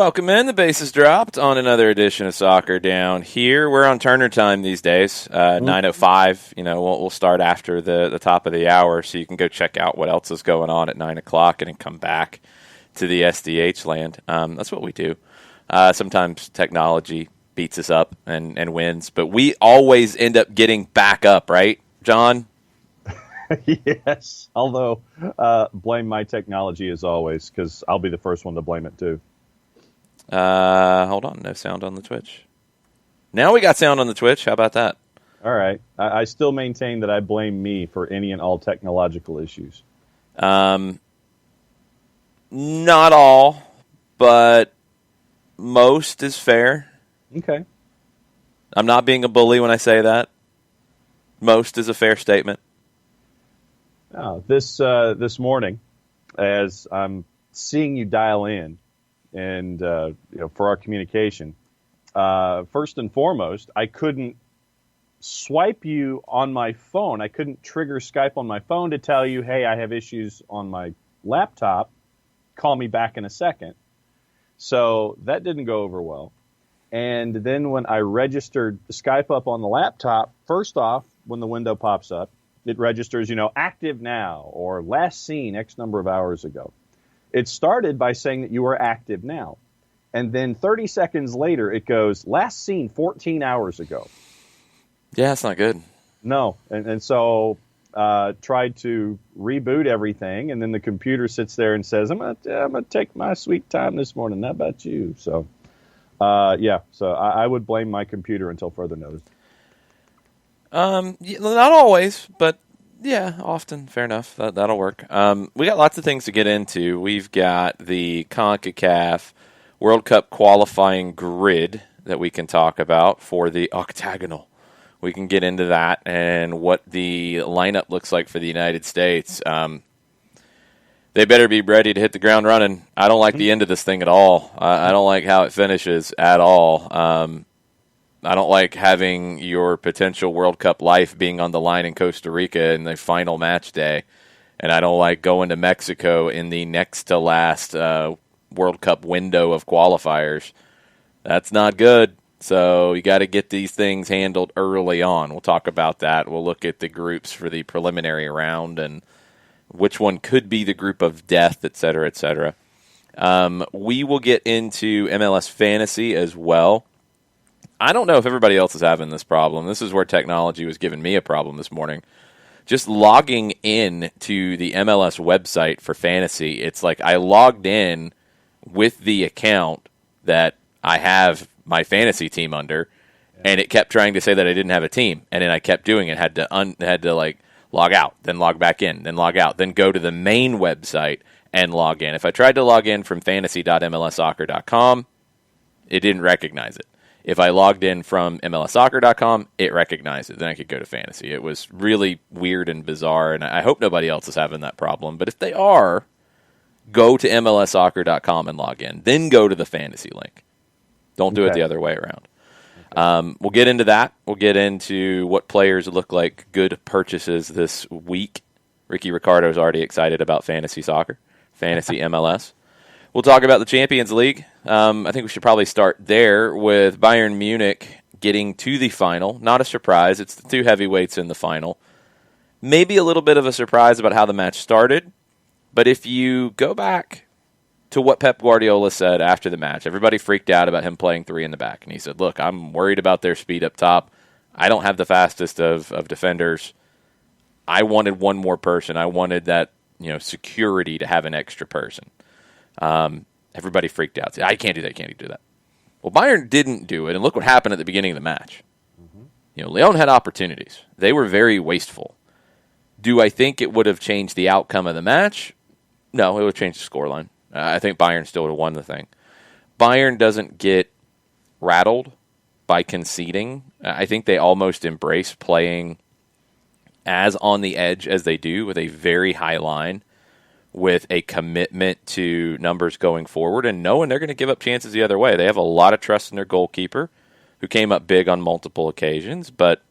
Welcome in. The base is dropped on another edition of Soccer Down here. We're on Turner time these days, 9:05. You know, we'll start after the top of the hour, so you can go check out what else is going on at 9 o'clock and then come back to the SDH land. That's what we do. Sometimes technology beats us up and wins, but we always end up getting back up, right, John? Yes, although blame my technology as always, because I'll be the first one to blame it too. Hold on, no sound on the Twitch. Now we got sound on the Twitch. How about that? All right. I still maintain that I blame me for any and all technological issues. Not all, but most is fair. Okay. I'm not being a bully when I say that. Most is a fair statement. This morning, as I'm seeing you dial in, and for our communication, first and foremost, I couldn't swipe you on my phone. I couldn't trigger Skype on my phone to tell you, hey, I have issues on my laptop. Call me back in a second. So that didn't go over well. And then when I registered Skype up on the laptop, first off, when the window pops up, it registers, active now or last seen X number of hours ago. It started by saying that you were active now. And then 30 seconds later, it goes, last seen 14 hours ago. Yeah, that's not good. No. And so tried to reboot everything, and then the computer sits there and says, I'm gonna take my sweet time this morning. How about you? So, So I would blame my computer until further notice. Not always, but yeah, often. Fair enough. That'll work. We got lots of things to get into. We've got the CONCACAF World Cup qualifying grid that we can talk about for the octagonal. We can get into that and what the lineup looks like for the United States. They better be ready to hit the ground running. I don't like the end of this thing at all. I don't like how it finishes at all. I don't like having your potential World Cup life being on the line in Costa Rica in the final match day. And I don't like going to Mexico in the next to last World Cup window of qualifiers. That's not good. So you got to get these things handled early on. We'll talk about that. We'll look at the groups for the preliminary round and which one could be the group of death, et cetera, et cetera. We will get into MLS fantasy as well. I don't know if everybody else is having this problem. This is where technology was giving me a problem this morning. Just logging in to the MLS website for fantasy, it's like I logged in with the account that I have my fantasy team under, and it kept trying to say that I didn't have a team, and then I kept doing it. Had to log out, then log back in, then log out, then go to the main website and log in. If I tried to log in from fantasy.mlssoccer.com, it didn't recognize it. If I logged in from MLSsoccer.com, it recognized it. Then I could go to fantasy. It was really weird and bizarre, and I hope nobody else is having that problem. But if they are, go to MLSsoccer.com and log in. Then go to the fantasy link. Don't do it the other way around. We'll get into that. We'll get into what players look like good purchases this week. Ricky Ricardo is already excited about fantasy soccer, fantasy MLS. We'll talk about the Champions League. I think we should probably start there with Bayern Munich getting to the final. Not a surprise. It's the two heavyweights in the final. Maybe a little bit of a surprise about how the match started. But if you go back to what Pep Guardiola said after the match, everybody freaked out about him playing three in the back. And he said, look, I'm worried about their speed up top. I don't have the fastest of defenders. I wanted one more person. I wanted that security to have an extra person. Everybody freaked out. Said, I can't do that. Can't do that. Well, Bayern didn't do it, and look what happened at the beginning of the match. Leon had opportunities. They were very wasteful. Do I think it would have changed the outcome of the match? No, it would have changed the scoreline. I think Bayern still would have won the thing. Bayern doesn't get rattled by conceding. I think they almost embrace playing as on the edge as they do, with a very high line, with a commitment to numbers going forward and knowing they're going to give up chances the other way. They have a lot of trust in their goalkeeper, who came up big on multiple occasions, but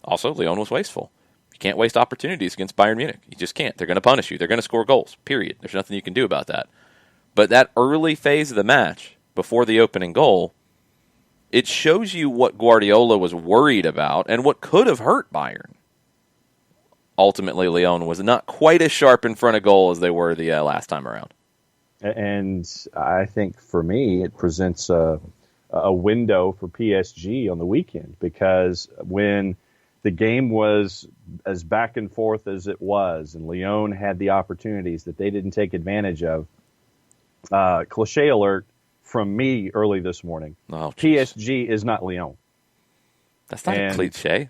also Lyon was wasteful. You can't waste opportunities against Bayern Munich. You just can't. They're going to punish you. They're going to score goals, period. There's nothing you can do about that. But that early phase of the match, before the opening goal, it shows you what Guardiola was worried about and what could have hurt Bayern. Ultimately, Lyon was not quite as sharp in front of goal as they were the last time around. And I think for me, it presents a window for PSG on the weekend, because when the game was as back and forth as it was, and Lyon had the opportunities that they didn't take advantage of, cliche alert from me early this morning. Oh, PSG is not Lyon. That's not a cliche.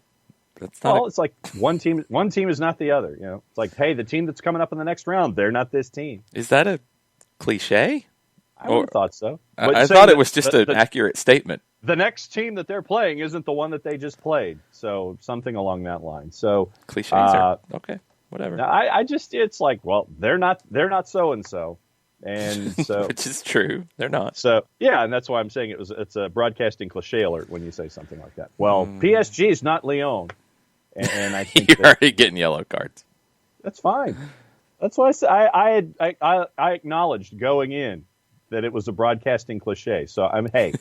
That's not it's like one team is not the other. It's like, hey, the team that's coming up in the next round, they're not this team. Is that a cliche? I would have thought so. I thought it was just an accurate statement. The next team that they're playing isn't the one that they just played. So something along that line. So cliches are okay, whatever. I just, it's like, well, they're not so and so. And so, which is true, they're not. So yeah, and that's why I'm saying it's a broadcasting cliche alert when you say something like that. Well, PSG is not Lyon, and I think you're already getting yellow cards. That's fine. That's why I acknowledged going in that it was a broadcasting cliche. So all right,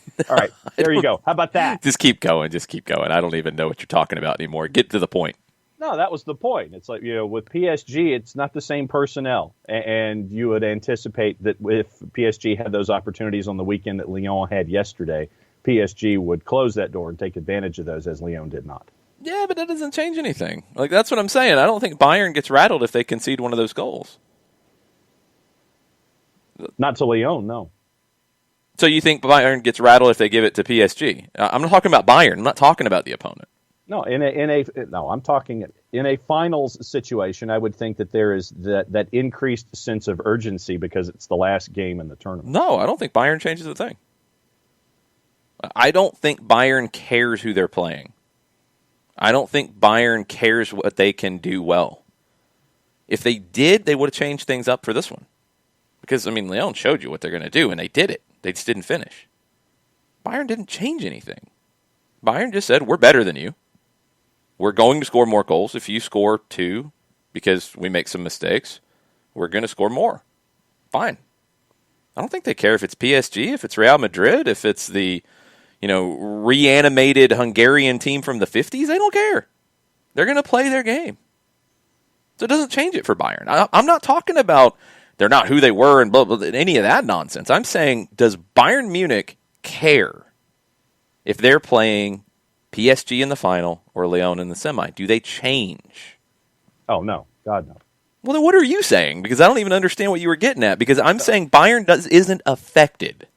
there you go. How about that? Just keep going. I don't even know what you're talking about anymore. Get to the point. No, that was the point. It's like, with PSG, it's not the same personnel. And you would anticipate that if PSG had those opportunities on the weekend that Lyon had yesterday, PSG would close that door and take advantage of those, as Lyon did not. Yeah, but that doesn't change anything. Like, that's what I'm saying. I don't think Bayern gets rattled if they concede one of those goals. Not to Lyon, no. So you think Bayern gets rattled if they give it to PSG? I'm not talking about Bayern. I'm not talking about the opponent. No, I'm talking in a finals situation. I would think that there is that increased sense of urgency because it's the last game in the tournament. No, I don't think Bayern changes a thing. I don't think Bayern cares who they're playing. I don't think Bayern cares what they can do well. If they did, they would have changed things up for this one. Because, Lyon showed you what they're going to do, and they did it. They just didn't finish. Bayern didn't change anything. Bayern just said, we're better than you. We're going to score more goals. If you score 2 because we make some mistakes, we're going to score more. Fine. I don't think they care if it's PSG, if it's Real Madrid, if it's the reanimated Hungarian team from the 50s. They don't care. They're going to play their game. So it doesn't change it for Bayern. I'm not talking about they're not who they were and blah, blah, blah, any of that nonsense. I'm saying, does Bayern Munich care if they're playing PSG in the final or Lyon in the semi? Do they change? Oh, no. God, no. Well, then what are you saying? Because I don't even understand what you were getting at. Because I'm saying Bayern isn't affected.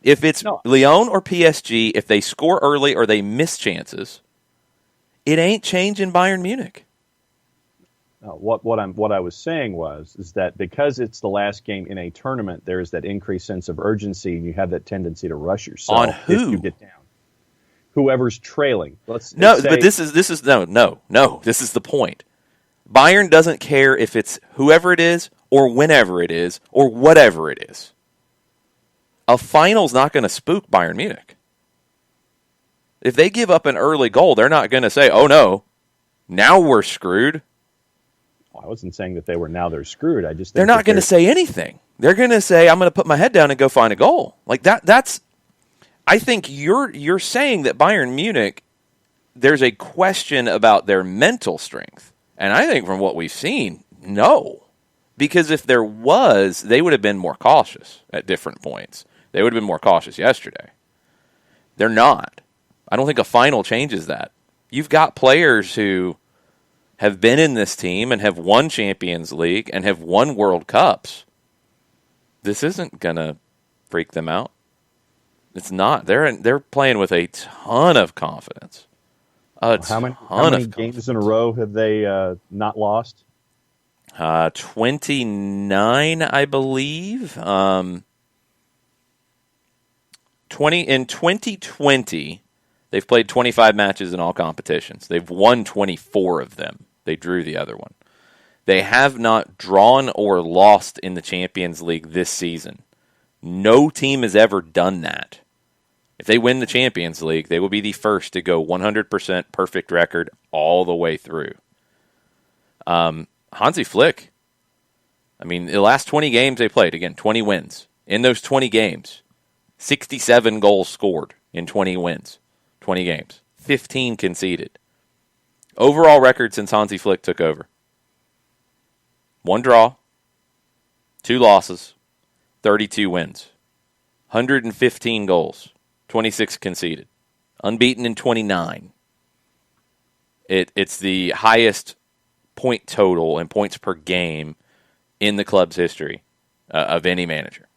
If it's Lyon or PSG, if they score early or they miss chances, it ain't changing Bayern Munich. What I was saying is that because it's the last game in a tournament, there is that increased sense of urgency, and you have that tendency to rush yourself. On who? If you get down. Whoever's trailing. But this is This is the point. Bayern doesn't care if it's whoever it is or whenever it is or whatever it is. A final's not going to spook Bayern Munich. If they give up an early goal, they're not going to say, "Oh no, now we're screwed." Well, I wasn't saying that they're screwed. I just think they're not going to say anything. They're going to say, "I'm going to put my head down and go find a goal." Like that. That's. I think you're saying that Bayern Munich, there's a question about their mental strength. And I think from what we've seen, no. Because if there was, they would have been more cautious at different points. They would have been more cautious yesterday. They're not. I don't think a final changes that. You've got players who have been in this team and have won Champions League and have won World Cups. This isn't going to freak them out. It's not. They're playing with a ton of confidence. How many games in a row have they not lost? 29, I believe. 2020, they've played 25 matches in all competitions. They've won 24 of them. They drew the other one. They have not drawn or lost in the Champions League this season. No team has ever done that. If they win the Champions League, they will be the first to go 100% perfect record all the way through. Hansi Flick, the last 20 games they played, again, 20 wins. In those 20 games, 67 goals scored in 20 wins, 20 games, 15 conceded. Overall record since Hansi Flick took over: 1 draw, 2 losses, 32 wins, 115 goals, 26 conceded, unbeaten in 29. It's the highest point total and points per game in the club's history of any manager.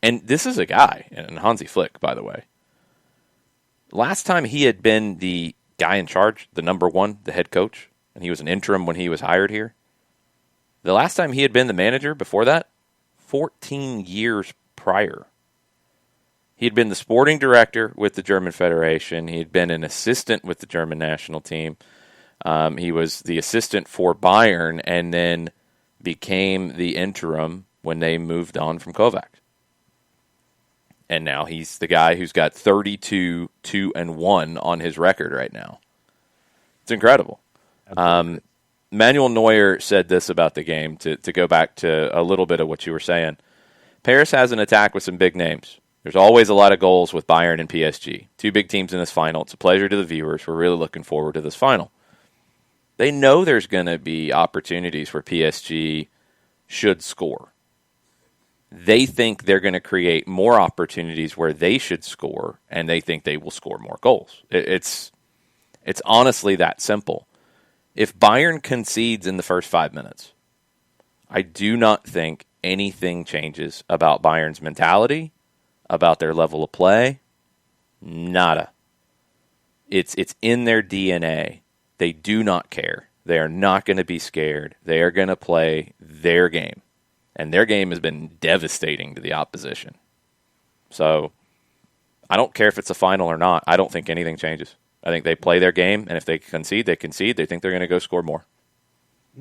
And this is a guy, and Hansi Flick, by the way. Last time he had been the guy in charge, the number one, the head coach, and he was an interim when he was hired here. The last time he had been the manager before that, 14 years prior. He had been the sporting director with the German Federation. He had been an assistant with the German national team. He was the assistant for Bayern and then became the interim when they moved on from Kovac. And now he's the guy who's got 32, 2-1 on his record right now. It's incredible. Manuel Neuer said this about the game, to go back to a little bit of what you were saying. Paris has an attack with some big names. There's always a lot of goals with Bayern and PSG. 2 big teams in this final. It's a pleasure to the viewers. We're really looking forward to this final. They know there's going to be opportunities where PSG should score. They think they're going to create more opportunities where they should score, and they think they will score more goals. It's honestly that simple. If Bayern concedes in the first 5 minutes, I do not think anything changes about Bayern's mentality, about their level of play. Nada. It's in their DNA. They do not care. They are not going to be scared. They are going to play their game. And their game has been devastating to the opposition. So I don't care if it's a final or not. I don't think anything changes. I think they play their game, and if they concede, they concede. They think they're going to go score more.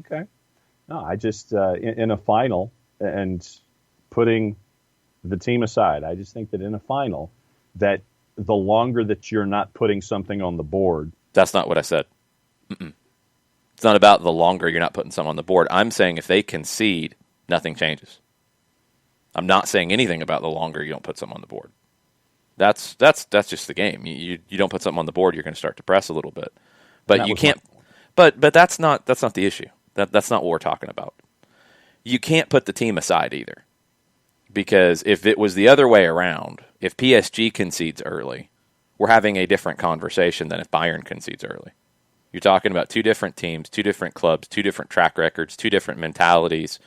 Okay. No, I just, in a final, and putting the team aside, I just think that in a final, that the longer that you're not putting something on the board. That's not what I said. It's not about the longer you're not putting something on the board. I'm saying if they concede, nothing changes. I'm not saying anything about the longer you don't put something on the board. That's just the game. You don't put something on the board, you're going to start to press a little bit. But you can't. But that's not the issue. That's not what we're talking about. You can't put the team aside either, because if it was the other way around, if PSG concedes early, we're having a different conversation than if Bayern concedes early. You're talking about 2 different teams, 2 different clubs, 2 different track records, 2 different mentalities.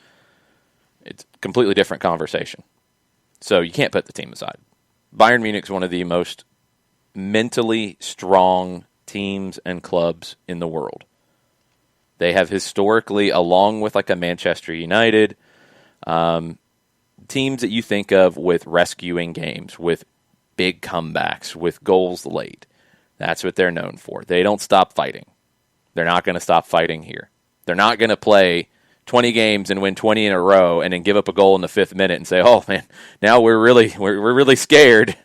It's a completely different conversation. So you can't put the team aside. Bayern Munich is one of the most mentally strong teams and clubs in the world. They have historically, along with like a Manchester United, teams that you think of with rescuing games, with big comebacks, with goals late. That's what they're known for. They don't stop fighting. They're not going to stop fighting here. They're not going to play 20 games and win 20 in a row and then give up a goal in the 5th minute and say, "Oh man, now we're really scared.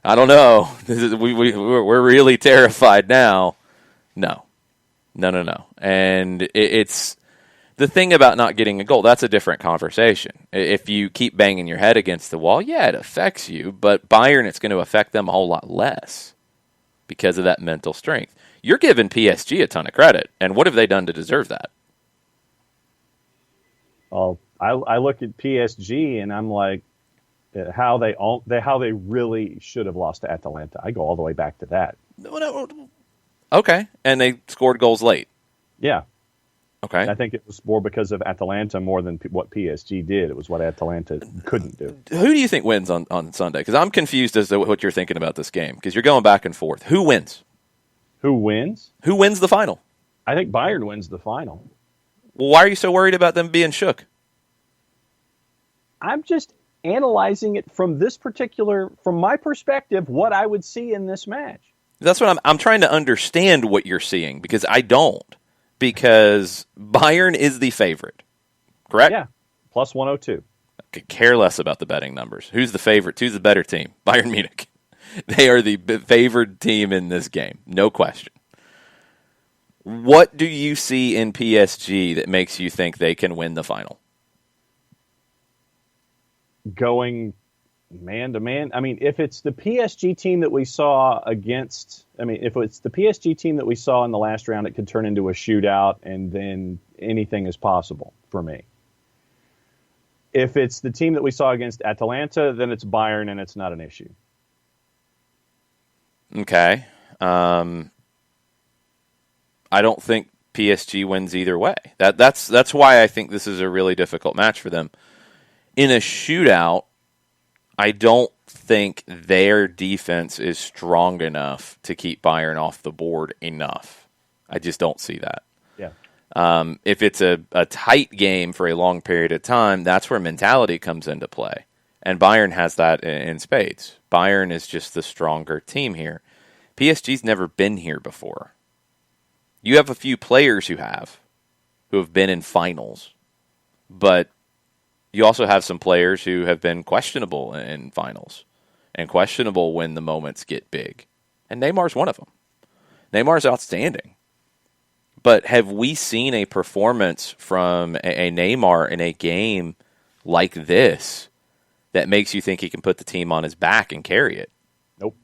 I don't know. We're really terrified now." No. And it's the thing about not getting a goal. That's a different conversation. If you keep banging your head against the wall, yeah, it affects you. But Bayern, it's going to affect them a whole lot less because of that mental strength. You're giving PSG a ton of credit, and what have they done to deserve that? Well, I look at PSG and I'm like, how they really should have lost to Atalanta. I go all the way back to that. Okay, and they scored goals late. Yeah. Okay. I think it was more because of Atalanta more than what PSG did. It was what Atalanta couldn't do. Who do you think wins on Sunday? Because I'm confused as to what you're thinking about this game, because you're going back and forth. Who wins? Who wins? Who wins the final? I think Bayern wins the final. Well, why are you so worried about them being shook? I'm just analyzing it from my perspective, what I would see in this match. That's what I'm trying to understand what you're seeing, because I don't. Because Bayern is the favorite, correct? Yeah, plus 102. I could care less about the betting numbers. Who's the favorite? Who's the better team? Bayern Munich. They are the favored team in this game, no question. What do you see in PSG that makes you think they can win the final? Going Man to man. I mean, if it's the PSG team that we saw if it's the PSG team that we saw in the last round, it could turn into a shootout, and then anything is possible for me. If it's the team that we saw against Atalanta, then it's Bayern, and it's not an issue. Okay. I don't think PSG wins either way. That's why I think this is a really difficult match for them. In a shootout, I don't think their defense is strong enough to keep Bayern off the board enough. I just don't see that. Yeah. If it's a tight game for a long period of time, that's where mentality comes into play. And Bayern has that in spades. Bayern is just the stronger team here. PSG's never been here before. You have a few players who have been in finals, but you also have some players who have been questionable in finals and questionable when the moments get big. And Neymar's one of them. Neymar's outstanding. But have we seen a performance from a Neymar in a game like this that makes you think he can put the team on his back and carry it? Nope.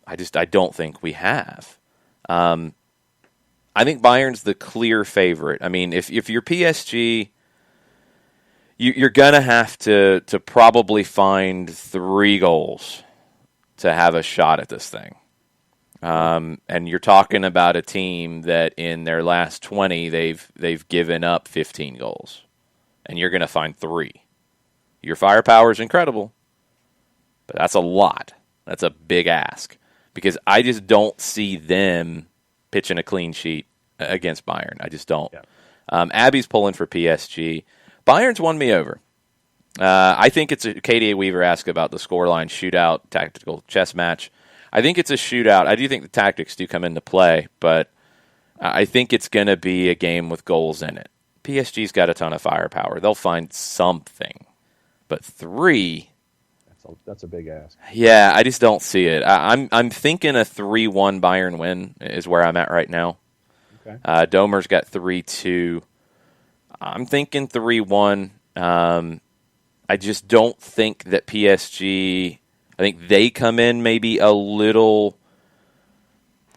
I don't think we have. I think Bayern's the clear favorite. I mean, if you're PSG, you're going to have to probably find 3 goals to have a shot at this thing. And you're talking about a team that in their last 20, they've given up 15 goals. And you're going to find 3. Your firepower is incredible, but that's a lot. That's a big ask. Because I just don't see them pitching a clean sheet against Bayern. I just don't. Yeah. Abby's pulling for PSG. Bayern's won me over. I think it's KDA Weaver asked about the scoreline shootout tactical chess match. I think it's a shootout. I do think the tactics do come into play, but I think it's going to be a game with goals in it. PSG's got a ton of firepower. They'll find something. But 3... That's a big ask. Yeah, I just don't see it. I'm thinking a 3-1 Bayern win is where I'm at right now. Okay. Domer's got 3-2. I'm thinking 3-1. I just don't think that PSG. I think they come in maybe a little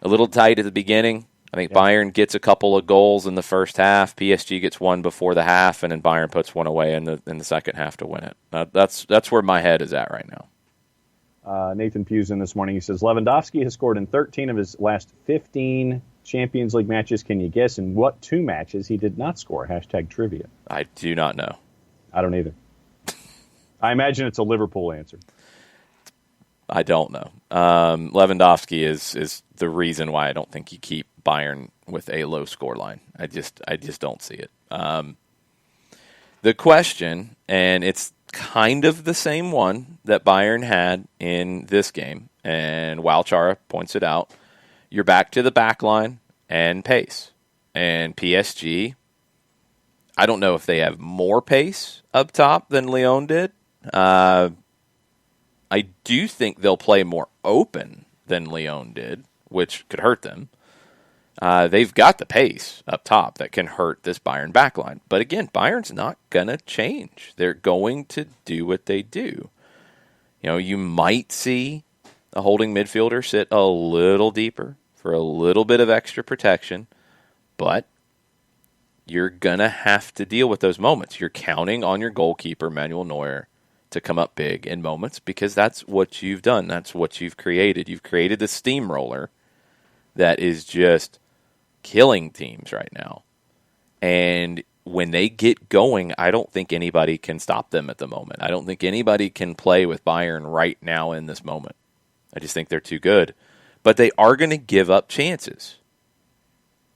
tight at the beginning. I think Bayern gets a couple of goals in the first half. PSG gets one before the half, and then Bayern puts one away in the second half to win it. That's where my head is at right now. Nathan Pugh's in this morning. He says, Lewandowski has scored in 13 of his last 15 Champions League matches. Can you guess in what 2 matches he did not score? # trivia. I do not know. I don't either. I imagine it's a Liverpool answer. I don't know. Lewandowski is the reason why I don't think you keep Bayern with a low score line. I just don't see it. The question, and it's kind of the same one that Bayern had in this game, and Walchara points it out, you're back to the back line and pace. And PSG, I don't know if they have more pace up top than Lyon did. I do think they'll play more open than Lyon did, which could hurt them. They've got the pace up top that can hurt this Bayern backline. But again, Bayern's not going to change. They're going to do what they do. You know, you might see a holding midfielder sit a little deeper for a little bit of extra protection, but you're going to have to deal with those moments. You're counting on your goalkeeper, Manuel Neuer, to come up big in moments because that's what you've done. That's what you've created. You've created the steamroller that is just killing teams right now. And when they get going, I don't think anybody can stop them at the moment. I don't think anybody can play with Bayern right now in this moment. I just think they're too good. But they are going to give up chances.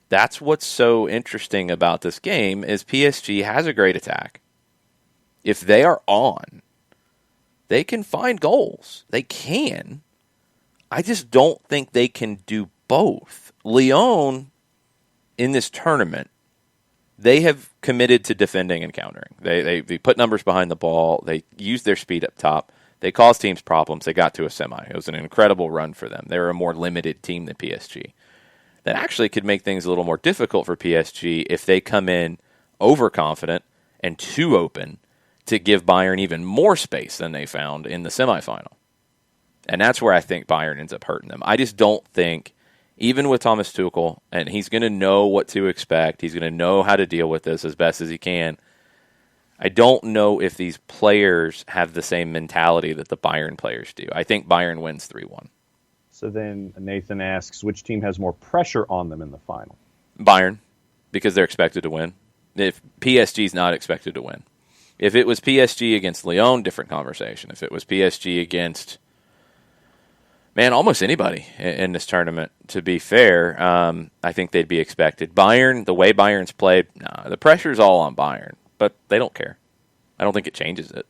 That's what's so interesting about this game is PSG has a great attack. If they are on, they can find goals. They can. I just don't think they can do both. Lyon, in this tournament, they have committed to defending and countering. They put numbers behind the ball. They use their speed up top. They caused teams problems. They got to a semi. It was an incredible run for them. They were a more limited team than PSG. That actually could make things a little more difficult for PSG if they come in overconfident and too open to give Bayern even more space than they found in the semifinal. And that's where I think Bayern ends up hurting them. I just don't think, even with Thomas Tuchel, and he's going to know what to expect, he's going to know how to deal with this as best as he can, I don't know if these players have the same mentality that the Bayern players do. I think Bayern wins 3-1. So then Nathan asks, which team has more pressure on them in the final? Bayern, because they're expected to win. If PSG's not expected to win. If it was PSG against Lyon, different conversation. If it was PSG against, almost anybody in this tournament, to be fair, I think they'd be expected. Bayern, the way Bayern's played, the pressure's all on Bayern, but they don't care. I don't think it changes it.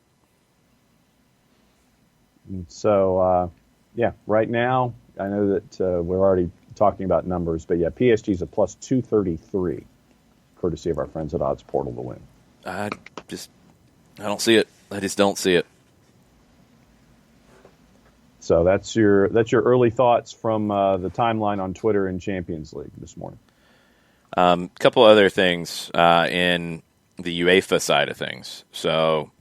So, right now, I know that we're already talking about numbers, but PSG's a plus 233, courtesy of our friends at Odds Portal to win. I don't see it. I just don't see it. So that's your early thoughts from the timeline on Twitter and Champions League this morning. A couple other things in the UEFA side of things. So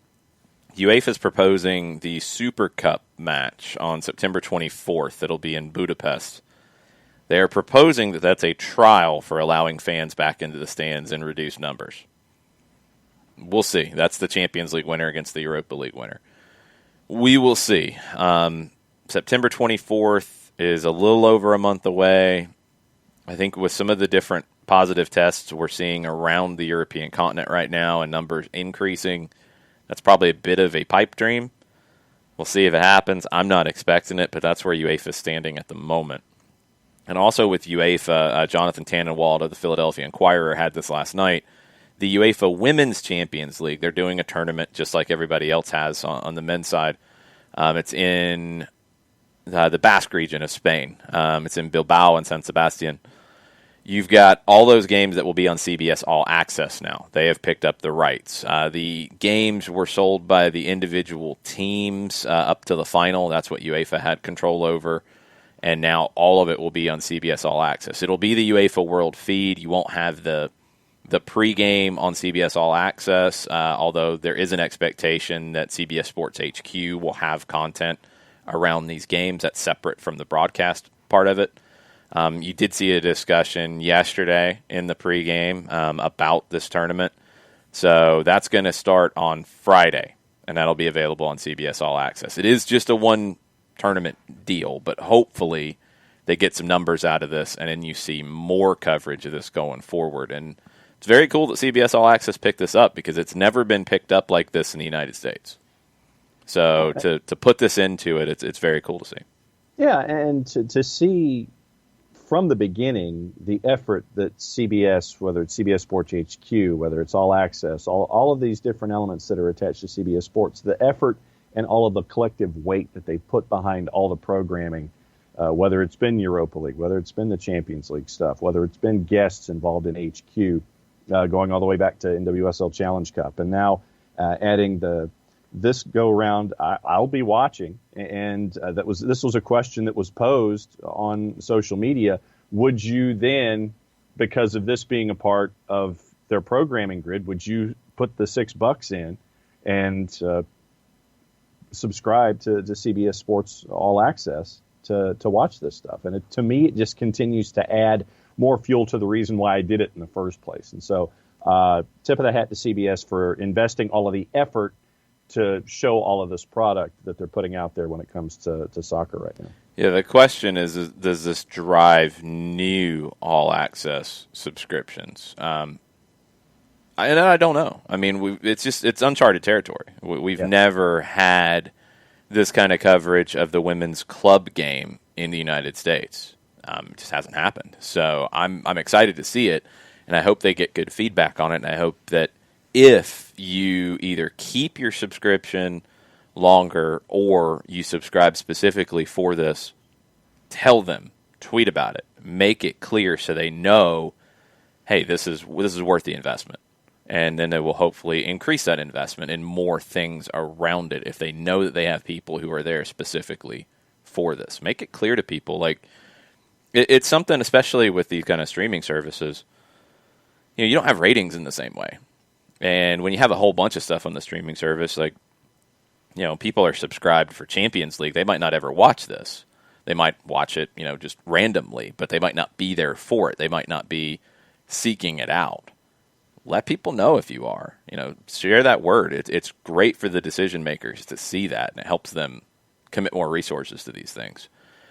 UEFA is proposing the Super Cup match on September 24th. It'll be in Budapest. They're proposing that that's a trial for allowing fans back into the stands in reduced numbers. We'll see. That's the Champions League winner against the Europa League winner. We will see. September 24th is a little over a month away. I think with some of the different positive tests we're seeing around the European continent right now and numbers increasing, that's probably a bit of a pipe dream. We'll see if it happens. I'm not expecting it, but that's where UEFA is standing at the moment. And also with UEFA, Jonathan Tannenwald of the Philadelphia Inquirer had this last night. The UEFA Women's Champions League, they're doing a tournament just like everybody else has on the men's side. It's in the Basque region of Spain. It's in Bilbao and San Sebastian. You've got all those games that will be on CBS All Access now. They have picked up the rights. The games were sold by the individual teams up to the final. That's what UEFA had control over. And now all of it will be on CBS All Access. It'll be the UEFA World Feed. You won't have the pregame on CBS All Access, although there is an expectation that CBS Sports HQ will have content around these games that's separate from the broadcast part of it. You did see a discussion yesterday in the pregame about this tournament. So that's going to start on Friday, and that'll be available on CBS All Access. It is just a one tournament deal, but hopefully they get some numbers out of this, and then you see more coverage of this going forward. And it's very cool that CBS All Access picked this up because it's never been picked up like this in the United States. So to put this into it, it's very cool to see. Yeah, and to see from the beginning the effort that CBS, whether it's CBS Sports HQ, whether it's All Access, all of these different elements that are attached to CBS Sports, the effort and all of the collective weight that they put behind all the programming, whether it's been Europa League, whether it's been the Champions League stuff, whether it's been guests involved in HQ, going all the way back to NWSL Challenge Cup, and now adding this go round, I'll be watching. And this was a question that was posed on social media. Would you then, because of this being a part of their programming grid, would you put the $6 in and subscribe to CBS Sports All Access to watch this stuff? And to me, it just continues to add more fuel to the reason why I did it in the first place. And so tip of the hat to CBS for investing all of the effort to show all of this product that they're putting out there when it comes to soccer right now. Yeah, the question is does this drive new All Access subscriptions? And I don't know. I mean, it's uncharted territory. We've never had this kind of coverage of the women's club game in the United States. It just hasn't happened. So I'm excited to see it, and I hope they get good feedback on it, and I hope that if you either keep your subscription longer or you subscribe specifically for this, tell them, tweet about it, make it clear so they know, hey, this is worth the investment. And then they will hopefully increase that investment in more things around it if they know that they have people who are there specifically for this. Make it clear to people. Like, it's something, especially with these kind of streaming services, you don't have ratings in the same way. And when you have a whole bunch of stuff on the streaming service, like, people are subscribed for Champions League. They might not ever watch this. They might watch it, just randomly, but they might not be there for it. They might not be seeking it out. Let people know if you are. Share that word. It's great for the decision makers to see that, and it helps them commit more resources to these things.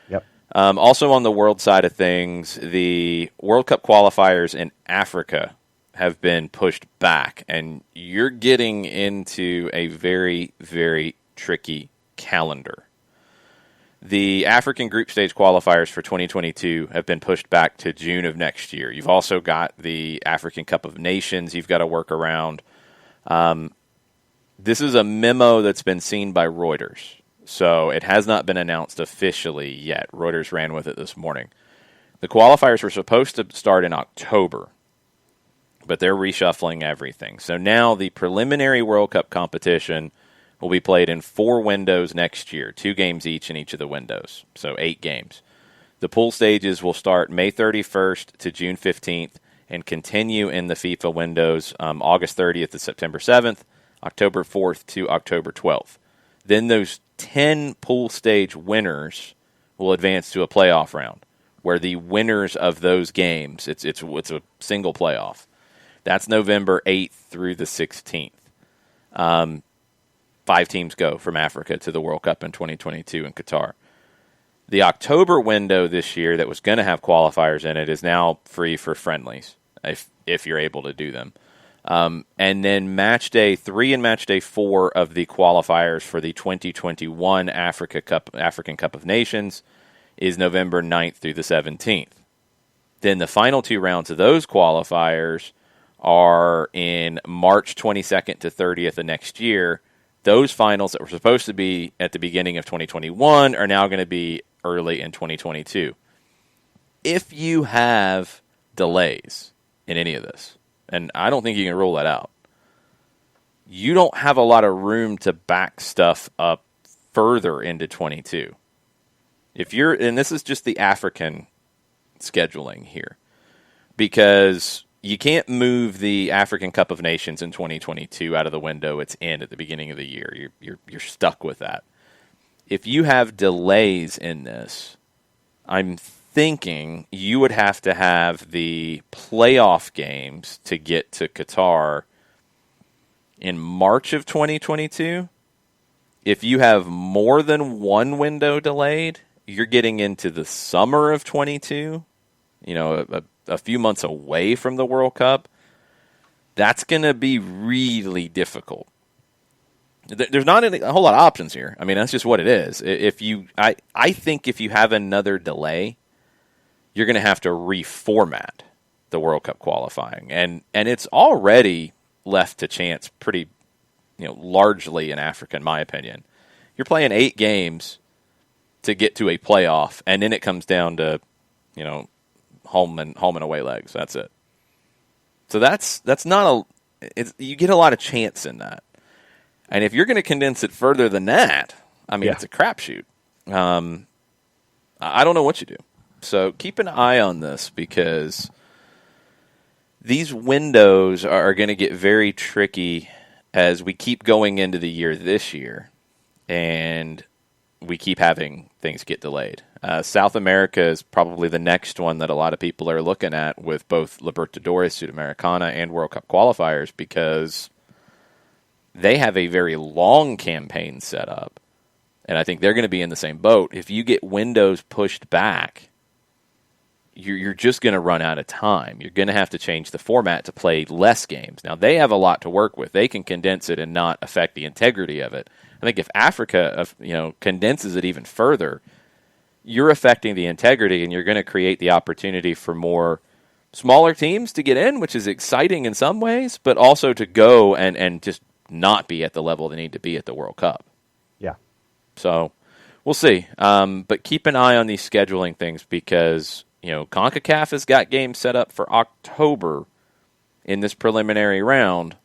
Yep. Also on the world side of things, the World Cup qualifiers in Africa have been pushed back, and you're getting into a very, very tricky calendar. The African group stage qualifiers for 2022 have been pushed back to June of next year. You've also got the African Cup of Nations you've got to work around. This is a memo that's been seen by Reuters, so it has not been announced officially yet. Reuters ran with it this morning. The qualifiers were supposed to start in October, but they're reshuffling everything. So now the preliminary World Cup competition will be played in 4 windows next year, 2 games each in each of the windows, so 8 games. The pool stages will start May 31st to June 15th and continue in the FIFA windows August 30th to September 7th, October 4th to October 12th. Then those 10 pool stage winners will advance to a playoff round, where the winners of those games, it's a single playoff. That's November 8th through the 16th. 5 teams go from Africa to the World Cup in 2022 in Qatar. The October window this year that was going to have qualifiers in it is now free for friendlies, if you're able to do them. And then Match Day 3 and Match Day 4 of the qualifiers for the 2021 African Cup of Nations is November 9th through the 17th. Then the final 2 rounds of those qualifiers are in March 22nd to 30th of next year. Those finals that were supposed to be at the beginning of 2021 are now going to be early in 2022. If you have delays in any of this, and I don't think you can rule that out, you don't have a lot of room to back stuff up further into 22. And this is just the African scheduling here, because you can't move the African Cup of Nations in 2022 out of the window it's in at the beginning of the year. You're stuck with that. If you have delays in this, I'm thinking you would have to have the playoff games to get to Qatar in March of 2022. If you have more than one window delayed, you're getting into the summer of 22, a few months away from the World Cup. That's going to be really difficult. There's not a whole lot of options here. I mean, that's just what it is. I think if you have another delay, you're going to have to reformat the World Cup qualifying. And it's already left to chance pretty, largely in Africa, in my opinion. You're playing 8 games to get to a playoff, and then it comes down to, home and away legs. That's it. So that's not you get a lot of chance in that. And if you're going to condense it further than that, it's a crapshoot. I don't know what you do. So keep an eye on this, because these windows are going to get very tricky as we keep going into the year this year, and we keep having things get delayed. South America is probably the next one that a lot of people are looking at with both Libertadores, Sudamericana, and World Cup qualifiers, because they have a very long campaign set up, and I think they're going to be in the same boat. If you get windows pushed back, you're just going to run out of time. You're going to have to change the format to play less games. Now, they have a lot to work with. They can condense it and not affect the integrity of it. I think if Africa, condenses it even further, you're affecting the integrity, and you're going to create the opportunity for more smaller teams to get in, which is exciting in some ways, but also to go and just not be at the level they need to be at the World Cup. Yeah. So we'll see. But keep an eye on these scheduling things, because, CONCACAF has got games set up for October in this preliminary round.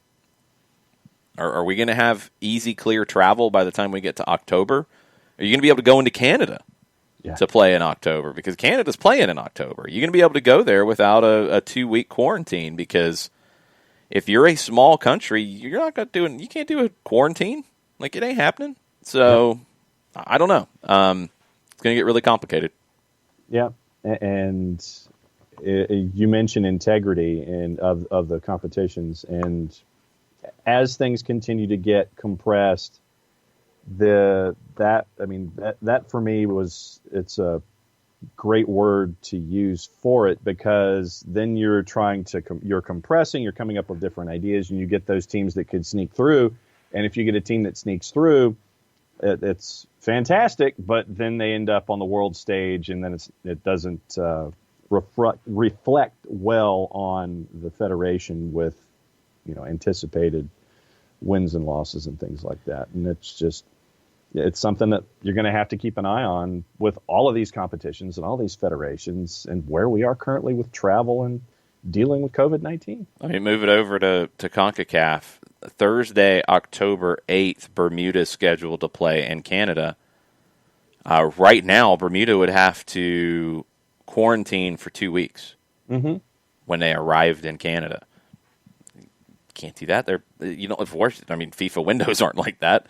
Are we going to have easy, clear travel by the time we get to October? Are you going to be able to go into Canada to play in October? Because Canada's playing in October. Are you going to be able to go there without a 2-week quarantine? Because if you're a small country, you're not going to do it. You can't do a quarantine. Like, it ain't happening. So, I don't know. It's going to get really complicated. Yeah, and you mentioned integrity of the competitions, and as things continue to get compressed, that for me it's a great word to use for it, because then you're you're compressing, you're coming up with different ideas, and you get those teams that could sneak through. And if you get a team that sneaks through, it's fantastic, but then they end up on the world stage, and then it doesn't reflect well on the federation with anticipated wins and losses and things like that. And it's something that you're going to have to keep an eye on with all of these competitions and all these federations, and where we are currently with travel and dealing with COVID-19. Let me move it over to CONCACAF. Thursday, October 8th, Bermuda is scheduled to play in Canada. Right now, Bermuda would have to quarantine for 2 weeks when they arrived in Canada. Can't do that. You don't enforce it. I mean, FIFA windows aren't like that.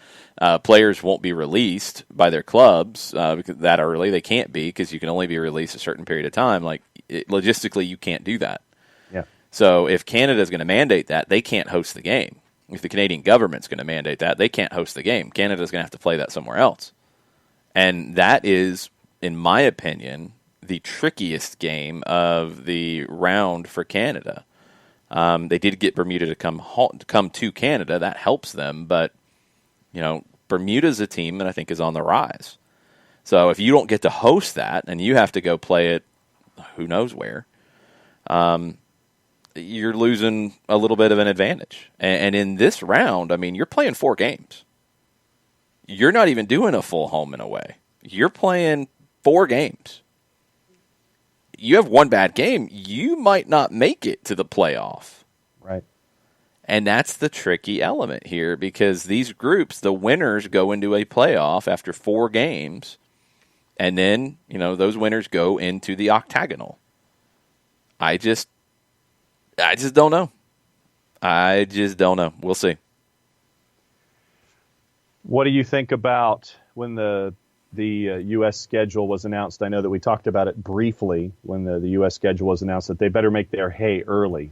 Players won't be released by their clubs because that early. They can't be, because you can only be released a certain period of time. Logistically, you can't do that. Yeah. So if Canada is going to mandate that, they can't host the game. If the Canadian government's going to mandate that, they can't host the game. Canada's going to have to play that somewhere else. And that is, in my opinion, the trickiest game of the round for Canada. They did get Bermuda to come to Canada. That helps them. But, Bermuda's a team that I think is on the rise. So if you don't get to host that and you have to go play it who knows where, you're losing a little bit of an advantage. And in this round, you're playing 4 games. You're not even doing a full home and away. You're playing 4 games. You have one bad game, you might not make it to the playoff. Right. And that's the tricky element here, because these groups, the winners go into a playoff after 4 games, and then, those winners go into the octagonal. I just don't know. I just don't know. We'll see. What do you think about when the U.S. schedule was announced? I know that we talked about it briefly when the U.S. schedule was announced, that they better make their hay early.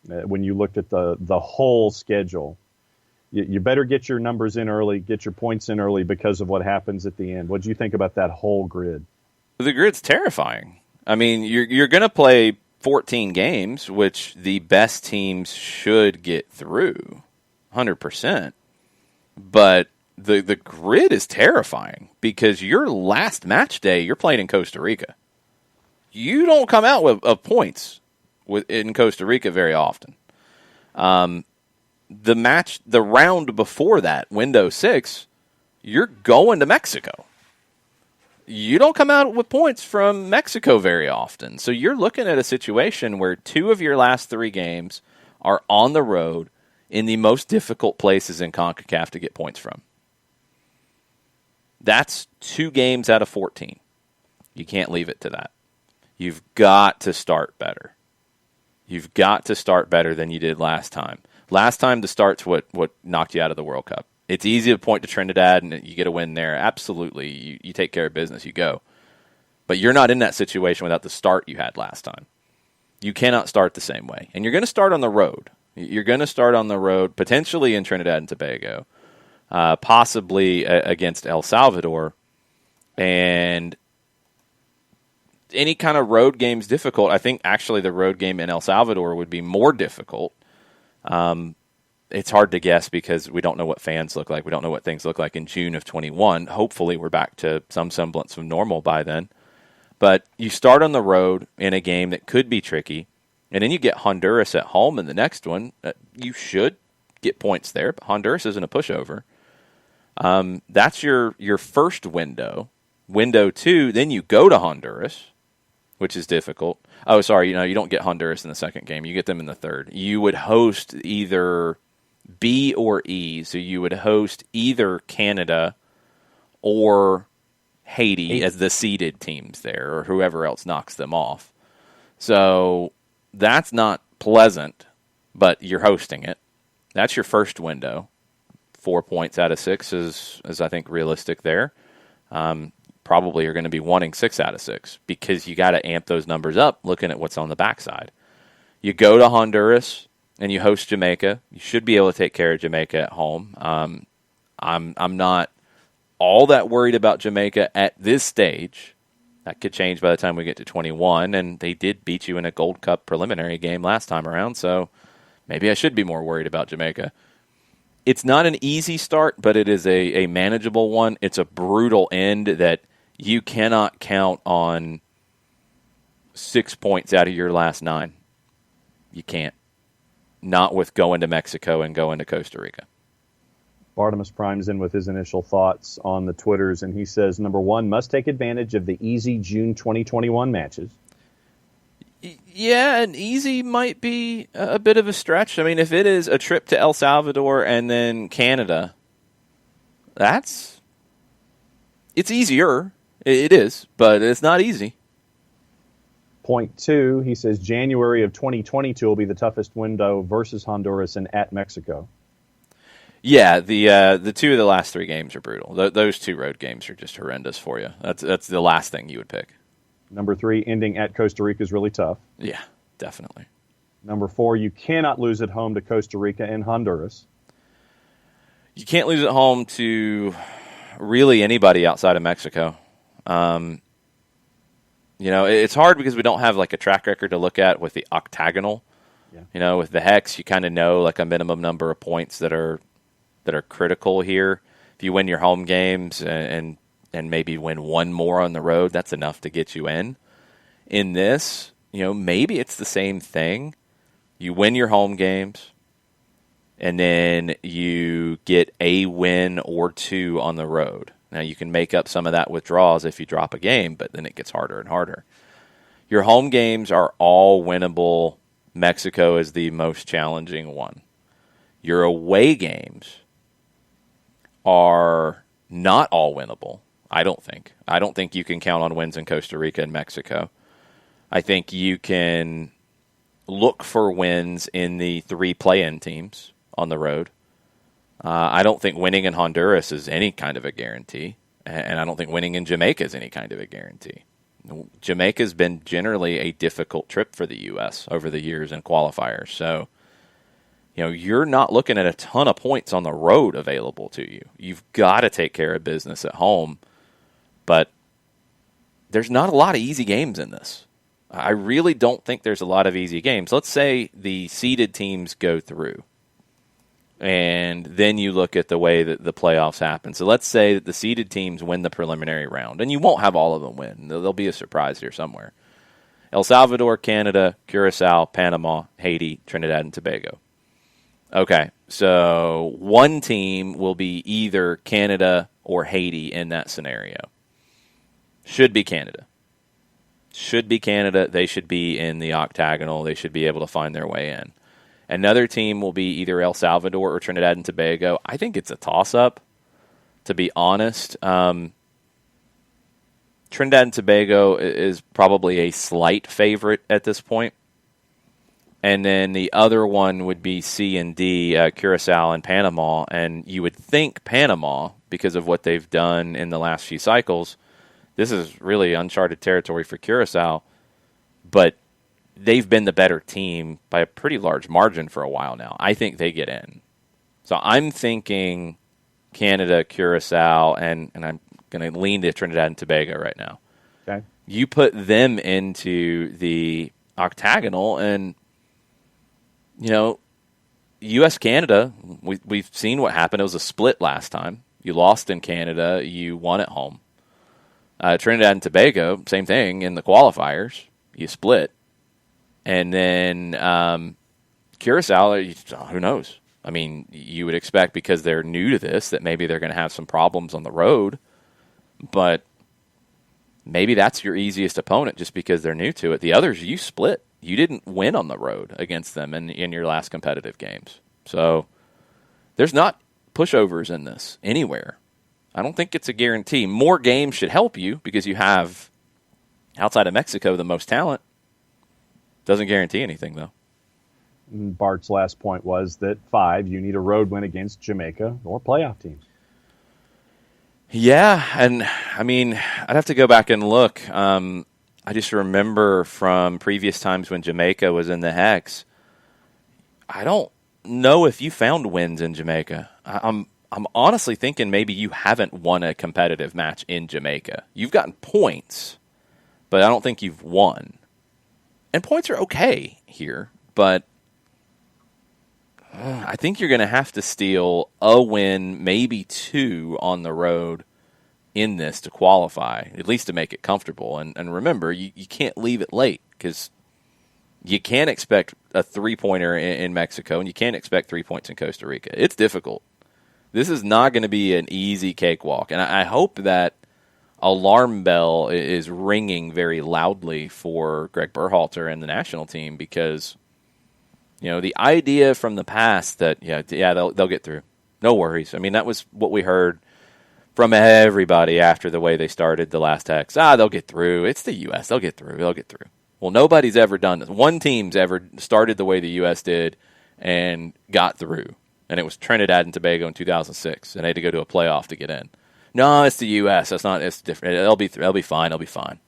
When you looked at the whole schedule, you better get your numbers in early, get your points in early, because of what happens at the end. What do you think about that whole grid? The grid's terrifying. You're going to play 14 games, which the best teams should get through 100%. But the grid is terrifying, because your last match day, you're playing in Costa Rica. You don't come out with points in Costa Rica very often. The round before that, window 6, you're going to Mexico. You don't come out with points from Mexico very often. So you're looking at a situation where 2 of your last 3 games are on the road in the most difficult places in CONCACAF to get points from. That's 2 games out of 14. You can't leave it to that. You've got to start better. You've got to start better than you did last time. Last time, the start's what knocked you out of the World Cup. It's easy to point to Trinidad and you get a win there. Absolutely. You take care of business, you go. But you're not in that situation without the start you had last time. You cannot start the same way. And you're going to start on the road. You're going to start on the road, potentially in Trinidad and Tobago, possibly against El Salvador. And any kind of road game is difficult. I think actually the road game in El Salvador would be more difficult. It's hard to guess because we don't know what fans look like. We don't know what things look like in June of 21. Hopefully we're back to some semblance of normal by then. But you start on the road in a game that could be tricky, and then you get Honduras at home in the next one. You should get points there, but Honduras isn't a pushover. That's your first window. Window 2, then you go to Honduras, which is difficult. Oh, sorry, you don't get Honduras in the second game. You get them in the third. You would host either B or E, so you would host either Canada or Haiti as the seeded teams there, or whoever else knocks them off. So that's not pleasant. but you're hosting it. That's your first window. 4 points out of 6 is I think, realistic there. Probably are going to be wanting 6 out of 6 because you got to amp those numbers up looking at what's on the backside. You go to Honduras and you host Jamaica. You should be able to take care of Jamaica at home. I'm not all that worried about Jamaica at this stage. That could change by the time we get to 21, and they did beat you in a Gold Cup preliminary game last time around, so maybe I should be more worried about Jamaica. It's not an easy start, but it is a manageable one. It's a brutal end that you cannot count on 6 points out of your last 9. You can't. Not with going to Mexico and going to Costa Rica. Bartimus Prime's in with his initial thoughts on the Twitters, and he says, number 1, must take advantage of the easy June 2021 matches. Yeah, and easy might be a bit of a stretch. I mean, if it is a trip to El Salvador and then Canada, it's easier. It is, but it's not easy. Point 2, he says January of 2022 will be the toughest window versus Honduras and at Mexico. Yeah, the 2 of the last 3 games are brutal. Those 2 road games are just horrendous for you. That's the last thing you would pick. Number 3, ending at Costa Rica is really tough. Yeah, definitely. Number 4, you cannot lose at home to Costa Rica and Honduras. You can't lose at home to really anybody outside of Mexico. It's hard because we don't have like a track record to look at with the octagonal. Yeah. With the hex, you kind of know like a minimum number of points that are critical here. If you win your home games and maybe win one more on the road, that's enough to get you in. In this, maybe it's the same thing. You win your home games, and then you get a win or 2 on the road. Now, you can make up some of that with draws if you drop a game, but then it gets harder and harder. Your home games are all winnable. Mexico is the most challenging one. Your away games are not all winnable, I don't think. I don't think you can count on wins in Costa Rica and Mexico. I think you can look for wins in the 3 play-in teams on the road. I don't think winning in Honduras is any kind of a guarantee, and I don't think winning in Jamaica is any kind of a guarantee. Jamaica's been generally a difficult trip for the U.S. over the years in qualifiers, so you're not looking at a ton of points on the road available to you. You've got to take care of business at home, but there's not a lot of easy games in this. I really don't think there's a lot of easy games. Let's say the seeded teams go through, and then you look at the way that the playoffs happen. So let's say that the seeded teams win the preliminary round, and you won't have all of them win. There'll be a surprise here somewhere. El Salvador, Canada, Curacao, Panama, Haiti, Trinidad, and Tobago. Okay, so one team will be either Canada or Haiti in that scenario. Should be Canada. They should be in the octagonal. They should be able to find their way in. Another team will be either El Salvador or Trinidad and Tobago. I think it's a toss-up, to be honest. Trinidad and Tobago is probably a slight favorite at this point. And then the other one would be C and D, Curacao and Panama. And you would think Panama, because of what they've done in the last few cycles, this is really uncharted territory for Curacao. But they've been the better team by a pretty large margin for a while now. I think they get in. So I'm thinking Canada, Curacao, and I'm going to lean to Trinidad and Tobago right now. Okay. You put them into the octagonal, and U.S.-Canada, we've seen what happened. It was a split last time. You lost in Canada. You won at home. Trinidad and Tobago, same thing in the qualifiers. You split. And then Curacao, who knows? I mean, you would expect because they're new to this that maybe they're going to have some problems on the road. But maybe that's your easiest opponent just because they're new to it. The others, you split. You didn't win on the road against them in your last competitive games. So there's not pushovers in this anywhere. I don't think it's a guarantee. More games should help you because you have, outside of Mexico, the most talent. Doesn't guarantee anything, though. Bart's last point was that 5, you need a road win against Jamaica or playoff teams. Yeah, and I mean, I'd have to go back and look. I just remember from previous times when Jamaica was in the Hex, I don't know if you found wins in Jamaica. I'm honestly thinking maybe you haven't won a competitive match in Jamaica. You've gotten points, but I don't think you've won. And points are okay here, but I think you're going to have to steal a win, maybe 2 on the road in this to qualify, at least to make it comfortable. And remember, you can't leave it late because you can't expect a 3-pointer in Mexico, and you can't expect 3 points in Costa Rica. It's difficult. This is not going to be an easy cakewalk, and I hope that alarm bell is ringing very loudly for Greg Berhalter and the national team because, the idea from the past that, they'll get through. No worries. I mean, that was what we heard from everybody after the way they started the last Hex. They'll get through. It's the U.S. They'll get through. They'll get through. Well, nobody's ever done this. One team's ever started the way the U.S. did and got through, and it was Trinidad and Tobago in 2006, and they had to go to a playoff to get in. No, it's the U.S. That's not. It's different. They'll be fine. They'll be fine.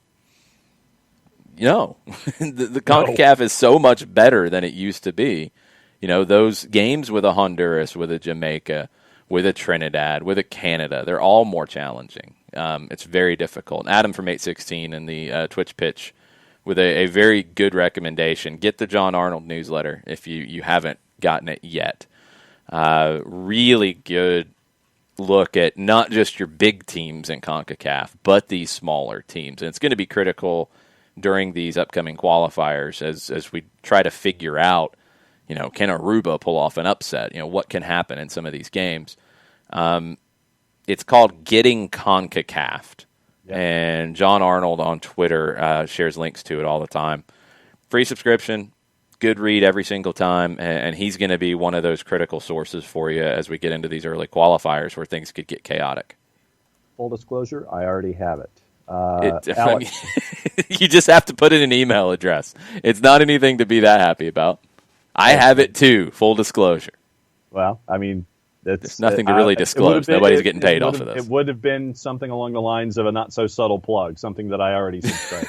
The CONCACAF is so much better than it used to be. Those games with a Honduras, with a Jamaica, with a Trinidad, with a Canada, they're all more challenging. It's very difficult. Adam from 816 in the Twitch pitch with a very good recommendation. Get the John Arnold newsletter if you haven't gotten it yet. Really good look at not just your big teams in CONCACAF, but these smaller teams. And it's going to be critical during these upcoming qualifiers as we try to figure out, can Aruba pull off an upset? What can happen in some of these games? It's called Getting CONCACAF'd. Yep. And John Arnold on Twitter shares links to it all the time. Free subscription, good read every single time, and he's going to be one of those critical sources for you as we get into these early qualifiers where things could get chaotic. Full disclosure, I already have it. You just have to put in an email address. It's not anything to be that happy about. I have it too, full disclosure. Well, I mean, there's nothing to really disclose. Nobody's getting paid off of this. It would have been something along the lines of a not-so-subtle plug, something that I already subscribed.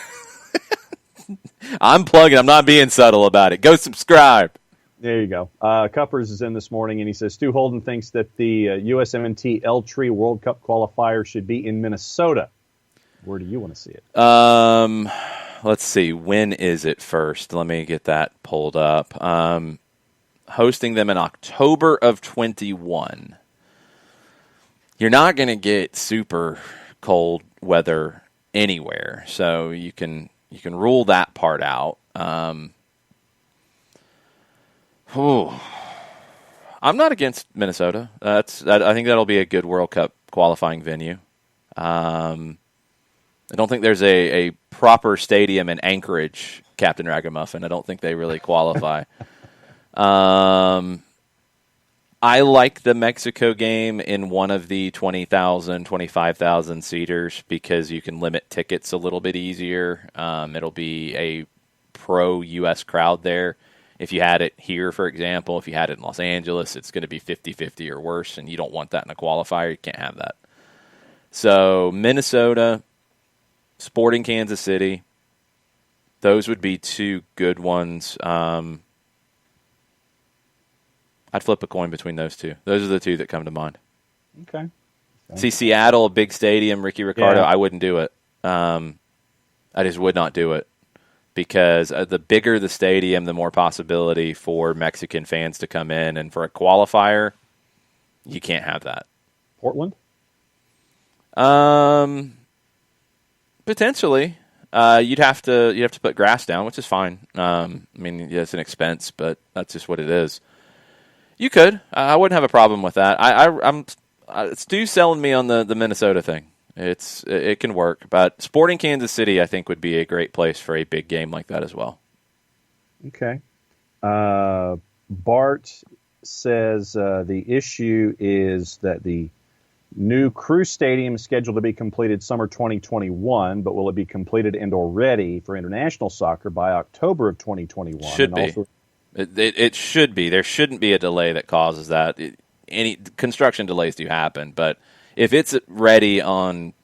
I'm plugging. I'm not being subtle about it. Go subscribe. There you go. Cuppers is in this morning, and he says, Stu Holden thinks that the USMNT L-Tree World Cup qualifier should be in Minnesota. Where do you want to see it? Let's see. When is it first? Let me get that pulled up. Hosting them in October of 21. You're not going to get super cold weather anywhere, so you can rule that part out. I'm not against Minnesota. I think that'll be a good World Cup qualifying venue. I don't think there's a proper stadium in Anchorage, Captain Ragamuffin. I don't think they really qualify. I like the Mexico game in one of the 20,000, 25,000 seaters because you can limit tickets a little bit easier. It'll be a pro-U.S. crowd there. If you had it here, for example, if you had it in Los Angeles, it's going to be 50-50 or worse, and you don't want that in a qualifier. You can't have that. So Minnesota, Sporting Kansas City, those would be two good ones. I'd flip a coin between those two. Those are the two that come to mind. Okay. See, Seattle, a big stadium, Ricky Ricardo, Yeah. I wouldn't do it. I just would not do it because the bigger the stadium, the more possibility for Mexican fans to come in. And for a qualifier, you can't have that. Portland? Potentially. You'd have to put grass down, which is fine. I mean, yeah, it's an expense, but that's just what it is. You could. I wouldn't have a problem with that. I'm Stu's selling me on the Minnesota thing. It can work, but Sporting Kansas City, I think, would be a great place for a big game like that as well. Okay. Bart says the issue is that the new Crew Stadium is scheduled to be completed summer 2021, but will it be completed and or ready for international soccer by October of 2021? Should be. It should be. There shouldn't be a delay that causes that. Any construction delays do happen, but if it's ready in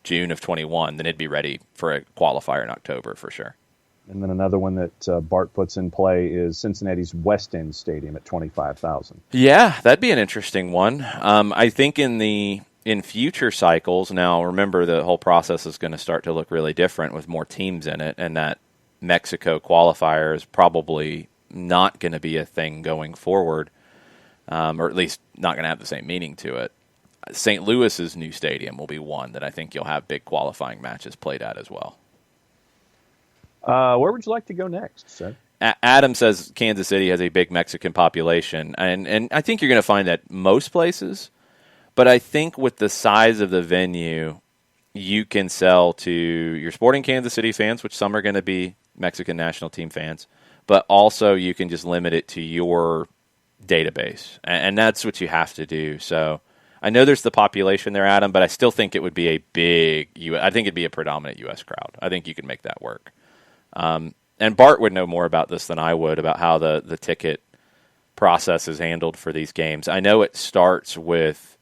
June of 21, then it'd be ready for a qualifier in October for sure. And then another one that Bart puts in play is Cincinnati's West End Stadium at 25,000. Yeah, that'd be an interesting one. I think in future cycles, now remember the whole process is going to start to look really different with more teams in it, and that Mexico qualifier is probably not going to be a thing going forward, or at least not going to have the same meaning to it. St. Louis's new stadium will be one that I think you'll have big qualifying matches played at as well. Where would you like to go next, sir? Adam says Kansas City has a big Mexican population, and I think you're going to find that most places, but I think with the size of the venue, you can sell to your Sporting Kansas City fans, which some are going to be Mexican national team fans, but also you can just limit it to your database, and that's what you have to do. So I know there's the population there, Adam, but I still think it would be I think it'd be a predominant U.S. crowd. I think you could make that work. And Bart would know more about this than I would, about how the ticket process is handled for these games. I know it starts with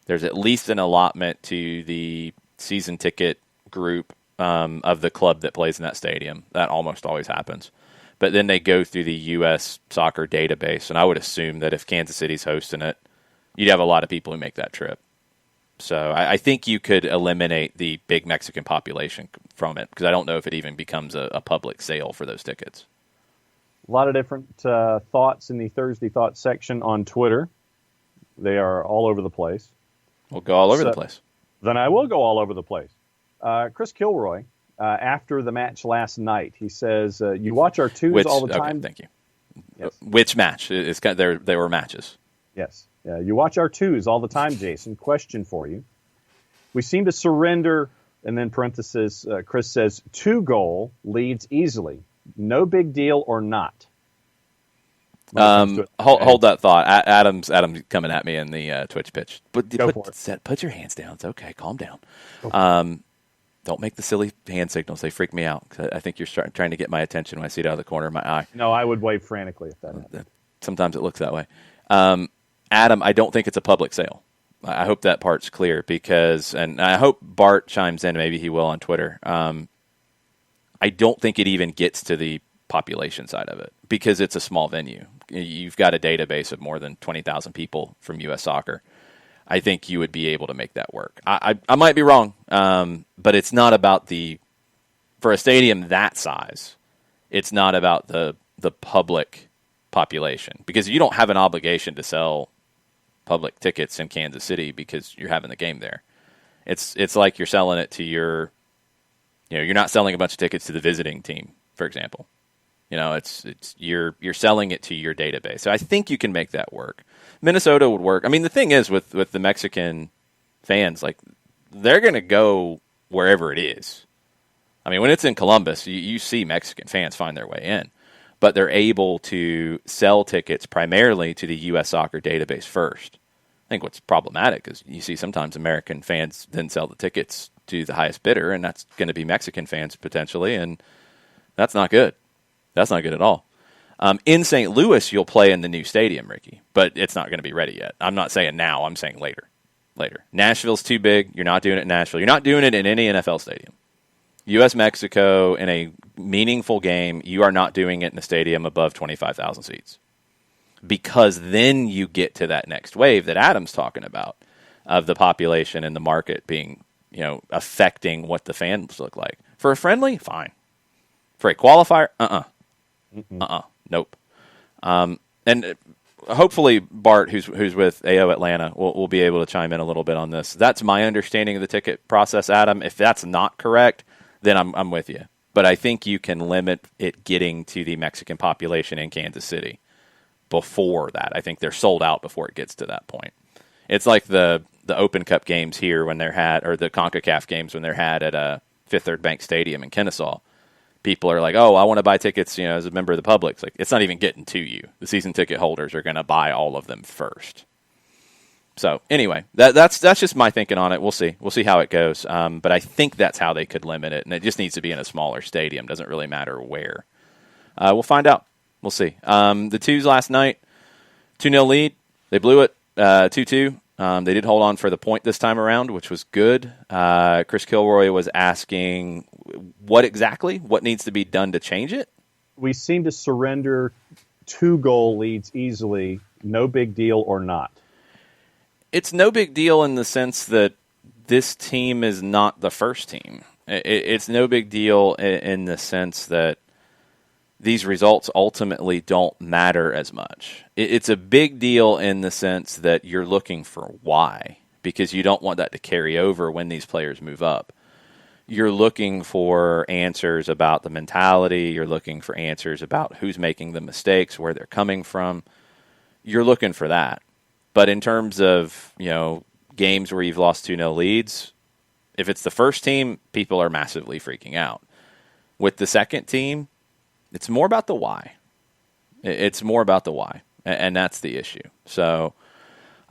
there's at least an allotment to the season ticket group of the club that plays in that stadium. That almost always happens. But then they go through the U.S. soccer database, and I would assume that if Kansas City's hosting it, you'd have a lot of people who make that trip. So I think you could eliminate the big Mexican population from it, because I don't know if it even becomes a public sale for those tickets. A lot of different thoughts in the Thursday Thoughts section on Twitter. They are all over the place. We'll go all over the place. Then I will go all over the place. Chris Kilroy, after the match last night, he says, you watch our twos all the time. Okay, thank you. Yes. Which match? There were matches. Yes. You watch our twos all the time, Jason. Question for you. We seem to surrender, and then parenthesis, Chris says, 2-goal leads easily. No big deal or not. Hold that thought. Adam's coming at me in the Twitch pitch. But put your hands down. It's okay. Calm down. Don't make the silly hand signals. They freak me out. I think you're trying to get my attention when I see it out of the corner of my eye. No, I would wave frantically if that happened. Sometimes it looks that way. Adam, I don't think it's a public sale. I hope that part's clear, and I hope Bart chimes in. Maybe he will on Twitter. I don't think it even gets to the population side of it, because it's a small venue. You've got a database of more than 20,000 people from U.S. Soccer. I think you would be able to make that work. I might be wrong, but it's not about for a stadium that size, it's not about the public population, because you don't have an obligation to sell public tickets in Kansas City because you're having the game there. It's like you're selling it to you're not selling a bunch of tickets to the visiting team, for example. You're selling it to your database. So I think you can make that work. Minnesota would work. I mean, the thing is with the Mexican fans, like, they're going to go wherever it is. I mean, when it's in Columbus, you see Mexican fans find their way in. But they're able to sell tickets primarily to the U.S. Soccer database first. I think what's problematic is you see sometimes American fans then sell the tickets to the highest bidder, and that's going to be Mexican fans potentially, and that's not good. That's not good at all. In St. Louis, you'll play in the new stadium, Ricky, but it's not going to be ready yet. I'm not saying now. I'm saying later. Nashville's too big. You're not doing it in Nashville. You're not doing it in any NFL stadium. U.S.-Mexico, in a meaningful game, you are not doing it in a stadium above 25,000 seats. Because then you get to that next wave that Adam's talking about, of the population and the market being, affecting what the fans look like. For a friendly, fine. For a qualifier, nope. And hopefully Bart, who's with AO Atlanta, will be able to chime in a little bit on this. That's my understanding of the ticket process, Adam. If that's not correct, then I'm with you. But I think you can limit it getting to the Mexican population in Kansas City before that. I think they're sold out before it gets to that point. It's like the Open Cup games here when they're had, or the CONCACAF games when they're had at Fifth Third Bank Stadium in Kennesaw. People are like, oh, I want to buy tickets, as a member of the public. It's like, it's not even getting to you. The season ticket holders are going to buy all of them first. So anyway, that's just my thinking on it. We'll see. We'll see how it goes. But I think that's how they could limit it, and it just needs to be in a smaller stadium. Doesn't really matter where. We'll find out. We'll see. The Twos last night, 2-0 lead. They blew it 2-2. They did hold on for the point this time around, which was good. Chris Kilroy was asking what needs to be done to change it? We seem to surrender 2-goal leads easily, no big deal or not. It's no big deal in the sense that this team is not the first team. It's no big deal in the sense that these results ultimately don't matter as much. It's a big deal in the sense that you're looking for why, because you don't want that to carry over when these players move up. You're looking for answers about the mentality. You're looking for answers about who's making the mistakes, where they're coming from. You're looking for that. But in terms of, games where you've lost 2-0 leads, if it's the first team, people are massively freaking out. With the second team, it's more about the why. It's more about the why, and that's the issue. So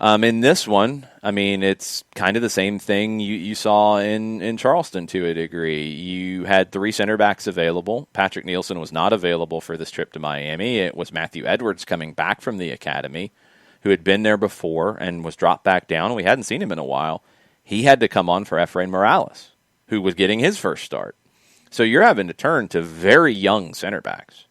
in this one, it's kind of the same thing you saw in Charleston to a degree. You had 3 center backs available. Patrick Nielsen was not available for this trip to Miami. It was Matthew Edwards coming back from the academy, who had been there before and was dropped back down. We hadn't seen him in a while. He had to come on for Efrain Morales, who was getting his first start. So you're having to turn to very young center backs.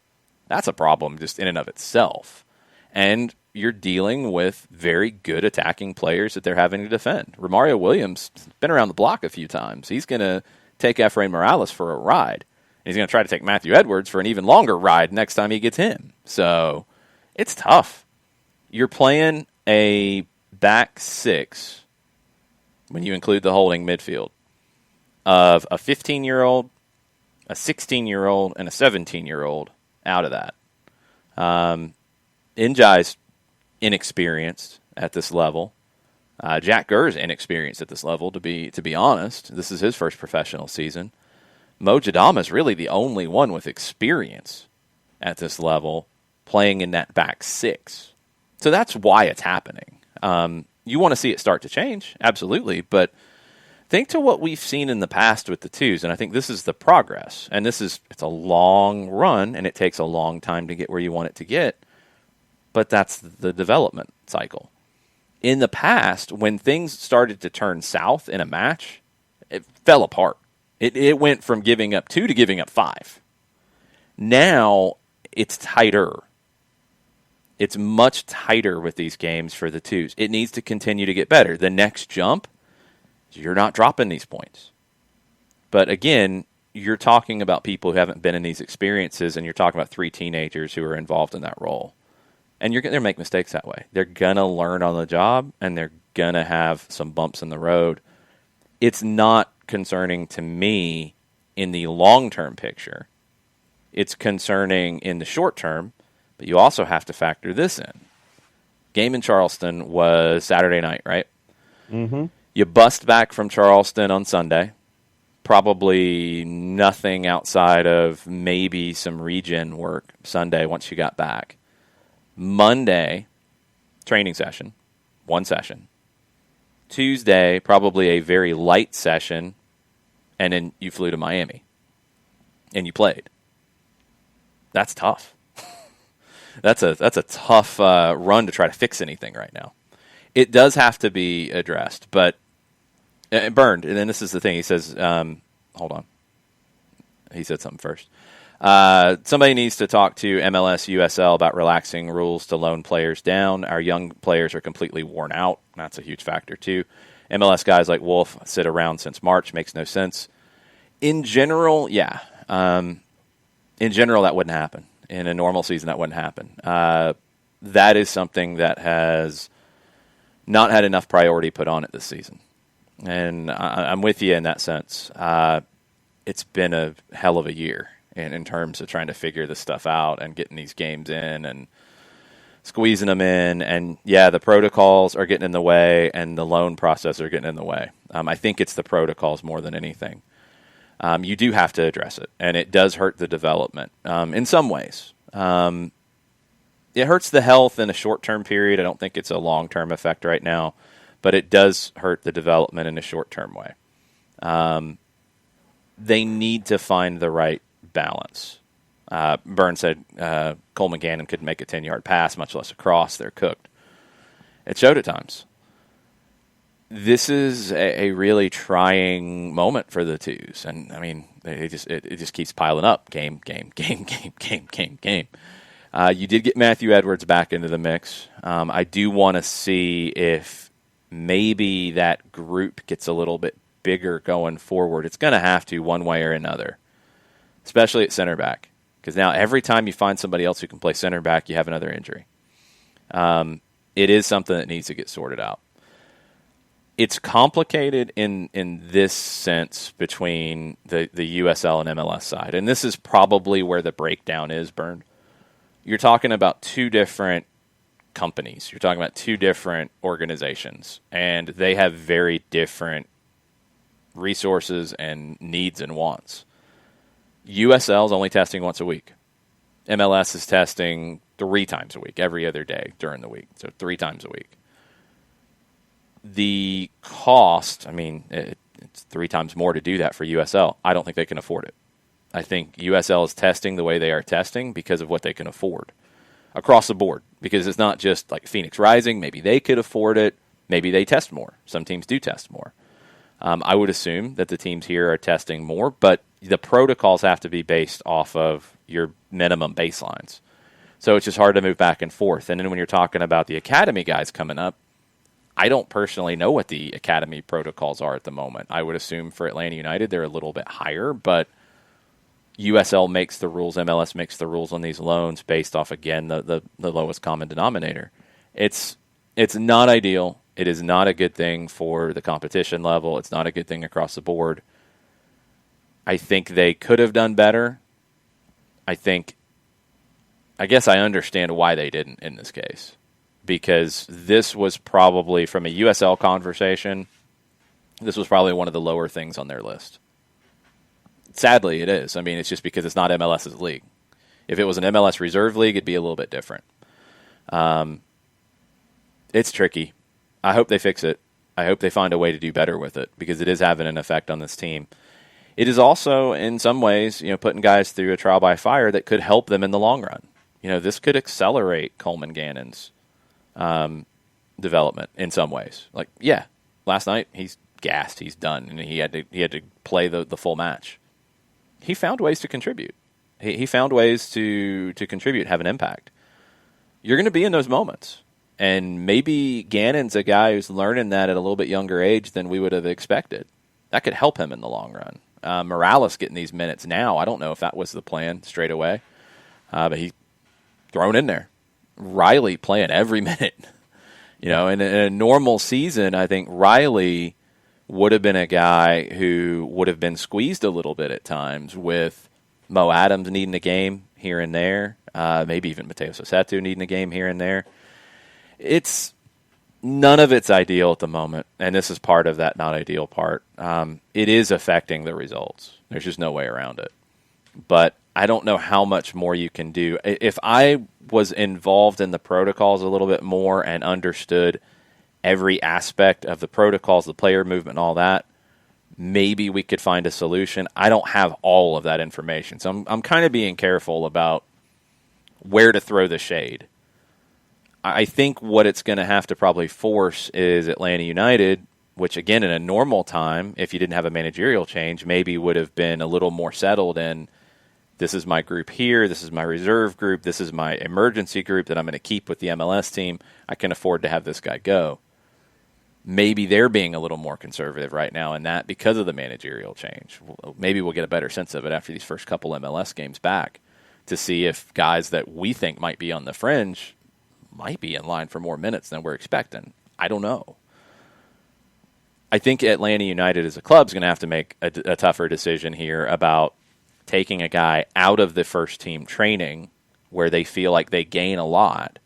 That's a problem just in and of itself. And you're dealing with very good attacking players that they're having to defend. Romario Williams has been around the block a few times. He's going to take Efrain Morales for a ride. He's going to try to take Matthew Edwards for an even longer ride next time he gets him. So it's tough. You're playing a back 6, when you include the holding midfield, of a 15-year-old, a 16-year-old, and a 17-year-old out of that. Njai's inexperienced at this level. Jack Gurr's inexperienced at this level, to be honest. This is his first professional season. Mo Jadama is really the only one with experience at this level playing in that back 6. So that's why it's happening. You want to see it start to change, absolutely, but think to what we've seen in the past with the Twos, and I think this is the progress. And it's a long run, and it takes a long time to get where you want it to get, but that's the development cycle. In the past, when things started to turn south in a match, it fell apart. It went from giving up 2 to giving up 5. Now it's tighter. It's much tighter with these games for the Twos. It needs to continue to get better. The next jump, you're not dropping these points. But again, you're talking about people who haven't been in these experiences, and you're talking about 3 teenagers who are involved in that role. And you're going to make mistakes that way. They're going to learn on the job, and they're going to have some bumps in the road. It's not concerning to me in the long-term picture. It's concerning in the short term, but you also have to factor this in. Game in Charleston was Saturday night, right? Mm-hmm. You bust back from Charleston on Sunday. Probably nothing outside of maybe some regen work Sunday once you got back. Monday, training session, 1 session. Tuesday, probably a very light session, and then you flew to Miami, and you played. That's tough. That's a tough run to try to fix anything right now. It does have to be addressed, but burned. And then this is the thing. He says, hold on. He said something first. Somebody needs to talk to MLS USL about relaxing rules to loan players down. Our young players are completely worn out. That's a huge factor, too. MLS guys like Wolf sit around since March. Makes no sense. In general, yeah. In general, that wouldn't happen. In a normal season, that wouldn't happen. That is something that has not had enough priority put on it this season. And I'm with you in that sense. It's been a hell of a year in terms of trying to figure this stuff out and getting these games in and squeezing them in. And, yeah, the protocols are getting in the way and the loan process are getting in the way. I think it's the protocols more than anything. You do have to address it, and it does hurt the development in some ways. It hurts the health in a short-term period. I don't think it's a long-term effect right now, but it does hurt the development in a short-term way. They need to find the right balance. Burns said Coleman Gannon couldn't make a 10-yard pass, much less a cross. They're cooked. It showed at times. This is a really trying moment for the twos. And, I mean, it just keeps piling up. Game. You did get Matthew Edwards back into the mix. I do want to see if maybe that group gets a little bit bigger going forward. It's going to have to one way or another, especially at center back. Because now every time you find somebody else who can play center back, you have another injury. It is something that needs to get sorted out. It's complicated in this sense between the USL and MLS side. And this is probably where the breakdown is, Bern. You're talking about two different companies. You're talking about two different organizations. And they have very different resources and needs and wants. USL is only testing once a week. MLS is testing 3 times a week, every other day during the week. So 3 times a week. The cost, I mean, it's 3 times more to do that for USL. I don't think they can afford it. I think USL is testing the way they are testing because of what they can afford across the board. Because it's not just like Phoenix Rising. Maybe they could afford it. Maybe they test more. Some teams do test more. I would assume that the teams here are testing more, but the protocols have to be based off of your minimum baselines. So it's just hard to move back and forth. And then when you're talking about the academy guys coming up, I don't personally know what the academy protocols are at the moment. I would assume for Atlanta United they're a little bit higher, but USL makes the rules, MLS makes the rules on these loans based off, again, the lowest common denominator. It's not ideal. It is not a good thing for the competition level. It's not a good thing across the board. I think they could have done better. I guess I understand why they didn't in this case. Because this was probably, from a USL conversation, this was probably one of the lower things on their list. Sadly, it is. I mean, it's just because it's not MLS's league. If it was an MLS reserve league, it'd be a little bit different. It's tricky. I hope they fix it. I hope they find a way to do better with it, because it is having an effect on this team. It is also, in some ways, putting guys through a trial by fire that could help them in the long run. This could accelerate Coleman Gannon's development in some ways. Like, yeah, last night he's gassed, he's done, and he had to play the full match. He found ways to contribute. He found ways to contribute, have an impact. You're going to be in those moments, and maybe Gannon's a guy who's learning that at a little bit younger age than we would have expected. That could help him in the long run. Morales getting these minutes now, I don't know if that was the plan straight away, but he's thrown in there. Riley playing every minute. In a normal season, I think Riley would have been a guy who would have been squeezed a little bit at times, with Mo Adams needing a game here and there, maybe even Mateo Sosetu needing a game here and there. None of it's ideal at the moment, and this is part of that not ideal part. It is affecting the results. There's just no way around it. But I don't know how much more you can do. If I was involved in the protocols a little bit more and understood every aspect of the protocols, the player movement, and all that, maybe we could find a solution. I don't have all of that information, so I'm kind of being careful about where to throw the shade. I think what it's going to have to probably force is Atlanta United, which, again, in a normal time, if you didn't have a managerial change, maybe would have been a little more settled in, this is my group here, this is my reserve group, this is my emergency group that I'm going to keep with the MLS team. I can afford to have this guy go. Maybe they're being a little more conservative right now in that because of the managerial change. Maybe we'll get a better sense of it after these first couple MLS games back to see if guys that we think might be on the fringe might be in line for more minutes than we're expecting. I don't know. I think Atlanta United as a club is going to have to make a tougher decision here about taking a guy out of the first team training where they feel like they gain a lot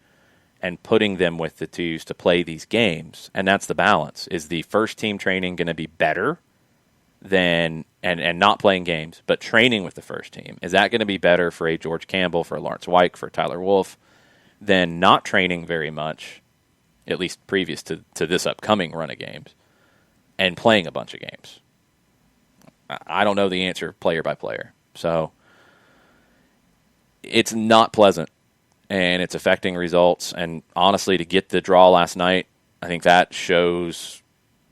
and putting them with the twos to play these games. And that's the balance. Is the first team training going to be better than, and not playing games, but training with the first team? Is that going to be better for a George Campbell, for a Lawrence Wyke, for Tyler Wolff, than not training very much, at least previous to this upcoming run of games, and playing a bunch of games? I don't know the answer player by player. So it's not pleasant, and it's affecting results. And honestly, to get the draw last night, I think that shows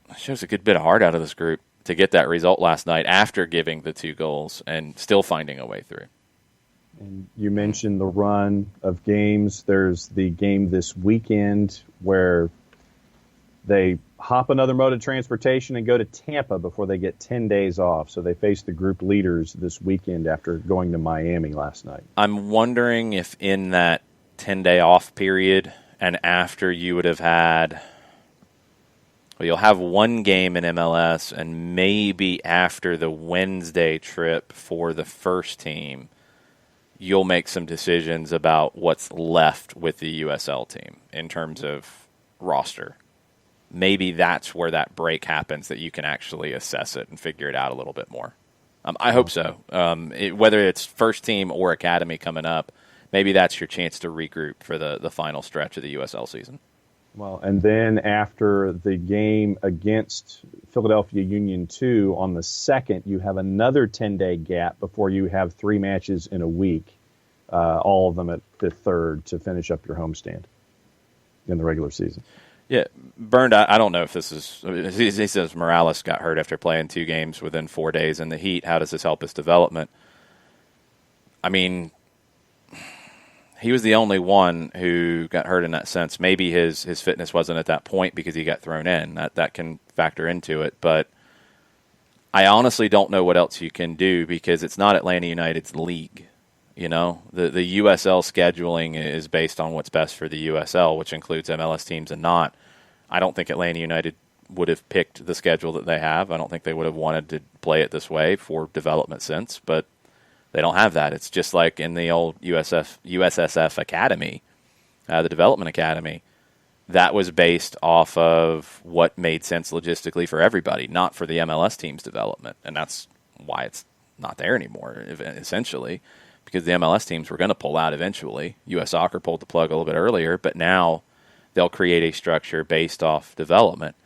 a good bit of heart out of this group to get that result last night after giving the 2 goals and still finding a way through. And you mentioned the run of games. There's the game this weekend where they hop another mode of transportation and go to Tampa before they get 10 days off. So they face the group leaders this weekend after going to Miami last night. I'm wondering if in that 10-day off period and after you would have had, well, you'll have one game in MLS, and maybe after the Wednesday trip for the first team, you'll make some decisions about what's left with the USL team in terms of roster. Maybe that's where that break happens, that you can actually assess it and figure it out a little bit more. I hope so. Whether it's first team or academy coming up, maybe that's your chance to regroup for the final stretch of the USL season. Well, and then after the game against Philadelphia Union 2 on the 2nd, you have another 10-day gap before you have 3 matches in a week, all of them at the 3rd to finish up your homestand in the regular season. Yeah, Burned, I don't know if this is... He says Morales got hurt after playing 2 games within 4 days in the heat. How does this help his development? I mean, he was the only one who got hurt in that sense. Maybe his fitness wasn't at that point because he got thrown in. That can factor into it. But I honestly don't know what else you can do because it's not Atlanta United's league. You know, the USL scheduling is based on what's best for the USL, which includes MLS teams and not. I don't think Atlanta United would have picked the schedule that they have. I don't think they would have wanted to play it this way for development sense, but they don't have that. It's just like in the old USSF Academy, the Development Academy. That was based off of what made sense logistically for everybody, not for the MLS team's development. And that's why it's not there anymore, essentially, because the MLS teams were going to pull out eventually. U.S. Soccer pulled the plug a little bit earlier, but now they'll create a structure based off development.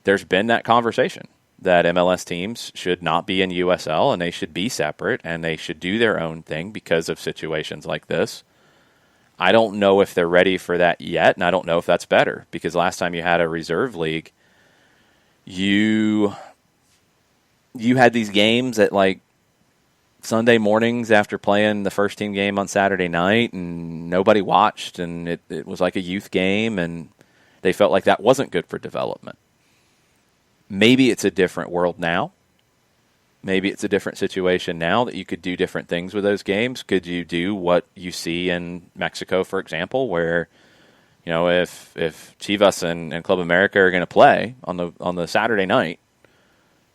There's been that conversation that MLS teams should not be in USL and they should be separate and they should do their own thing because of situations like this. I don't know if they're ready for that yet, and I don't know if that's better because last time you had a reserve league, you had these games at like Sunday mornings after playing the first team game on Saturday night and nobody watched and it was like a youth game and they felt like that wasn't good for development. Maybe it's a different world now. Maybe it's a different situation now that you could do different things with those games. Could you do what you see in Mexico, for example, where, you know, if Chivas and Club America are going to play on the Saturday night,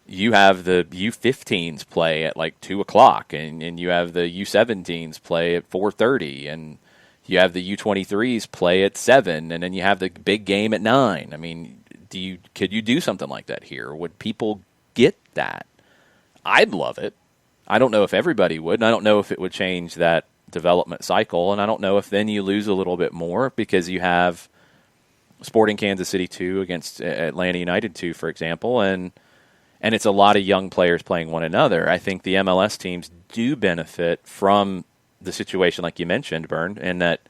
you have the U15s play at like 2:00 and you have the U17s play at 4:30 and you have the U23s play at 7 and then you have the big game at 9. I mean, could you do something like that here? Would people get that? I'd love it. I don't know if everybody would, and I don't know if it would change that development cycle, and I don't know if then you lose a little bit more because you have Sporting Kansas City 2 against Atlanta United 2, for example, and it's a lot of young players playing one another. I think the MLS teams do benefit from the situation like you mentioned, Bern, in that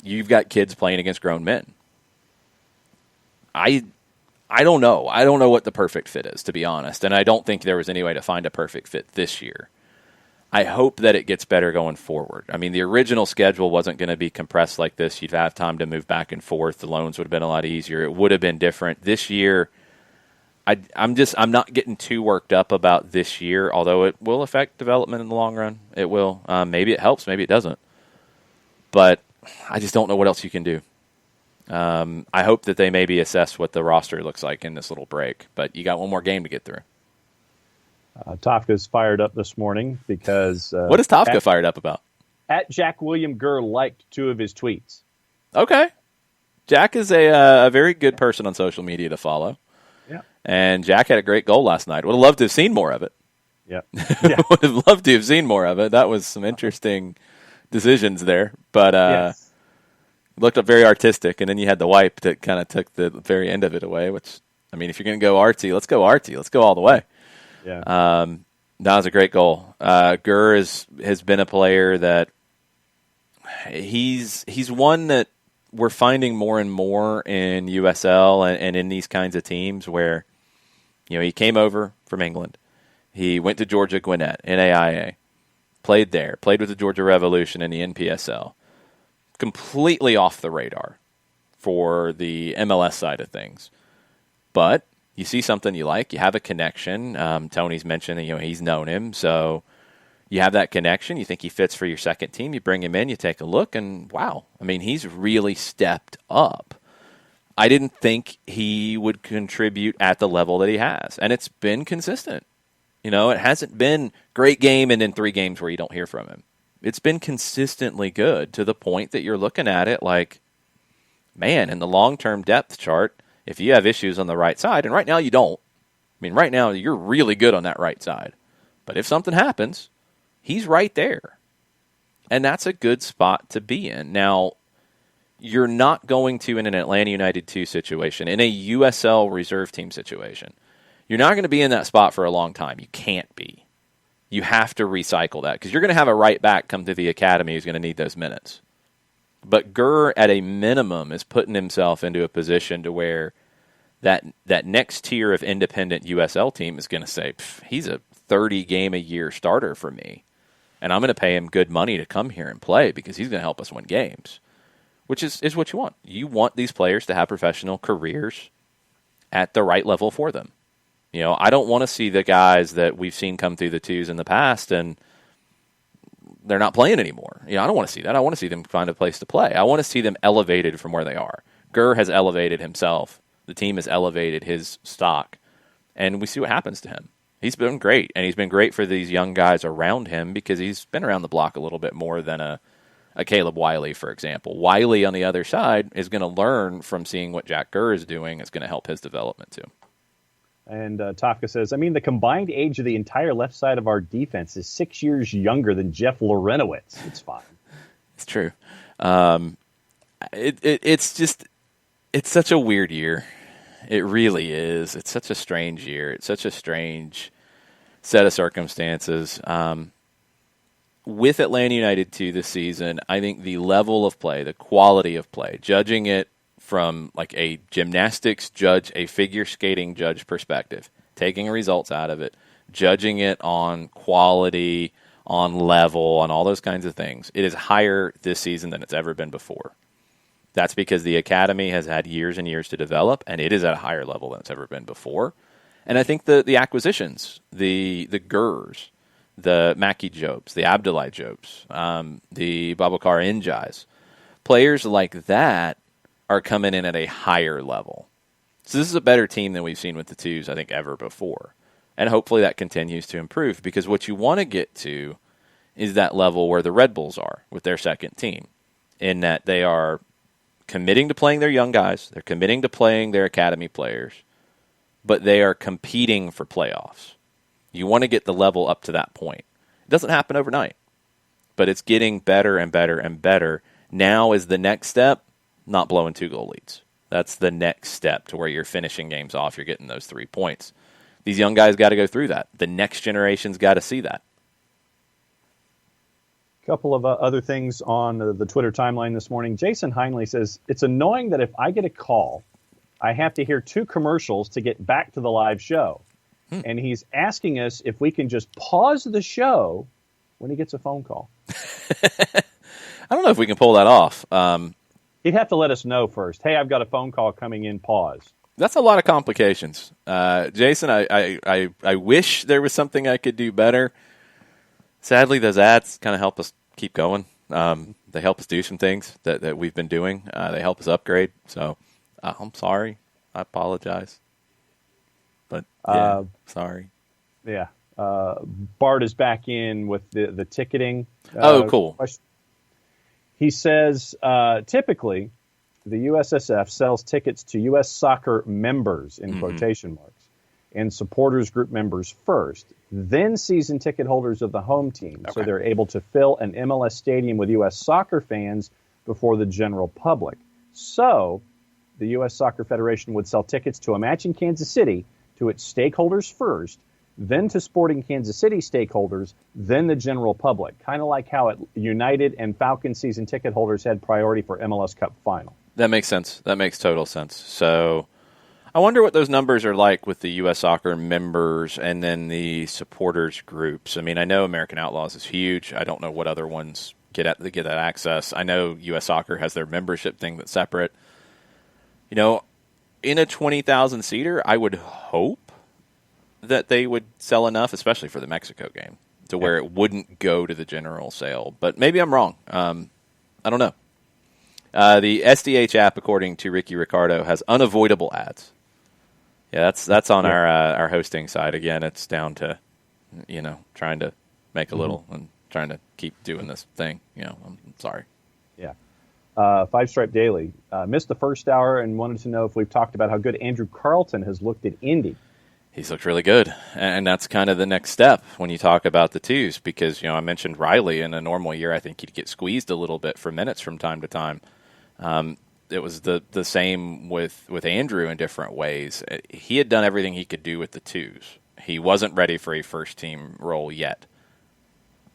you've got kids playing against grown men. I don't know. I don't know what the perfect fit is, to be honest, and I don't think there was any way to find a perfect fit this year. I hope that it gets better going forward. I mean, the original schedule wasn't going to be compressed like this. You'd have time to move back and forth. The loans would have been a lot easier. It would have been different. This year, I'm not getting too worked up about this year, although it will affect development in the long run. It will. Maybe it helps. Maybe it doesn't. But I just don't know what else you can do. I hope that they maybe assess what the roster looks like in this little break, but you got one more game to get through. Tofka's fired up this morning because... what is Tofka fired up about? At Jack William Gurr liked 2 of his tweets. Okay. Jack is a very good person on social media to follow. Yeah. And Jack had a great goal last night. Would have loved to have seen more of it. Yeah. Would have loved to have seen more of it. That was some interesting decisions there. But yes. Looked up very artistic, and then you had the wipe that kind of took the very end of it away, which, I mean, if you're going to go artsy, let's go artsy. Let's go all the way. Yeah. That was a great goal. Gurr has been a player that he's one that we're finding more and more in USL and in these kinds of teams where, he came over from England. He went to Georgia Gwinnett in AIA, played there, played with the Georgia Revolution in the NPSL. Completely off the radar for the MLS side of things. But you see something you like, you have a connection. Tony's mentioned that, he's known him, so you have that connection. You think he fits for your second team. You bring him in, you take a look, and wow. I mean, he's really stepped up. I didn't think he would contribute at the level that he has, and it's been consistent. It hasn't been great game and then 3 games where you don't hear from him. It's been consistently good to the point that you're looking at it like, man, in the long-term depth chart, if you have issues on the right side, and right now you don't. I mean, right now you're really good on that right side. But if something happens, he's right there. And that's a good spot to be in. Now, you're not going to, in an Atlanta United 2 situation, in a USL reserve team situation, you're not going to be in that spot for a long time. You can't be. You have to recycle that because you're going to have a right back come to the academy who's going to need those minutes. But Gurr, at a minimum, is putting himself into a position to where that next tier of independent USL team is going to say, he's a 30-game-a-year starter for me, and I'm going to pay him good money to come here and play because he's going to help us win games, which is what you want. You want these players to have professional careers at the right level for them. I don't want to see the guys that we've seen come through the 2s in the past and they're not playing anymore. I don't want to see that. I want to see them find a place to play. I want to see them elevated from where they are. Gurr has elevated himself. The team has elevated his stock. And we see what happens to him. He's been great, and he's been great for these young guys around him because he's been around the block a little bit more than a Caleb Wiley, for example. Wiley, on the other side, is going to learn from seeing what Jack Gurr is doing. It's going to help his development, too. And Tafka says, the combined age of the entire left side of our defense is 6 years younger than Jeff Lorenowitz. It's fine. It's true. It's such a weird year. It really is. It's such a strange year. It's such a strange set of circumstances. With Atlanta United 2 this season, I think the level of play, the quality of play, judging it from like a gymnastics judge, a figure skating judge perspective, taking results out of it, judging it on quality, on level, on all those kinds of things, it is higher this season than it's ever been before. That's because the academy has had years and years to develop, and it is at a higher level than it's ever been before. And I think the acquisitions, the Gurrs, the Mackie Jobs, the Abdoulaye Jobs, the Babacar Njais, players like that are coming in at a higher level. So this is a better team than we've seen with the 2s, I think, ever before. And hopefully that continues to improve because what you want to get to is that level where the Red Bulls are with their second team, in that they are committing to playing their young guys, they're committing to playing their academy players, but they are competing for playoffs. You want to get the level up to that point. It doesn't happen overnight, but it's getting better and better and better. Now is the next step, not blowing 2-goal leads. That's the next step to where you're finishing games off, you're getting those 3 points. These young guys got to go through that. The next generation's got to see that. A couple of other things on the Twitter timeline this morning. Jason Heinley says, it's annoying that if I get a call, I have to hear 2 commercials to get back to the live show. And he's asking us if we can just pause the show when he gets a phone call. I don't know if we can pull that off. He'd have to let us know first. Hey, I've got a phone call coming in, pause. That's a lot of complications. Jason, I wish there was something I could do better. Sadly, those ads kind of help us keep going. They help us do some things that we've been doing. They help us upgrade. So I'm sorry. I apologize. But, yeah, sorry. Yeah. Bart is back in with the ticketing. Cool. Question. He says, typically, the USSF sells tickets to U.S. soccer members, in quotation marks, and supporters group members first, then season ticket holders of the home team, so they're able to fill an MLS stadium with U.S. soccer fans before the general public. So the U.S. Soccer Federation would sell tickets to a match in Kansas City to its stakeholders first, then to Sporting Kansas City stakeholders, then the general public. Kind of like how United and Falcons season ticket holders had priority for MLS Cup final. That makes sense. That makes total sense. So I wonder what those numbers are like with the U.S. Soccer members and then the supporters groups. I mean, I know American Outlaws is huge. I don't know what other ones get that access. I know U.S. Soccer has their membership thing that's separate. You know, in a 20,000 seater, I would hope that they would sell enough, especially for the Mexico game, to where it wouldn't go to the general sale. But maybe I'm wrong. I don't know. The SDH app, according to Ricky Ricardo, has unavoidable ads. Yeah, that's on our hosting side. Again, it's down to, trying to make a little and trying to keep doing this thing. I'm sorry. Yeah. Five Stripe Daily. Missed the first hour and wanted to know if we've talked about how good Andrew Carlton has looked at Indy. He's looked really good, and that's kind of the next step when you talk about the twos, because, I mentioned Riley in a normal year. I think he'd get squeezed a little bit for minutes from time to time. It was the same with Andrew in different ways. He had done everything he could do with the twos. He wasn't ready for a first-team role yet.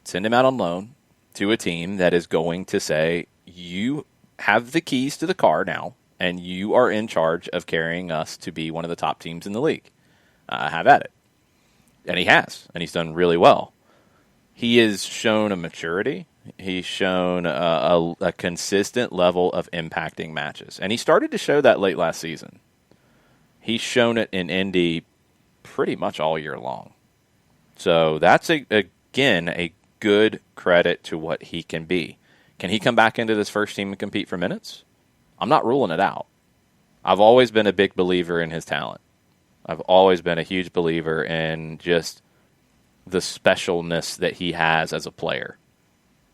Send him out on loan to a team that is going to say, you have the keys to the car now, and you are in charge of carrying us to be one of the top teams in the league. Have at it. And he has, and he's done really well. He has shown a maturity. He's shown a consistent level of impacting matches. And he started to show that late last season. He's shown it in Indy pretty much all year long. So that's, again, a good credit to what he can be. Can he come back into this first team and compete for minutes? I'm not ruling it out. I've always been a big believer in his talent. I've always been a huge believer in just the specialness that he has as a player.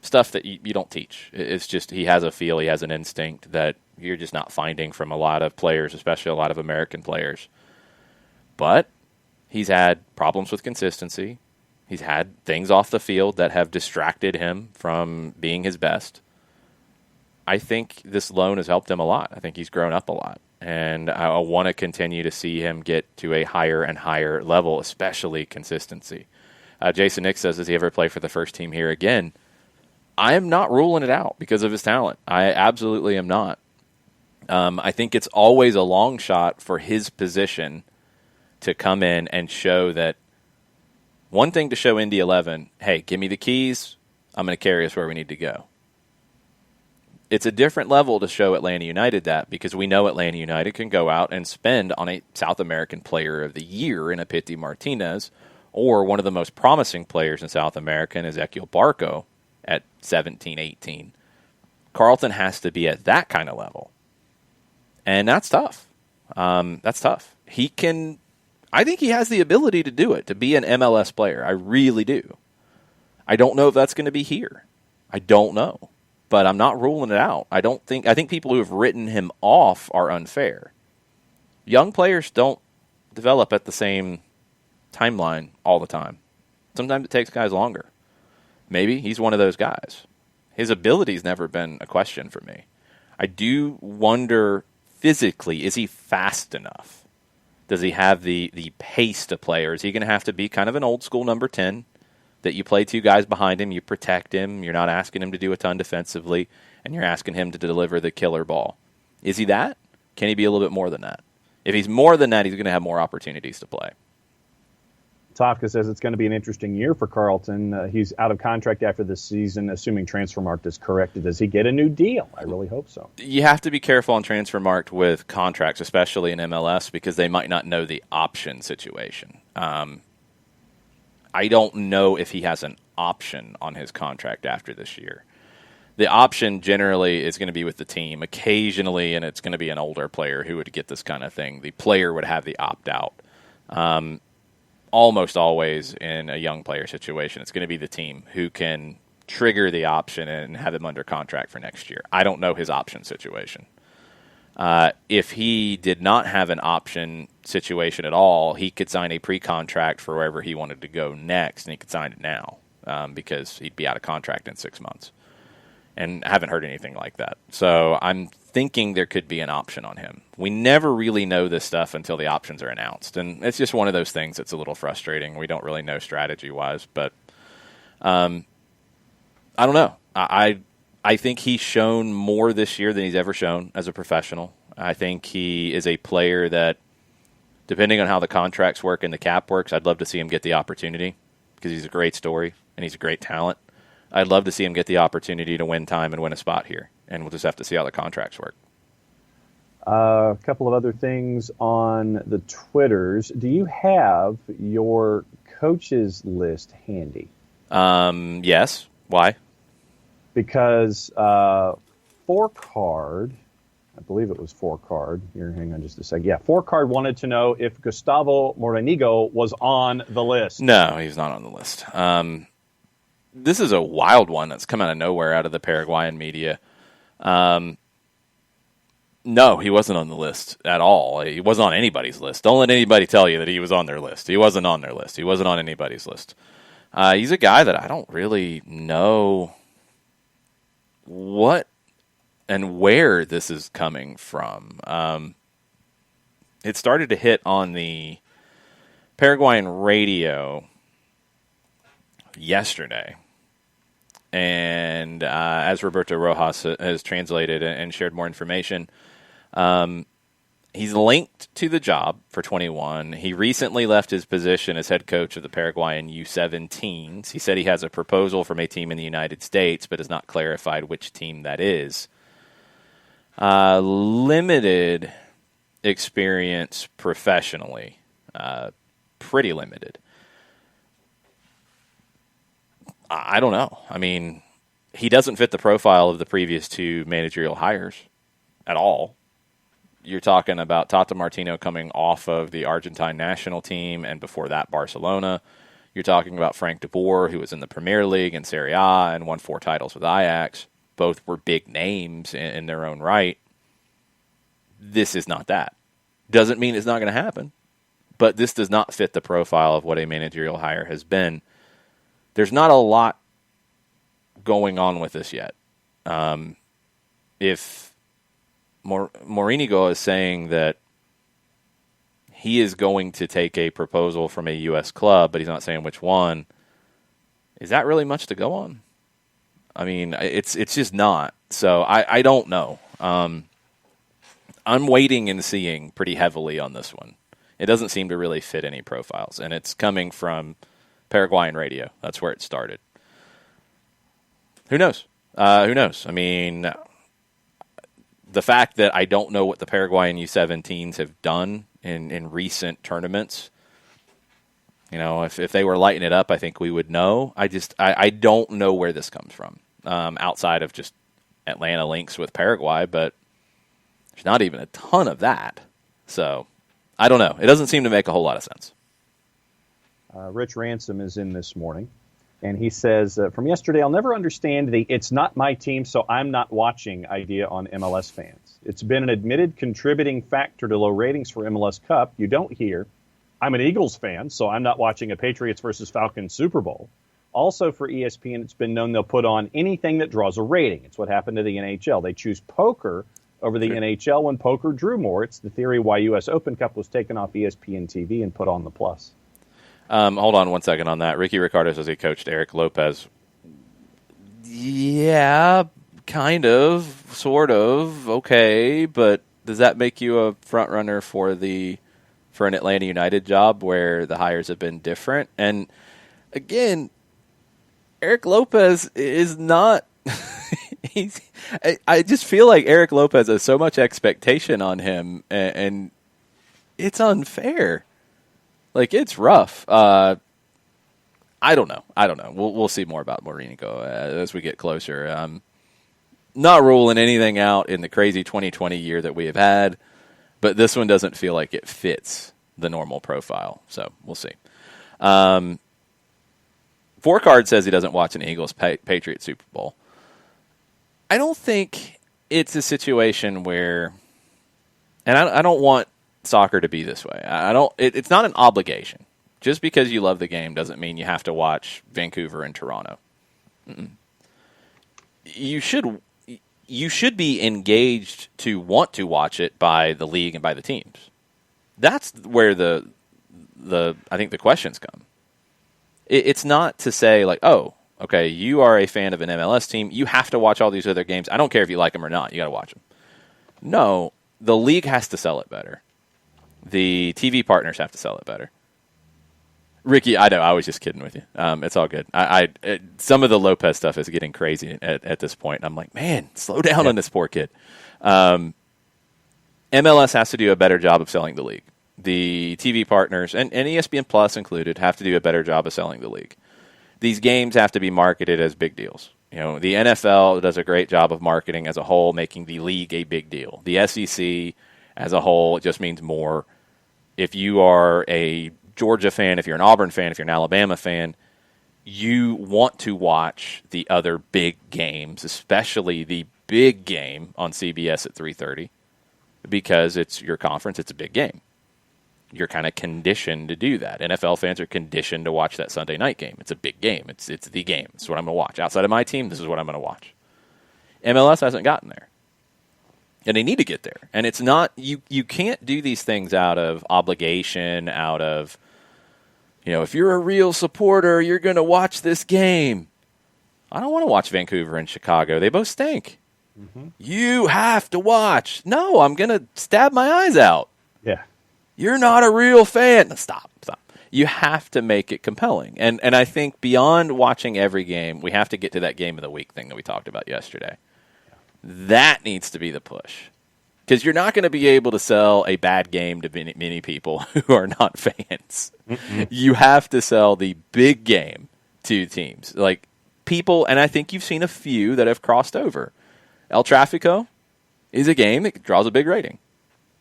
Stuff that you don't teach. It's just he has a feel, he has an instinct that you're just not finding from a lot of players, especially a lot of American players. But he's had problems with consistency. He's had things off the field that have distracted him from being his best. I think this loan has helped him a lot. I think he's grown up a lot. And I want to continue to see him get to a higher and higher level, especially consistency. Jason Nick says, does he ever play for the first team here again? I am not ruling it out because of his talent. I absolutely am not. I think it's always a long shot for his position to come in and show that one thing to show Indy 11, hey, give me the keys, I'm going to carry us where we need to go. It's a different level to show Atlanta United that, because we know Atlanta United can go out and spend on a South American Player of the Year in a Pity Martinez, or one of the most promising players in South America in Ezequiel Barco at 17, 18. Carlton has to be at that kind of level. And that's tough. That's tough. I think he has the ability to do it, to be an MLS player. I really do. I don't know if that's going to be here. I don't know. But I'm not ruling it out. I think people who have written him off are unfair. Young players don't develop at the same timeline all the time. Sometimes it takes guys longer. Maybe he's one of those guys. His ability's never been a question for me. I do wonder physically, is he fast enough? Does he have the pace to play, or is he going to have to be kind of an old school number 10? That you play two guys behind him, you protect him, you're not asking him to do a ton defensively, and you're asking him to deliver the killer ball. Is he that? Can he be a little bit more than that? If he's more than that, he's going to have more opportunities to play. Tofka says it's going to be an interesting year for Carlton. He's out of contract after this season, assuming Transfermarkt is correct. Does he get a new deal? I really hope so. You have to be careful on Transfermarkt with contracts, especially in MLS, because they might not know the option situation. I don't know if he has an option on his contract after this year. The option generally is going to be with the team. Occasionally, and it's going to be an older player who would get this kind of thing, the player would have the opt-out. Almost always in a young player situation, it's going to be the team who can trigger the option and have him under contract for next year. I don't know his option situation. If he did not have an option situation at all, he could sign a pre-contract for wherever he wanted to go next, and he could sign it now because he'd be out of contract in 6 months. and I haven't heard anything like that. So I'm thinking there could be an option on him. We never really know this stuff until the options are announced, and it's just one of those things that's a little frustrating. We don't really know strategy-wise, but I don't know. I think he's shown more this year than he's ever shown as a professional. I think he is a player that, depending on how the contracts work and the cap works, I'd love to see him get the opportunity because he's a great story and he's a great talent. I'd love to see him get the opportunity to win time and win a spot here, and we'll just have to see how the contracts work. A couple of other things on the Twitters. Do you have your coaches list handy? Yes. Why? Because Four Card, I believe it was Four Card. Here, hang on just a second. Yeah, Four Card wanted to know if Gustavo Morenigo was on the list. No, he's not on the list. This is a wild one that's come out of nowhere out of the Paraguayan media. No, he wasn't on the list at all. He wasn't on anybody's list. Don't let anybody tell you that he was on their list. He wasn't on their list. He wasn't on anybody's list. He's a guy that I don't really know what and where this is coming from. It started to hit on the Paraguayan radio yesterday. And as Roberto Rojas has translated and shared more information, he's linked to the job for 21. He recently left his position as head coach of the Paraguayan U17s. He said he has a proposal from a team in the United States, but has not clarified which team that is. Limited experience professionally. Pretty limited. I don't know. I mean, he doesn't fit the profile of the previous two managerial hires at all. You're talking about Tata Martino coming off of the Argentine national team, and before that, Barcelona. You're talking about Frank de Boer, who was in the Premier League and Serie A and won 4 titles with Ajax. Both were big names in their own right. This is not that. Doesn't mean it's not going to happen, but this does not fit the profile of what a managerial hire has been. There's not a lot going on with this yet. If Morinigo is saying that he is going to take a proposal from a U.S. club, but he's not saying which one, is that really much to go on? I mean, it's just not. So I don't know. I'm waiting and seeing pretty heavily on this one. It doesn't seem to really fit any profiles, and it's coming from Paraguayan radio. That's where it started. Who knows? Who knows? I mean, the fact that I don't know what the Paraguayan U17s have done in recent tournaments, you know, if they were lighting it up, I think we would know. I don't know where this comes from, outside of just Atlanta links with Paraguay, but there's not even a ton of that. So, I don't know. It doesn't seem to make a whole lot of sense. Rich Ransom is in this morning, and he says, from yesterday, I'll never understand the "it's not my team, so I'm not watching" idea on MLS fans. It's been an admitted contributing factor to low ratings for MLS Cup. You don't hear, "I'm an Eagles fan, so I'm not watching a Patriots versus Falcons Super Bowl." Also for ESPN, it's been known they'll put on anything that draws a rating. It's what happened to the NHL. They choose poker over the NHL when poker drew more. It's the theory why U.S. Open Cup was taken off ESPN TV and put on the Plus. Hold on one second on that. Ricky Ricardo says he coached Eric Lopez. Yeah, kind of, sort of, okay, but does that make you a front runner for an Atlanta United job where the hires have been different? And again, Eric Lopez is not. I just feel like Eric Lopez has so much expectation on him, and it's unfair. Like, it's rough. I don't know. We'll see more about Morinigo as we get closer. Not ruling anything out in the crazy 2020 year that we have had, but this one doesn't feel like it fits the normal profile. So we'll see. Four Card says he doesn't watch an Eagles Patriots Super Bowl. I don't think it's a situation where, and I don't want soccer to be this way. It's not an obligation. Just because you love the game doesn't mean you have to watch Vancouver and Toronto. Mm-mm. you should be engaged to want to watch it by the league and by the teams. That's where the I think the questions come. It's not to say like, oh, okay, you are a fan of an MLS team, you have to watch all these other games. I don't care if you like them or not. You got to watch them. No, the league has to sell it better. The TV partners have to sell it better. Ricky, I know, I was just kidding with you. It's all good. Some of the Lopez stuff is getting crazy at this point. I'm like, man, slow down on this poor kid. MLS has to do a better job of selling the league. The TV partners, and ESPN Plus included, have to do a better job of selling the league. These games have to be marketed as big deals. You know, the NFL does a great job of marketing as a whole, making the league a big deal. The SEC as a whole, it just means more. If you are a Georgia fan, if you're an Auburn fan, if you're an Alabama fan, you want to watch the other big games, especially the big game on CBS at 3:30, because it's your conference, it's a big game. You're kind of conditioned to do that. NFL fans are conditioned to watch that Sunday night game. It's a big game. It's the game. It's what I'm going to watch. Outside of my team, this is what I'm going to watch. MLS hasn't gotten there. And they need to get there. And it's not, you can't do these things out of obligation, out of, you know, if you're a real supporter, you're going to watch this game. I don't want to watch Vancouver and Chicago. They both stink. Mm-hmm. You have to watch. No, I'm going to stab my eyes out. Yeah. You're not a real fan. Stop. You have to make it compelling. And I think beyond watching every game, we have to get to that game of the week thing that we talked about yesterday. That needs to be the push. Because you're not going to be able to sell a bad game to many people who are not fans. Mm-mm. You have to sell the big game to teams. Like people, and I think you've seen a few that have crossed over. El Tráfico is a game that draws a big rating.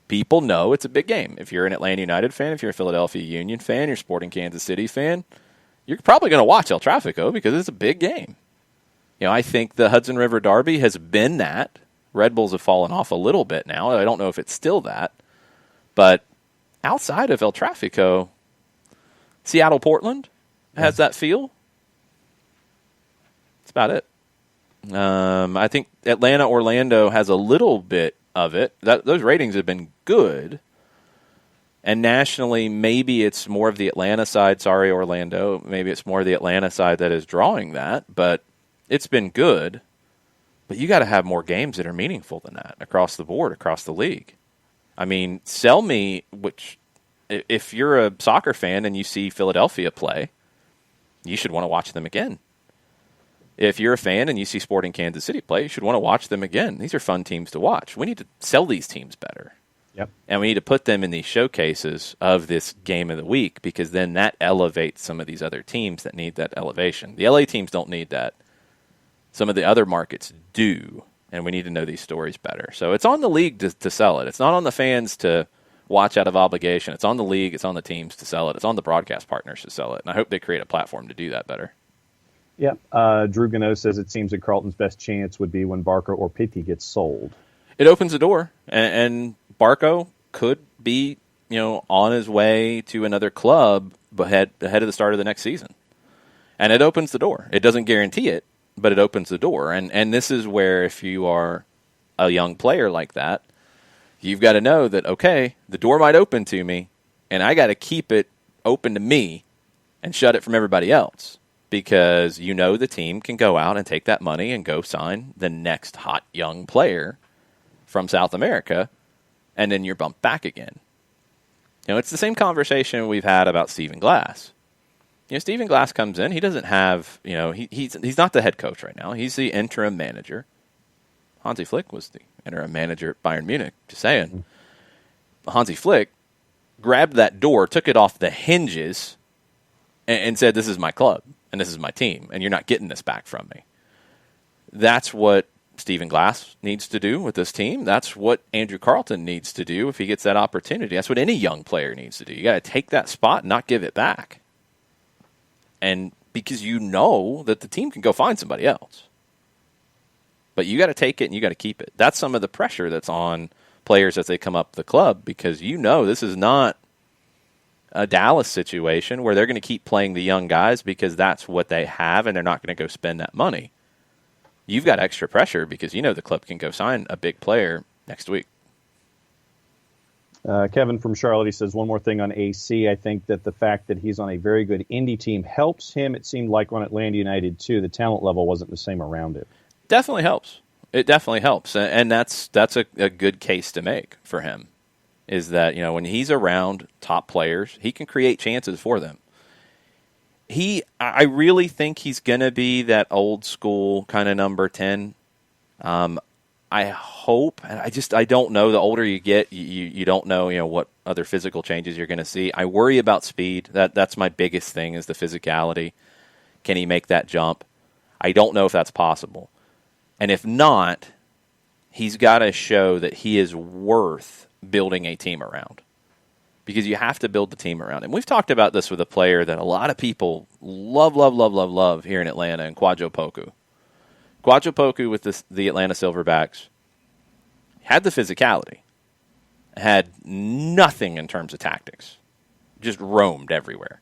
People know it's a big game. If you're an Atlanta United fan, if you're a Philadelphia Union fan, you're a Sporting Kansas City fan, you're probably going to watch El Tráfico because it's a big game. You know, I think the Hudson River Derby has been that. Red Bulls have fallen off a little bit now. I don't know if it's still that. But outside of El Tráfico, Seattle-Portland has that feel. That's about it. I think Atlanta-Orlando has a little bit of it. Those ratings have been good. And nationally, maybe it's more of the Atlanta side. Sorry, Orlando. Maybe it's more of the Atlanta side that is drawing that. But it's been good. But you got to have more games that are meaningful than that across the board, across the league. I mean, sell me, which if you're a soccer fan and you see Philadelphia play, you should want to watch them again. If you're a fan and you see Sporting Kansas City play, you should want to watch them again. These are fun teams to watch. We need to sell these teams better. Yep. And we need to put them in these showcases of this game of the week because then that elevates some of these other teams that need that elevation. The LA teams don't need that. Some of the other markets do, and we need to know these stories better. So it's on the league to sell it. It's not on the fans to watch out of obligation. It's on the league. It's on the teams to sell it. It's on the broadcast partners to sell it. And I hope they create a platform to do that better. Yeah. Drew Gano says it seems that Carlton's best chance would be when Barco or Pitti gets sold. It opens the door, and Barco could be, on his way to another club ahead of the start of the next season. And it opens the door. It doesn't guarantee it, but it opens the door. And this is where if you are a young player like that, you've got to know that, okay, the door might open to me, and I got to keep it open to me and shut it from everybody else. Because the team can go out and take that money and go sign the next hot young player from South America, and then you're bumped back again. It's the same conversation we've had about Stephen Glass. Stephen Glass comes in. He doesn't have, he's not the head coach right now. He's the interim manager. Hansi Flick was the interim manager at Bayern Munich. Just saying. Hansi Flick grabbed that door, took it off the hinges, and said, "This is my club. And this is my team, and you're not getting this back from me." That's what Stephen Glass needs to do with this team. That's what Andrew Carleton needs to do if he gets that opportunity. That's what any young player needs to do. You got to take that spot and not give it back. And because that the team can go find somebody else. But you got to take it and you got to keep it. That's some of the pressure that's on players as they come up the club because this is not a Dallas situation where they're going to keep playing the young guys because that's what they have and they're not going to go spend that money. you've got extra pressure because you know the club can go sign a big player next week. Kevin from Charlotte, he says, one more thing on AC. I think that the fact that he's on a very good indie team helps him. It seemed like on Atlanta United, too, the talent level wasn't the same around it. Definitely helps. It definitely helps. And that's a good case to make for him, is that, when he's around top players, he can create chances for them. I really think he's going to be that old school kind of number 10. I hope, and I don't know. The older you get, you don't know, what other physical changes you're going to see. I worry about speed. That's my biggest thing, is the physicality. Can he make that jump? I don't know if that's possible. And if not, he's got to show that he is worth building a team around. Because you have to build the team around him. We've talked about this with a player that a lot of people love here in Atlanta, and Kwadwo Poku. Kwadwo Poku with the Atlanta Silverbacks had the physicality, had nothing in terms of tactics, just roamed everywhere.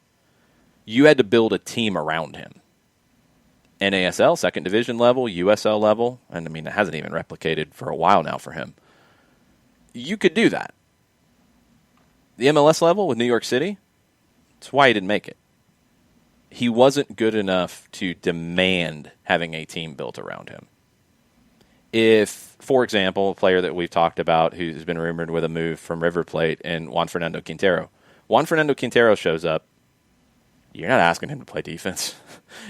You had to build a team around him. NASL, second division level, USL level, and it hasn't even replicated for a while now for him. You could do that. The MLS level with New York City, that's why he didn't make it. He wasn't good enough to demand having a team built around him. If, for example, a player that we've talked about who's been rumored with a move from River Plate and Juan Fernando Quintero shows up, you're not asking him to play defense.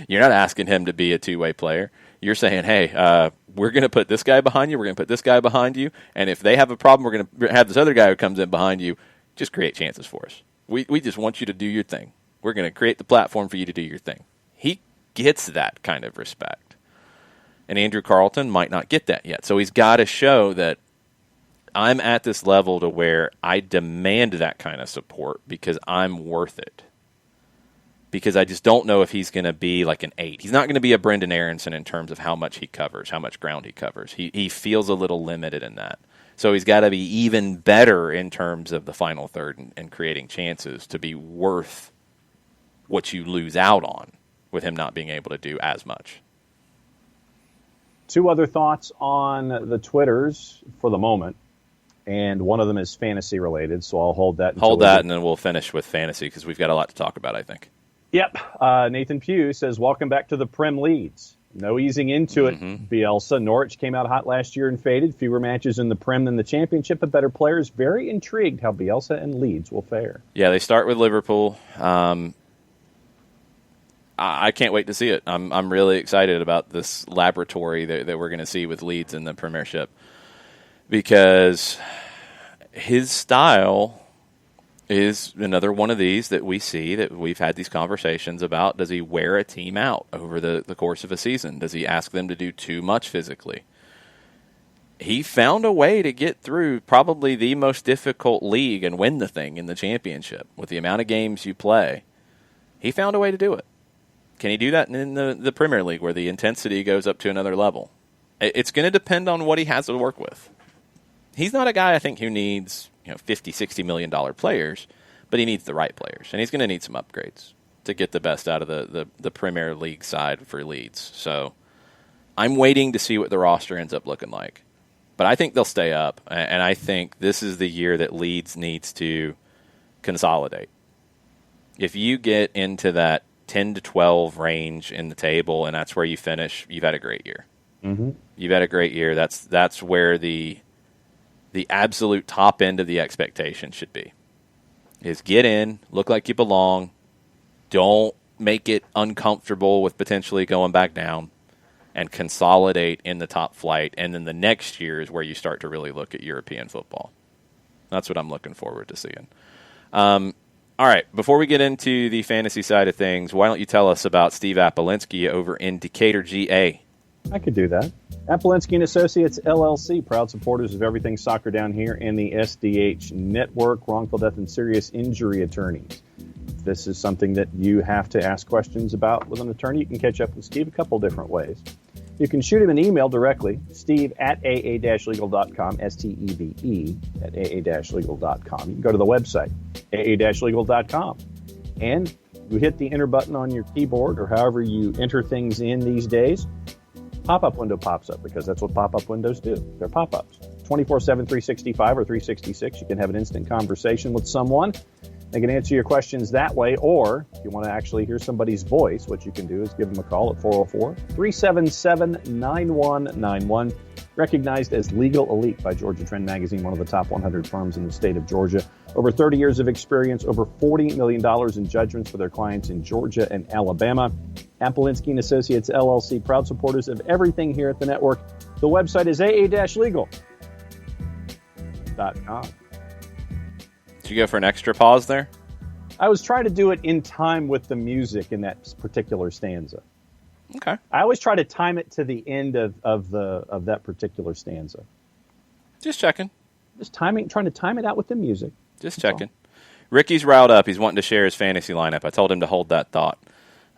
You're not asking him to be a two-way player. You're saying, hey, we're going to put this guy behind you, we're going to put this guy behind you, and if they have a problem, we're going to have this other guy who comes in behind you. Just create chances for us. We just want you to do your thing. We're going to create the platform for you to do your thing. He gets that kind of respect. And Andrew Carlton might not get that yet. So he's got to show that I'm at this level to where I demand that kind of support because I'm worth it. Because I just don't know if he's going to be like an 8. He's not going to be a Brendan Aronson in terms of how much he covers, how much ground he covers. He feels a little limited in that. So he's got to be even better in terms of the final third and creating chances to be worth what you lose out on with him not being able to do as much. Two other thoughts on the Twitters for the moment, and one of them is fantasy related, so I'll hold that. And then we'll finish with fantasy because we've got a lot to talk about, I think. Yep. Nathan Pugh says, welcome back to the Prem Leads. No easing into it, Bielsa. Norwich came out hot last year and faded. Fewer matches in the Prem than the Championship, but better players. Very intrigued how Bielsa and Leeds will fare. Yeah, they start with Liverpool. I can't wait to see it. I'm really excited about this laboratory that we're going to see with Leeds in the Premiership because his style is another one of these that we see that we've had these conversations about. Does he wear a team out over the course of a season? Does he ask them to do too much physically? He found a way to get through probably the most difficult league and win the thing in the Championship with the amount of games you play. He found a way to do it. Can he do that in the Premier League where the intensity goes up to another level? It's going to depend on what he has to work with. He's not a guy, I think, who needs $50, $60 million players, but he needs the right players, and he's going to need some upgrades to get the best out of the Premier League side for Leeds. So I'm waiting to see what the roster ends up looking like. But I think they'll stay up, and I think this is the year that Leeds needs to consolidate. If you get into that 10 to 12 range in the table, and that's where you finish, you've had a great year. Mm-hmm. You've had a great year. That's where the absolute top end of the expectation should be. Is get in, look like you belong, don't make it uncomfortable with potentially going back down, and consolidate in the top flight. And then the next year is where you start to really look at European football. That's what I'm looking forward to seeing. All right, before we get into the fantasy side of things, why don't you tell us about Steve Apolinsky over in Decatur, GA? I could do that. Apolinsky & Associates, LLC, proud supporters of everything soccer down here in the SDH network, wrongful death and serious injury attorneys. If this is something that you have to ask questions about with an attorney, you can catch up with Steve a couple different ways. You can shoot him an email directly, steve@aa-legal.com, STEVE at aa-legal.com. You can go to the website, aa-legal.com, and you hit the enter button on your keyboard or however you enter things in these days. pop-up window pops up, because that's what pop-up windows do. They're pop-ups. 24/7, 365 or 366. You can have an instant conversation with someone. They can answer your questions that way, or if you want to actually hear somebody's voice, what you can do is give them a call at 404-377-9191. Recognized as Legal Elite by Georgia Trend Magazine, one of the top 100 firms in the state of Georgia. Over 30 years of experience, over $40 million in judgments for their clients in Georgia and Alabama. Apolinsky & Associates, LLC, proud supporters of everything here at the network. The website is aa-legal.com. Did you go for an extra pause there? I was trying to do it in time with the music in that particular stanza. Okay. I always try to time it to the end of that particular stanza. Just checking. Trying to time it out with the music. Just checking. Ricky's riled up. He's wanting to share his fantasy lineup. I told him to hold that thought.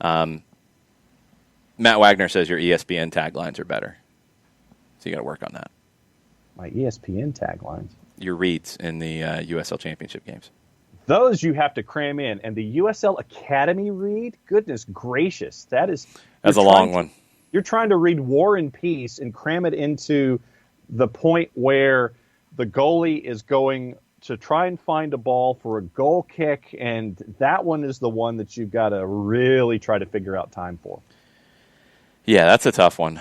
Matt Wagner says your ESPN taglines are better. So you got to work on that. My ESPN taglines? Your reads in the USL Championship games. Those you have to cram in. And the USL Academy read? Goodness gracious. That's a long one. You're trying to read War and Peace and cram it into the point where the goalie is going to try and find a ball for a goal kick, and that one is the one that you've got to really try to figure out time for. Yeah, that's a tough one.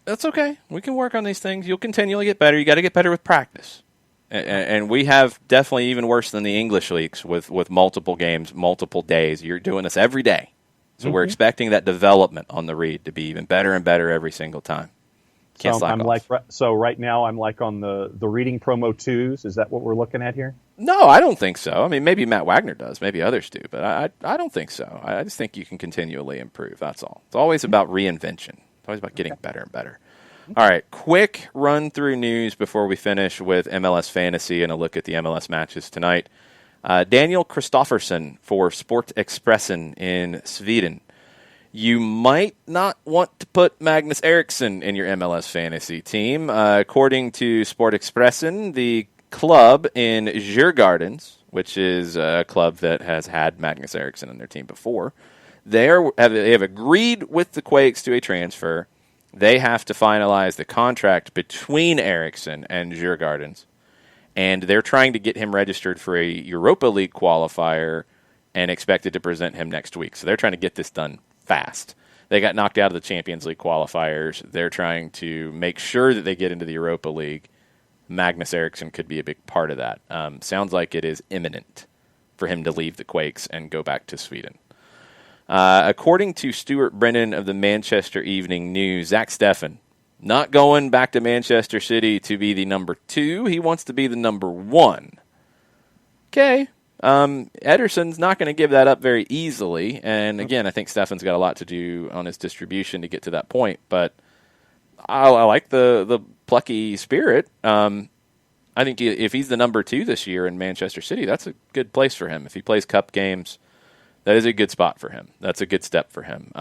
That's okay. We can work on these things. You'll continually get better. You got to get better with practice. And we have definitely even worse than the English leagues with multiple games, multiple days. You're doing this every day. So we're expecting that development on the read to be even better and better every single time. Can't slack off. So right now I'm like on the reading promo 2s. Is that what we're looking at here? No, I don't think so. I mean, maybe Matt Wagner does. Maybe others do. But I don't think so. I just think you can continually improve. That's all. It's always about reinvention. It's always about getting better and better. All right, quick run-through news before we finish with MLS Fantasy and a look at the MLS matches tonight. Daniel Kristofferson for Sport Expressen in Sweden. You might not want to put Magnus Eriksson in your MLS Fantasy team. According to Sport Expressen, the club in Djurgårdens, which is a club that has had Magnus Eriksson in their team before, they have agreed with the Quakes to a transfer. They have to finalize the contract between Eriksson and Djurgårdens, and they're trying to get him registered for a Europa League qualifier and expected to present him next week. So they're trying to get this done fast. They got knocked out of the Champions League qualifiers. They're trying to make sure that they get into the Europa League. Magnus Eriksson could be a big part of that. Sounds like it is imminent for him to leave the Quakes and go back to Sweden. According to Stuart Brennan of the Manchester Evening News, Zach Steffen not going back to Manchester City to be the number 2. He wants to be the number 1. Okay. Ederson's not going to give that up very easily. And again, I think Steffen's got a lot to do on his distribution to get to that point. But I like the plucky spirit. I think if he's the number 2 this year in Manchester City, that's a good place for him. If he plays cup games, that is a good spot for him. That's a good step for him.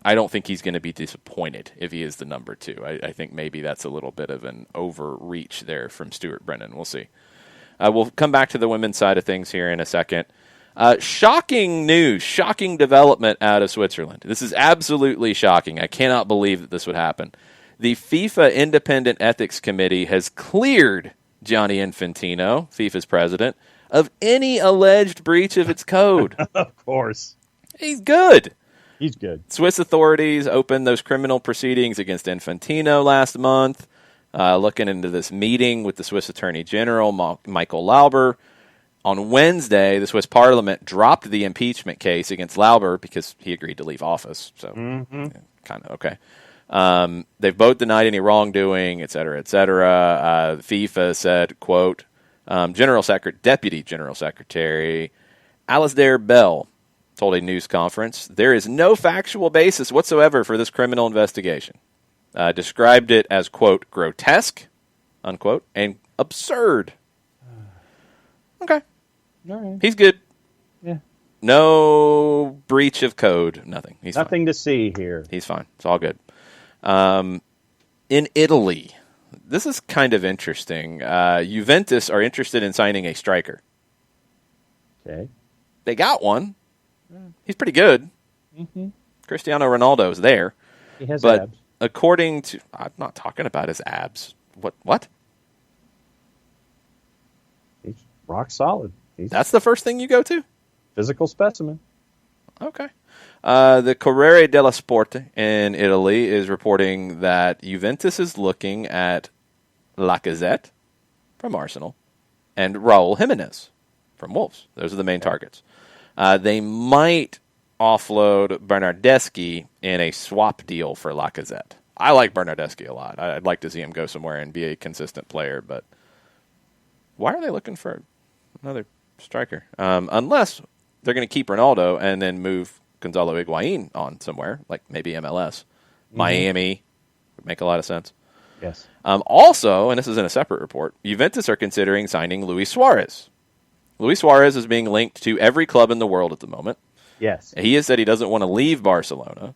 I don't think he's going to be disappointed if he is the number 2. I think maybe that's a little bit of an overreach there from Stuart Brennan. We'll see. We'll come back to the women's side of things here in a second. Shocking news, shocking development out of Switzerland. This is absolutely shocking. I cannot believe that this would happen. The FIFA Independent Ethics Committee has cleared Gianni Infantino, FIFA's president, of any alleged breach of its code. Of course. He's good. He's good. Swiss authorities opened those criminal proceedings against Infantino last month, looking into this meeting with the Swiss Attorney General, Michael Lauber. On Wednesday, the Swiss Parliament dropped the impeachment case against Lauber because he agreed to leave office. So, kind of okay. They've both denied any wrongdoing, et cetera, et cetera. FIFA said, quote, Deputy General Secretary Alasdair Bell told a news conference, there is no factual basis whatsoever for this criminal investigation. Described it as, quote, grotesque, unquote, and absurd. Okay. All right. He's good. Yeah. No breach of code. Nothing. He's Nothing fine. to see here. He's fine. It's all good. In Italy, this is kind of interesting. Juventus are interested in signing a striker. Okay. They got one. He's pretty good. Cristiano Ronaldo is there. He has but abs. according to, I'm not talking about his abs. What? He's rock solid. He's That's the first thing you go to? physical specimen. Okay. The Corriere dello Sport in Italy is reporting that Juventus is looking at Lacazette from Arsenal and Raul Jimenez from Wolves. Those are the main targets. They might offload Bernardeschi in a swap deal for Lacazette. I like Bernardeschi a lot. I'd like to see him go somewhere and be a consistent player, but why are they looking for another striker? Unless they're going to keep Ronaldo and then move Gonzalo Higuain on somewhere, like maybe MLS. Miami would make a lot of sense. Yes. Also, and this is in a separate report, Juventus are considering signing Luis Suarez. Luis Suarez is being linked to every club in the world at the moment. Yes. He has said he doesn't want to leave Barcelona,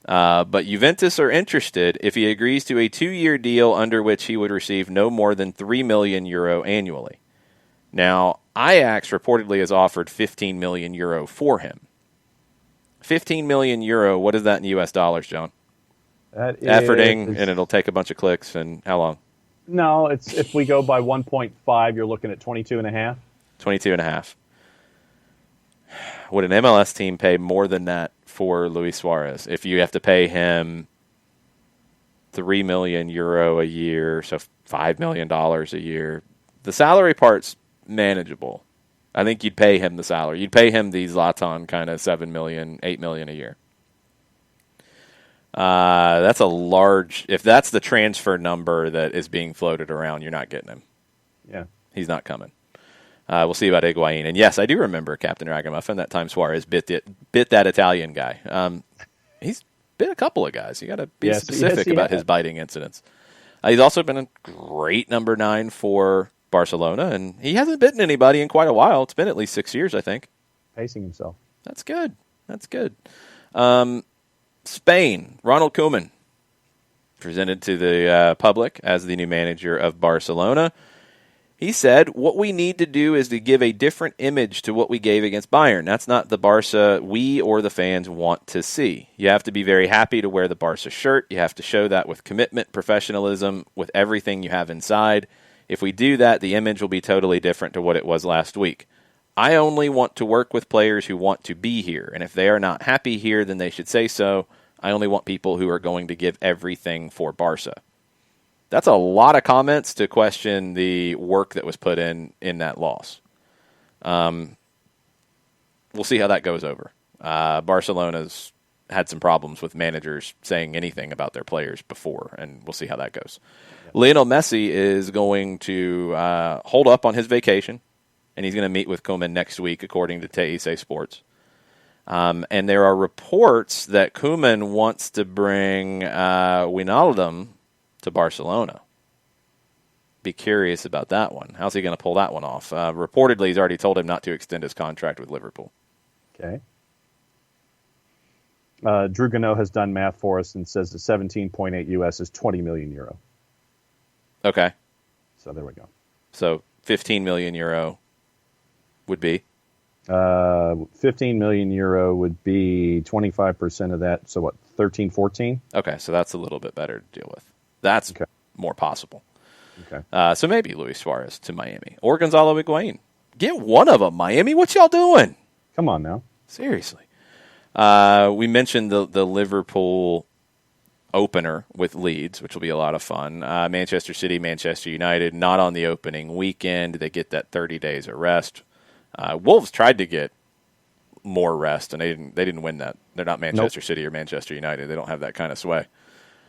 but Juventus are interested if he agrees to a 2-year deal under which he would receive no more than €3 million annually. Now, Ajax reportedly has offered €15 million for him. €15 million, what is that in U.S. dollars, John? That Efforting, is, and it'll take a bunch of clicks, and how long? No, it's if we go by 1.5, you're looking at 22 and a half. 22 and a half. Would an MLS team pay more than that for Luis Suarez if you have to pay him €3 million a year, so $5 million a year? The salary part's manageable. I think you'd pay him the salary. You'd pay him the Zlatan kind of $7 million, $8 million a year. That's a large. If that's the transfer number that is being floated around, you're not getting him. Yeah, he's not coming. We'll see about Higuain. And yes, I do remember Captain Ragamuffin. That time Suarez bit that Italian guy. He's bit a couple of guys. You got to be specific about his biting incidents. He's also been a great number 9 for Barcelona, and he hasn't bitten anybody in quite a while. It's been at least 6 years, I think. Pacing himself. That's good. That's good. Spain, Ronald Koeman, presented to the public as the new manager of Barcelona. He said, what we need to do is to give a different image to what we gave against Bayern. That's not the Barca we or the fans want to see. You have to be very happy to wear the Barca shirt. You have to show that with commitment, professionalism, with everything you have inside. If we do that, the image will be totally different to what it was last week. I only want to work with players who want to be here, and if they are not happy here, then they should say so. I only want people who are going to give everything for Barca. That's a lot of comments to question the work that was put in that loss. We'll see how that goes over. Barcelona's had some problems with managers saying anything about their players before, and we'll see how that goes. Yeah. Lionel Messi is going to hold up on his vacation, and he's going to meet with Koeman next week, according to TIC Sports. And there are reports that Koeman wants to bring Wijnaldum to Barcelona. Be curious about that one. How's he going to pull that one off? Reportedly, he's already told him not to extend his contract with Liverpool. Okay. Drew Gano has done math for us and says the 17.8 US is 20 million euro. Okay. So there we go. So 15 million euro would be? 15 million euro would be 25% of that. So what, 13, 14? Okay, so that's a little bit better to deal with. That's more possible. Okay. So maybe Luis Suarez to Miami or Gonzalo Higuain. Get one of them, Miami. What y'all doing? Come on now. Seriously. We mentioned the Liverpool opener with Leeds, which will be a lot of fun. Manchester City, Manchester United, not on the opening weekend. They get that 30 days of rest. Wolves tried to get more rest, and they didn't win that. They're not Manchester City or Manchester United. They don't have that kind of sway.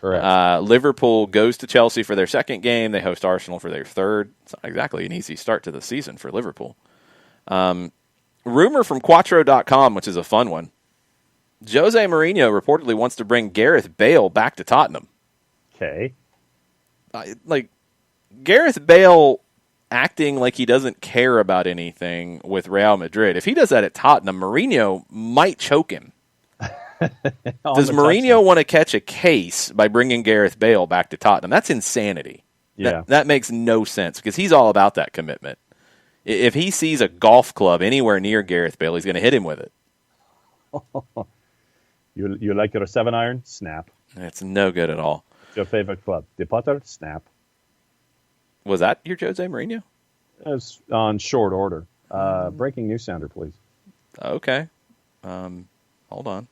Correct. Liverpool goes to Chelsea for their second game. They host Arsenal for their third. It's not exactly an easy start to the season for Liverpool. Rumor from Quattro.com, which is a fun one. Jose Mourinho reportedly wants to bring Gareth Bale back to Tottenham. Okay. Gareth Bale acting like he doesn't care about anything with Real Madrid. If he does that at Tottenham, Mourinho might choke him. Does Mourinho want to catch a case by bringing Gareth Bale back to Tottenham? That's insanity. Yeah. That makes no sense because he's all about that commitment. If he sees a golf club anywhere near Gareth Bale, he's going to hit him with it. You like your 7-iron? Snap. It's no good at all. Your favorite club? The Potter Snap. Was that your Jose Mourinho? It's on short order. Breaking news sounder, please. Okay. Hold on.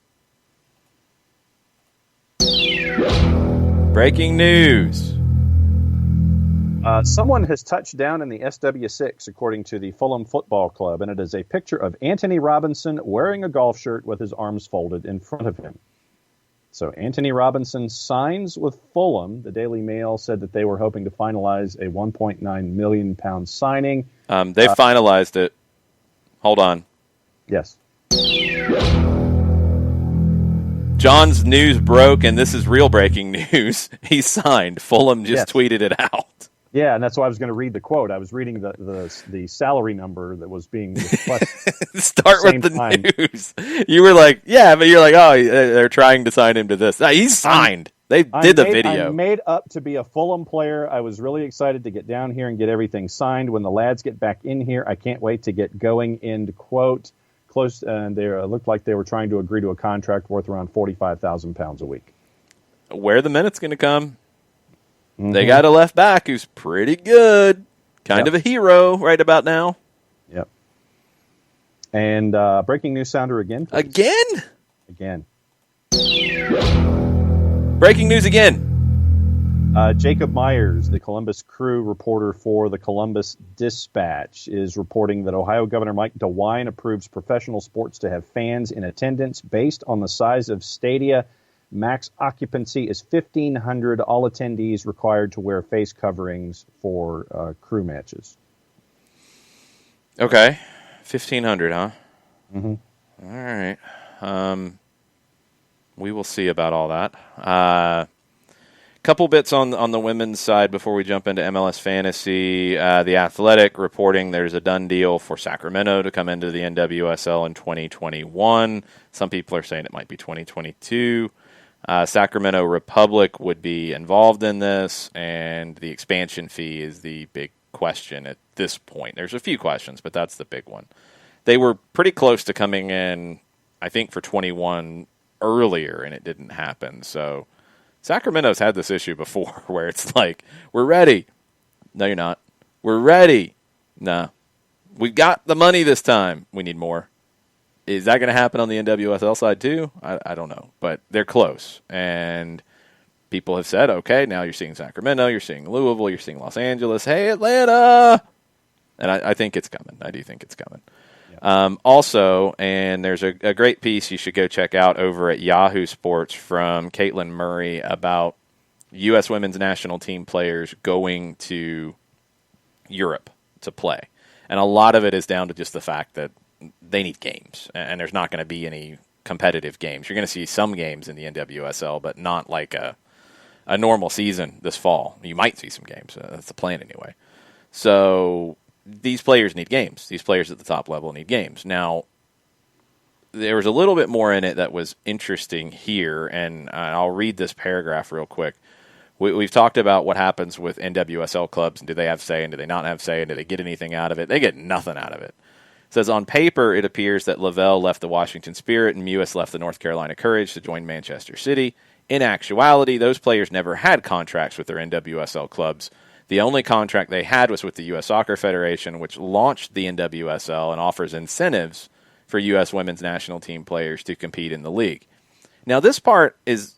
Breaking news. Someone has touched down in the SW6, according to the Fulham Football Club, and it is a picture of Anthony Robinson wearing a golf shirt with his arms folded in front of him. So Anthony Robinson signs with Fulham. The Daily Mail said that they were hoping to finalize a £1.9 million signing. They finalized it. Hold on. Yes. John's news broke, and this is real breaking news. He signed. Fulham just tweeted it out. Yeah, and that's why I was going to read the quote. I was reading the salary number that was being requested. Start with the news. You were like, yeah, but you're like, oh, they're trying to sign him to this. No, he's signed. They did the video. I'm made up to be a Fulham player. I was really excited to get down here and get everything signed. When the lads get back in here, I can't wait to get going. End quote. Close, and they looked like they were trying to agree to a contract worth around £45,000 a week. Where the minute's going to come? Mm-hmm. They got a left back who's pretty good, kind of a hero right about now. Yep. And breaking news sounder again, please. Again. Breaking news again. Jacob Myers, the Columbus Crew reporter for the Columbus Dispatch, is reporting that Ohio Governor Mike DeWine approves professional sports to have fans in attendance based on the size of stadia. Max occupancy is 1,500. All attendees required to wear face coverings for crew matches. Okay. 1,500, huh? Mm-hmm. All right. We will see about all that. Couple bits on the women's side before we jump into MLS Fantasy. The Athletic reporting there's a done deal for Sacramento to come into the NWSL in 2021. Some people are saying it might be 2022. Sacramento Republic would be involved in this, and the expansion fee is the big question at this point. There's a few questions, but that's the big one. They were pretty close to coming in, I think, for 21 earlier, and it didn't happen. So Sacramento's had this issue before where it's like, we're ready. No, you're not. We're ready. No. We've got the money this time. We need more. Is that going to happen on the NWSL side too? I don't know. But they're close. And people have said, okay, now you're seeing Sacramento, you're seeing Louisville, you're seeing Los Angeles. Hey, Atlanta! And I think it's coming. I do think it's coming. Also, and there's a great piece you should go check out over at Yahoo Sports from Caitlin Murray about U.S. women's national team players going to Europe to play. And a lot of it is down to just the fact that they need games, and there's not going to be any competitive games. You're going to see some games in the NWSL, but not like a normal season this fall. You might see some games. That's the plan anyway. So these players need games. These players at the top level need games. Now, there was a little bit more in it that was interesting here, and I'll read this paragraph real quick. We've talked about what happens with NWSL clubs, and do they have say, and do they not have say, and do they get anything out of it? They get nothing out of it. It says, on paper, it appears that Lavelle left the Washington Spirit and Mewis left the North Carolina Courage to join Manchester City. In actuality, those players never had contracts with their NWSL clubs. The only contract they had was with the U.S. Soccer Federation, which launched the NWSL and offers incentives for U.S. women's national team players to compete in the league. Now, this part is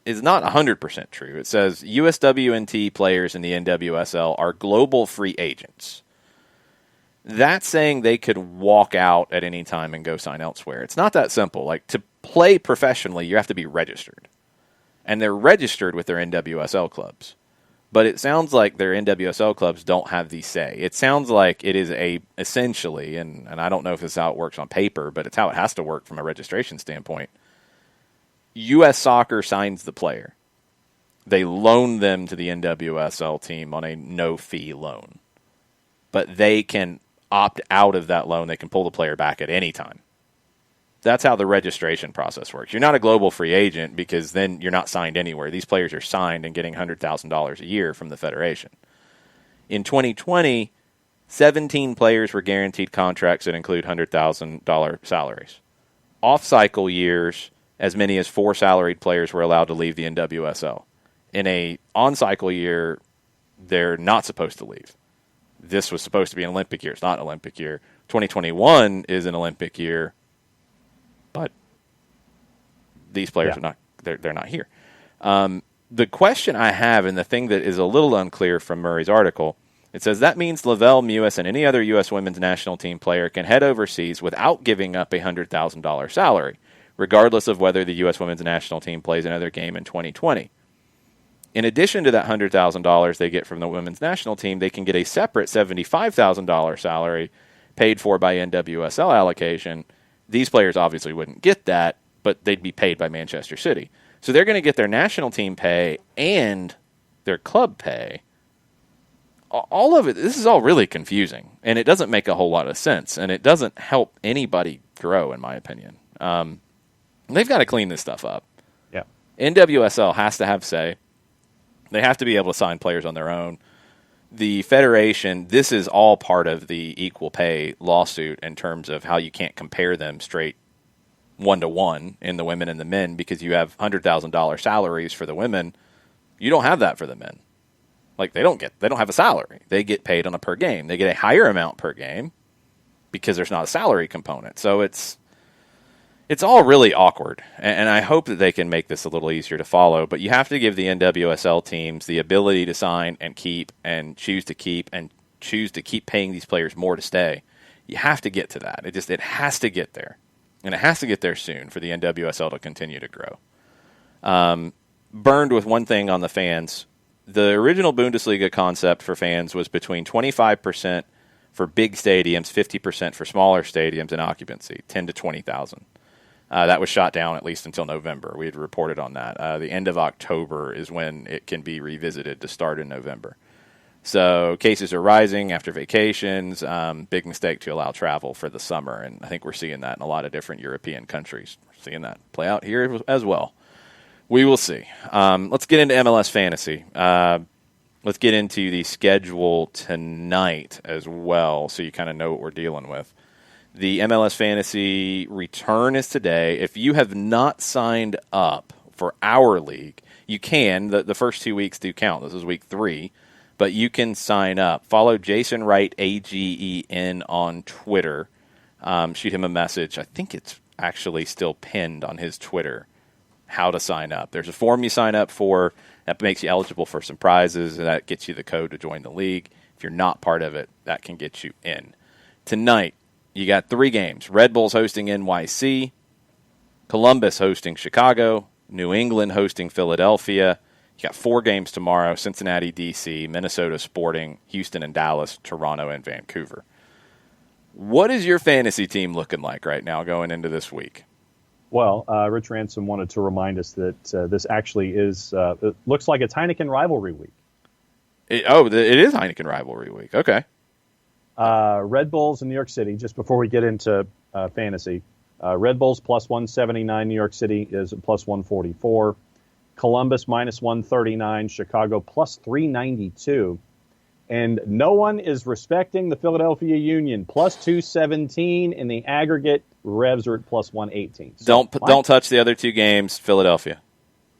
not 100% true. It says USWNT players in the NWSL are global free agents. That's saying they could walk out at any time and go sign elsewhere. It's not that simple. Like, to play professionally, you have to be registered. And they're registered with their NWSL clubs. But it sounds like their NWSL clubs don't have the say. It sounds like it is essentially, and I don't know if this is how it works on paper, but it's how it has to work from a registration standpoint. U.S. Soccer signs the player. They loan them to the NWSL team on a no-fee loan. But they can opt out of that loan. They can pull the player back at any time. That's how the registration process works. You're not a global free agent because then you're not signed anywhere. These players are signed and getting $100,000 a year from the federation. In 2020, 17 players were guaranteed contracts that include $100,000 salaries. Off-cycle years, as many as 4 salaried players were allowed to leave the NWSL. In a on-cycle year, they're not supposed to leave. This was supposed to be an Olympic year. It's not an Olympic year. 2021 is an Olympic year, but these players are not. They're not here. The question I have, and the thing that is a little unclear from Murray's article, it says that means Lavelle Mewis and any other U.S. women's national team player can head overseas without giving up a $100,000 salary, regardless of whether the U.S. women's national team plays another game in 2020. In addition to that $100,000 they get from the women's national team, they can get a separate $75,000 salary paid for by NWSL allocation. These players obviously wouldn't get that, but they'd be paid by Manchester City. So they're going to get their national team pay and their club pay. All of it, this is all really confusing, and it doesn't make a whole lot of sense, and it doesn't help anybody grow, in my opinion. They've got to clean this stuff up. Yeah. NWSL has to have say. They have to be able to sign players on their own. The federation, this is all part of the equal pay lawsuit in terms of how you can't compare them straight one-to-one in the women and the men because you have $100,000 salaries for the women. You don't have that for the men. Like, they don't have a salary. They get paid on a per game. They get a higher amount per game because there's not a salary component. So it's all really awkward, and I hope that they can make this a little easier to follow. But you have to give the NWSL teams the ability to sign and keep and choose to keep paying these players more to stay. You have to get to that. It has to get there, and it has to get there soon for the NWSL to continue to grow. Burned with one thing on the fans. The original Bundesliga concept for fans was between 25% for big stadiums, 50% for smaller stadiums, and occupancy, 10 to 20,000. That was shot down at least until November. We had reported on that. The end of October is when it can be revisited to start in November. So cases are rising after vacations. Big mistake to allow travel for the summer, and I think we're seeing that in a lot of different European countries. We're seeing that play out here as well. We will see. Let's get into MLS Fantasy. Let's get into the schedule tonight as well so you kind of know what we're dealing with. The MLS Fantasy return is today. If you have not signed up for our league, you can. The first 2 weeks do count. This is week 3. But you can sign up. Follow Jason Wright, AGEN, on Twitter. Shoot him a message. I think it's actually still pinned on his Twitter, how to sign up. There's a form you sign up for that makes you eligible for some prizes, and that gets you the code to join the league. If you're not part of it, that can get you in. Tonight, you got 3 games. Red Bulls hosting NYC, Columbus hosting Chicago, New England hosting Philadelphia. You got 4 games tomorrow, Cincinnati, D.C., Minnesota Sporting, Houston and Dallas, Toronto and Vancouver. What is your fantasy team looking like right now going into this week? Well, Rich Ransom wanted to remind us that this actually is, it looks like it's Heineken Rivalry Week. It is Heineken Rivalry Week. Okay. Red Bulls in New York City, just before we get into fantasy. Red Bulls plus 179, New York City is plus 144. Columbus minus 139, Chicago plus 392. And no one is respecting the Philadelphia Union, plus 217 in the aggregate. Revs are at plus 118. So don't touch the other 2 games, Philadelphia.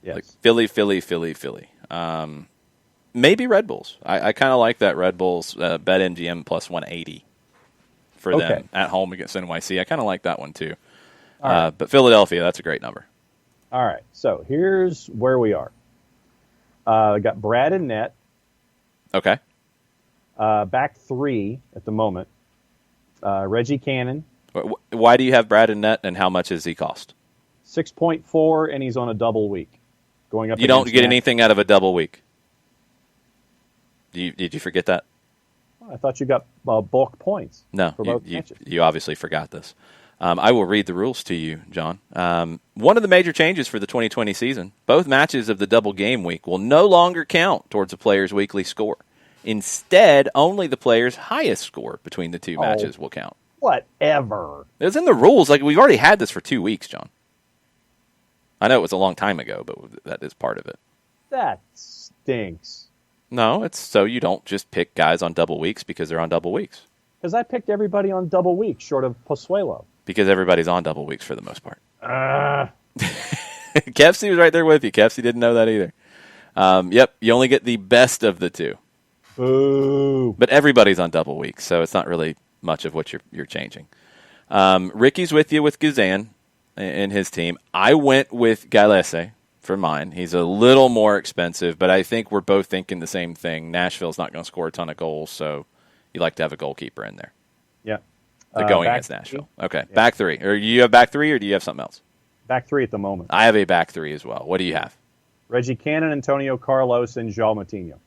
Yes. Like Philly. Maybe Red Bulls. I kind of like that Red Bulls BetMGM plus 180 for them at home against NYC. I kind of like that one too. Right. But Philadelphia, that's a great number. All right, so here's where we are. Got Brad and net. Okay. Back 3 at the moment. Reggie Cannon. Why do you have Brad and net, and how much does he cost? 6.4, and he's on a double week. Going up. You don't get anything out of a double week. Did you forget that? I thought you got bulk points. No, you obviously forgot this. I will read the rules to you, John. One of the major changes for the 2020 season, both matches of the double game week will no longer count towards a player's weekly score. Instead, only the player's highest score between the 2 matches will count. Whatever. It's in the rules. Like, we've already had this for 2 weeks, John. I know it was a long time ago, but that is part of it. That stinks. No, it's so you don't just pick guys on double weeks because they're on double weeks. Because I picked everybody on double weeks, short of Pozuelo. Because everybody's on double weeks for the most part. Kepsey was right there with you. Kepsey didn't know that either. Yep, you only get the best of the two. Boo. But everybody's on double weeks, so it's not really much of what you're changing. Ricky's with you with Guzan in his team. I went with Gailese for mine. He's a little more expensive, but I think we're both thinking the same thing. Nashville's not going to score a ton of goals, so you like to have a goalkeeper in there. Yeah. Going against Nashville. Okay, yeah. Back three. Or you have back three, or do you have something else? Back three at the moment. I have a back three as well. What do you have? Reggie Cannon, Antonio Carlos, and João Moutinho.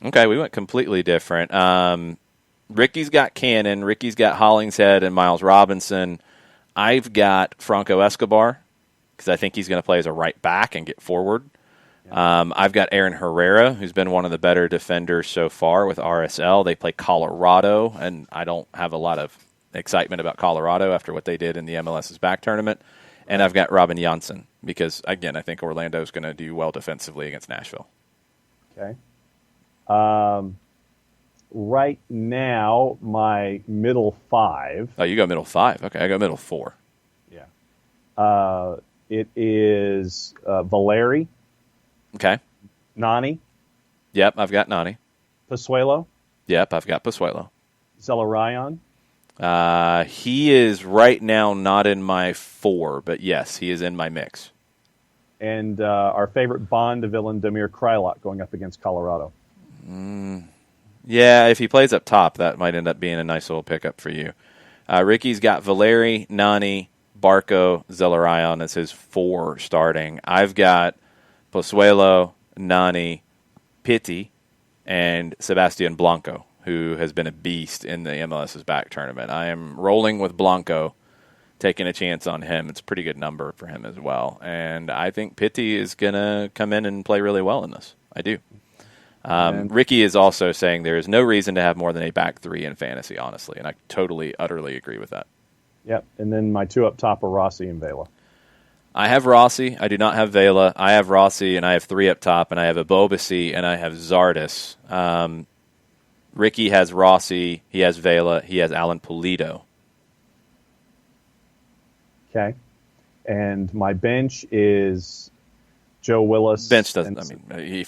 Okay, we went completely different. Ricky's got Cannon. Ricky's got Hollingshead and Miles Robinson. I've got Franco Escobar because I think he's going to play as a right back and get forward. Yeah. I've got Aaron Herrera, who's been one of the better defenders so far with RSL. They play Colorado, and I don't have a lot of excitement about Colorado after what they did in the MLS's back tournament. And I've got Robin Janssen because, again, I think Orlando's going to do well defensively against Nashville. Okay. Right now, my middle five. Oh, you go middle five. Okay, I go middle four. Yeah. It is Valeri. Okay. Nani. Yep, I've got Nani. Pozuelo. Yep, I've got Pozuelo. Zelarayan. He is right now not in my four, but yes, he is in my mix. And our favorite Bond villain, Damir Krylot, going up against Colorado. Yeah, if he plays up top, that might end up being a nice little pickup for you. Ricky's got Valeri, Nani, Barco, Zelarayan as his four starting. I've got Pozuelo, Nani, Pitti, and Sebastian Blanco, who has been a beast in the MLS's back tournament. I am rolling with Blanco, taking a chance on him. It's a pretty good number for him as well. And I think Pitti is going to come in and play really well in this. I do. Ricky is also saying there is no reason to have more than a back three in fantasy, honestly. And I totally, utterly agree with that. Yep. And then my two up top are Rossi and Vela. I have Rossi. I do not have Vela. I have Rossi, and I have three up top, and I have Abobasi, and I have Zardes. Ricky has Rossi. He has Vela. He has Alan Pulido. Okay. And my bench is Joe Willis. Bench doesn't.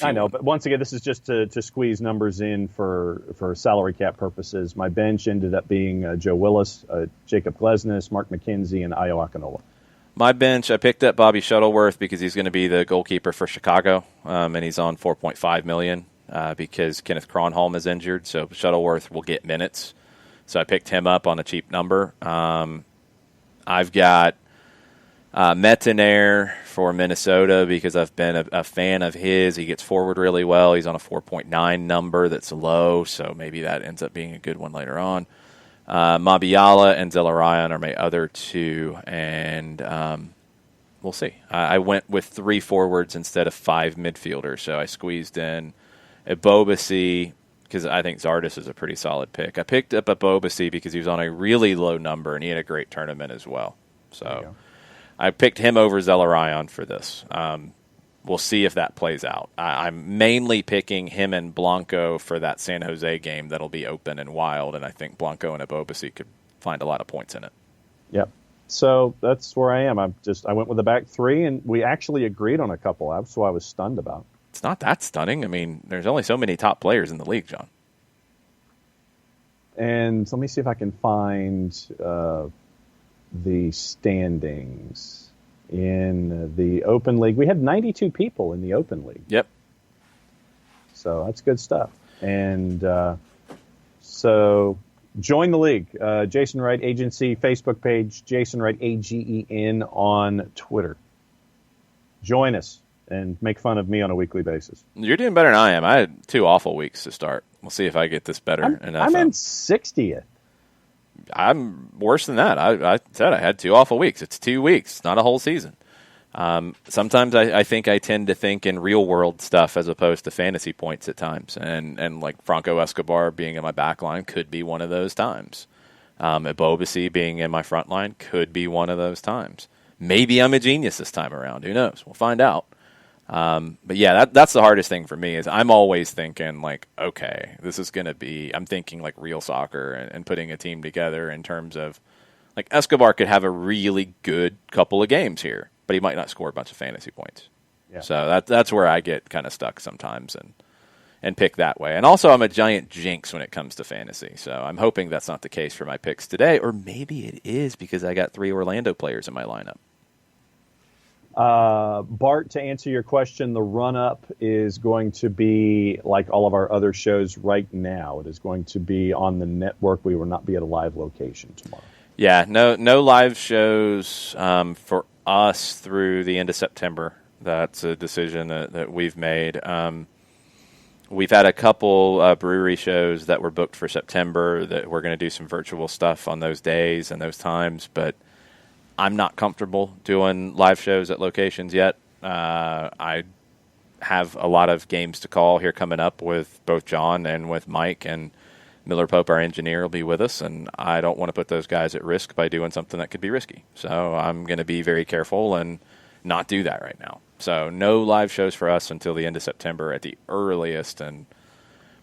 I know, but once again, this is just to squeeze numbers in for salary cap purposes. My bench ended up being Joe Willis, Jacob Glesnes, Mark McKenzie, and Ayo Akinola. My bench, I picked up Bobby Shuttleworth because he's going to be the goalkeeper for Chicago, and he's on $4.5 million because Kenneth Kronholm is injured, so Shuttleworth will get minutes. So I picked him up on a cheap number. I've got Metanair for Minnesota because I've been a fan of his. He gets forward really well. He's on a 4.9 number that's low, so maybe that ends up being a good one later on. Mabiala and Zelarayan are my other two, and we'll see. I went with three forwards instead of five midfielders, so I squeezed in Abobasi because I think Zardes is a pretty solid pick. I picked up Abobasi because he was on a really low number, and he had a great tournament as well. So I picked him over Zelarayan for this. We'll see if that plays out. I'm mainly picking him and Blanco for that San Jose game that'll be open and wild, and I think Blanco and Abobasi could find a lot of points in it. Yep. So that's where I am. I went with the back three, and we actually agreed on a couple. That's what I was stunned about. It's not that stunning. I mean, there's only so many top players in the league, John. And let me see if I can find the standings. In the Open League, we had 92 people in the Open League. Yep. So that's good stuff. And so join the league. Jason Wright Agency Facebook page, Jason Wright AGEN on Twitter. Join us and make fun of me on a weekly basis. You're doing better than I am. I had 2 awful weeks to start. We'll see if I get this better. I'm in 60th. I'm worse than that. I said I had 2 awful weeks. It's 2 weeks, not a whole season. Sometimes I think I tend to think in real world stuff as opposed to fantasy points at times. And like Franco Escobar being in my back line could be one of those times. Abobasi being in my front line could be one of those times. Maybe I'm a genius this time around. Who knows? We'll find out. But yeah, that's the hardest thing for me is I'm always thinking like, okay, this is going to be, I'm thinking like real soccer and putting a team together in terms of like Escobar could have a really good couple of games here but he might not score a bunch of fantasy points. Yeah. So that's where I get kind of stuck sometimes and pick that way. And also, I'm a giant jinx when it comes to fantasy. So I'm hoping that's not the case for my picks today, or maybe it is because I got 3 Orlando players in my lineup. Bart, to answer your question, the run-up is going to be like all of our other shows right now. It is going to be on the network. We will not be at a live location tomorrow. Yeah, no live shows for us through the end of September. That's a decision that we've made. We've had a couple brewery shows that were booked for September that we're going to do some virtual stuff on those days and those times, but I'm not comfortable doing live shows at locations yet. I have a lot of games to call here coming up with both John and with Mike, and Miller Pope, our engineer, will be with us, and I don't want to put those guys at risk by doing something that could be risky. So I'm going to be very careful and not do that right now. So no live shows for us until the end of September at the earliest, and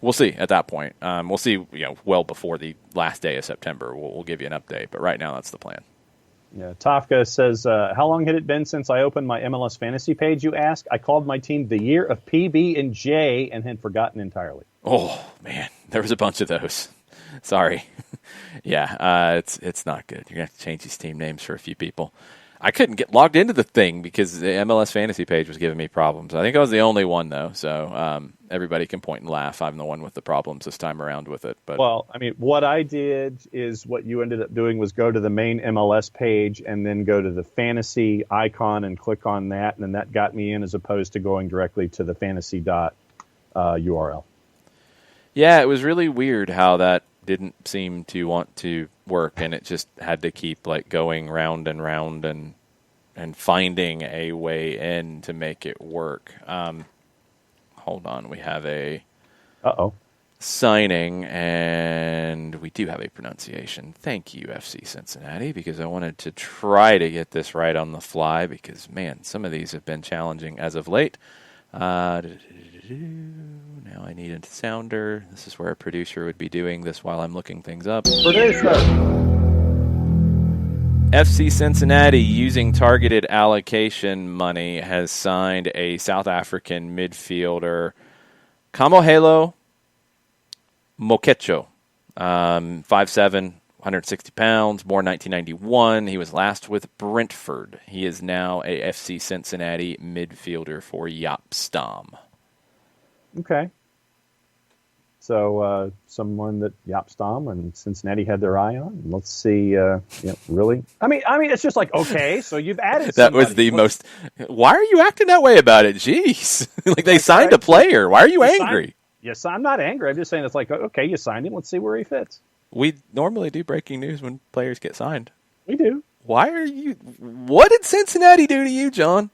we'll see at that point. We'll see, well before the last day of September. We'll give you an update, but right now that's the plan. Yeah, Tafka says, how long had it been since I opened my MLS fantasy page, you ask? I called my team the year of PB and J and had forgotten entirely. Oh, man, there was a bunch of those. Sorry. Yeah, it's not good. You're going to have to change these team names for a few people. I couldn't get logged into the thing because the MLS fantasy page was giving me problems. I think I was the only one, though, so everybody can point and laugh. I'm the one with the problems this time around with it. But well, I mean, what I did is what you ended up doing was go to the main MLS page and then go to the fantasy icon and click on that, and then that got me in as opposed to going directly to the fantasy URL. Yeah, it was really weird how that didn't seem to want to work, and it just had to keep going round and round and finding a way in to make it work. Hold on, we have a signing, and we do have a pronunciation. Thank you, FC Cincinnati, because I wanted to try to get this right on the fly because, man, some of these have been challenging as of late. Now I need a sounder. This is where a producer would be doing this while I'm looking things up. Producer! FC Cincinnati, using targeted allocation money, has signed a South African midfielder, Kamohelo Mokecho, 5'7", 160 pounds, born 1991. He was last with Brentford. He is now a FC Cincinnati midfielder for Jaap Stam. Okay. So someone that Jaap Stam and Cincinnati had their eye on. Let's see. Really? I mean, it's just okay. So you've added. That was the most. Why are you acting that way about it? Jeez, they signed a player. Why are you angry? Yes, I'm not angry. I'm just saying it's okay. You signed him. Let's see where he fits. We normally do breaking news when players get signed. We do. Why are you? What did Cincinnati do to you, John?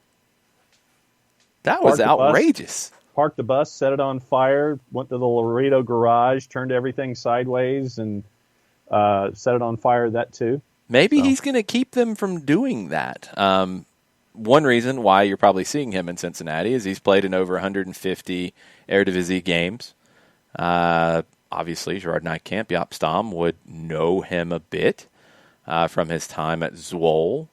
That was outrageous. Parked the bus, set it on fire, went to the Laredo garage, turned everything sideways, and set it on fire, that too. Maybe he's going to keep them from doing that. One reason why you're probably seeing him in Cincinnati is he's played in over 150 Eredivisie games. Obviously, Gerard Nijkamp, Jaap Stam, would know him a bit from his time at Zwolle,